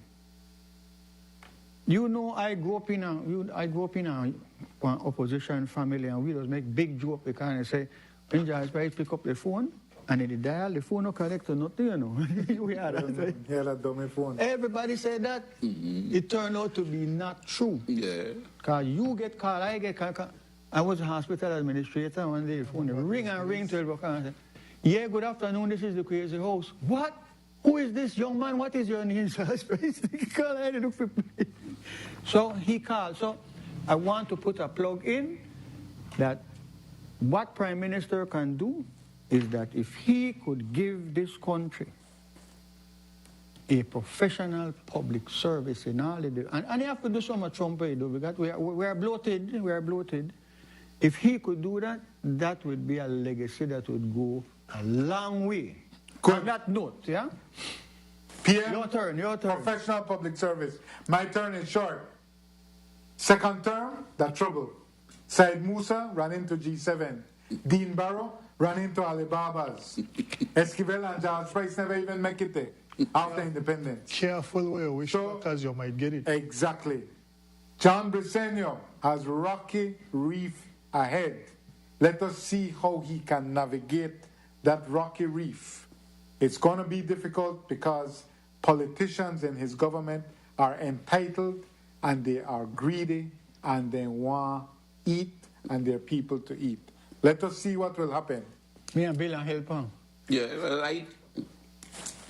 You know, I grew up in an opposition family, and we just make big joke because they say, when George Price pick up the phone, and in the dial, the phone no connect to nothing, you know. We had that dummy phone. Everybody said that. It turned out to be not true. Yeah. Because you get called, I get called. I was a hospital administrator one day, the phone ring and ring 12 o'clock. I said, yeah, good afternoon, this is the crazy house. What? Who is this young man? What is your name? So he called. So I want to put a plug in that what Prime Minister can do is that if he could give this country a professional public service in all the, and he have to do so much Trump, because we are bloated. If he could do that, that would be a legacy that would go a long way. On that note, yeah? PM, your turn. Professional public service. My turn is short. Second term, that trouble. Said Musa ran into G7. Dean Barrow ran into Alibaba's. Esquivel and George Price never even make it there after independence. Careful where you wish because you might get it. Exactly. John Briceño has rocky reef ahead. Let us see how he can navigate that rocky reef. It's going to be difficult because politicians in his government are entitled and they are greedy and they want to eat and their people to eat. Let us see what will happen. Me and Bill and help him. Yeah, well,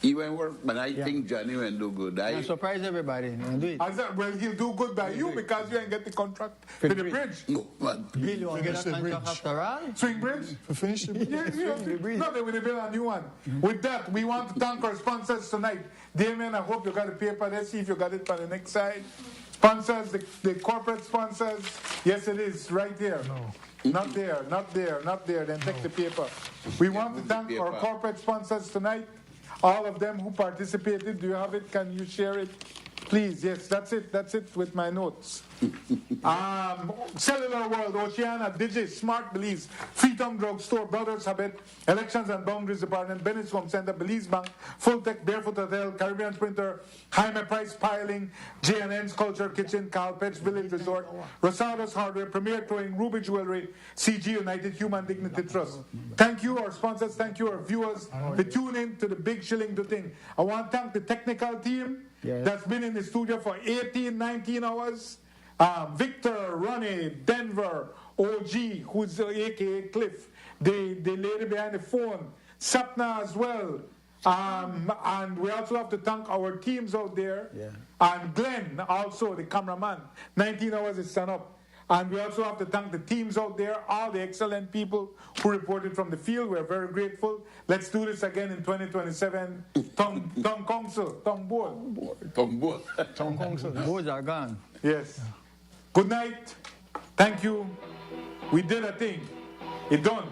he went work, but I think Johnny went do good. I surprise everybody. Do it. I said, well, he'll do good by you because you ain't get the contract for the bridge. No, man. Bill, you want to get a contract after all? Swing bridge? Finish the bridge. No, they will build a new one. With that, we want to thank our sponsors tonight. Damien, I hope you got a paper. Let's see if you got it for the next side. Sponsors, the corporate sponsors. Yes, it is right here. No. Not there. Then take the paper. We want to thank our corporate sponsors tonight. All of them who participated. Do you have it? Can you share it? Please, yes, that's it with my notes. Cellular World, Oceana, Digi, Smart Belize, Freedom Drug Store, Brothers Habit, Elections and Boundaries Department, Bennett's Home Center, Belize Bank, Full Tech, Barefoot Hotel, Caribbean Printer, Jaime Price Piling, J&N's Culture Kitchen, Calpetch Village Resort, Rosado's Hardware, Premier Towing, Ruby Jewelry, CG United Human Dignity Trust. Thank you, our sponsors. Thank you, our viewers. To tune in to the Big Shilling Thing. I want to thank the technical team. Yes. That's been in the studio for 18, 19 hours. Victor, Ronnie, Denver, OG, who's aka Cliff, the lady behind the phone, Sapna as well. And we also have to thank our teams out there. Yeah. And Glenn, also the cameraman. 19 hours is stand up. And we also have to thank the teams out there, all the excellent people who reported from the field. We're very grateful. Let's do this again in 2027. Tom Council, Tom Board. Boards are gone. Yes. Good night. Thank you. We did a thing. It done.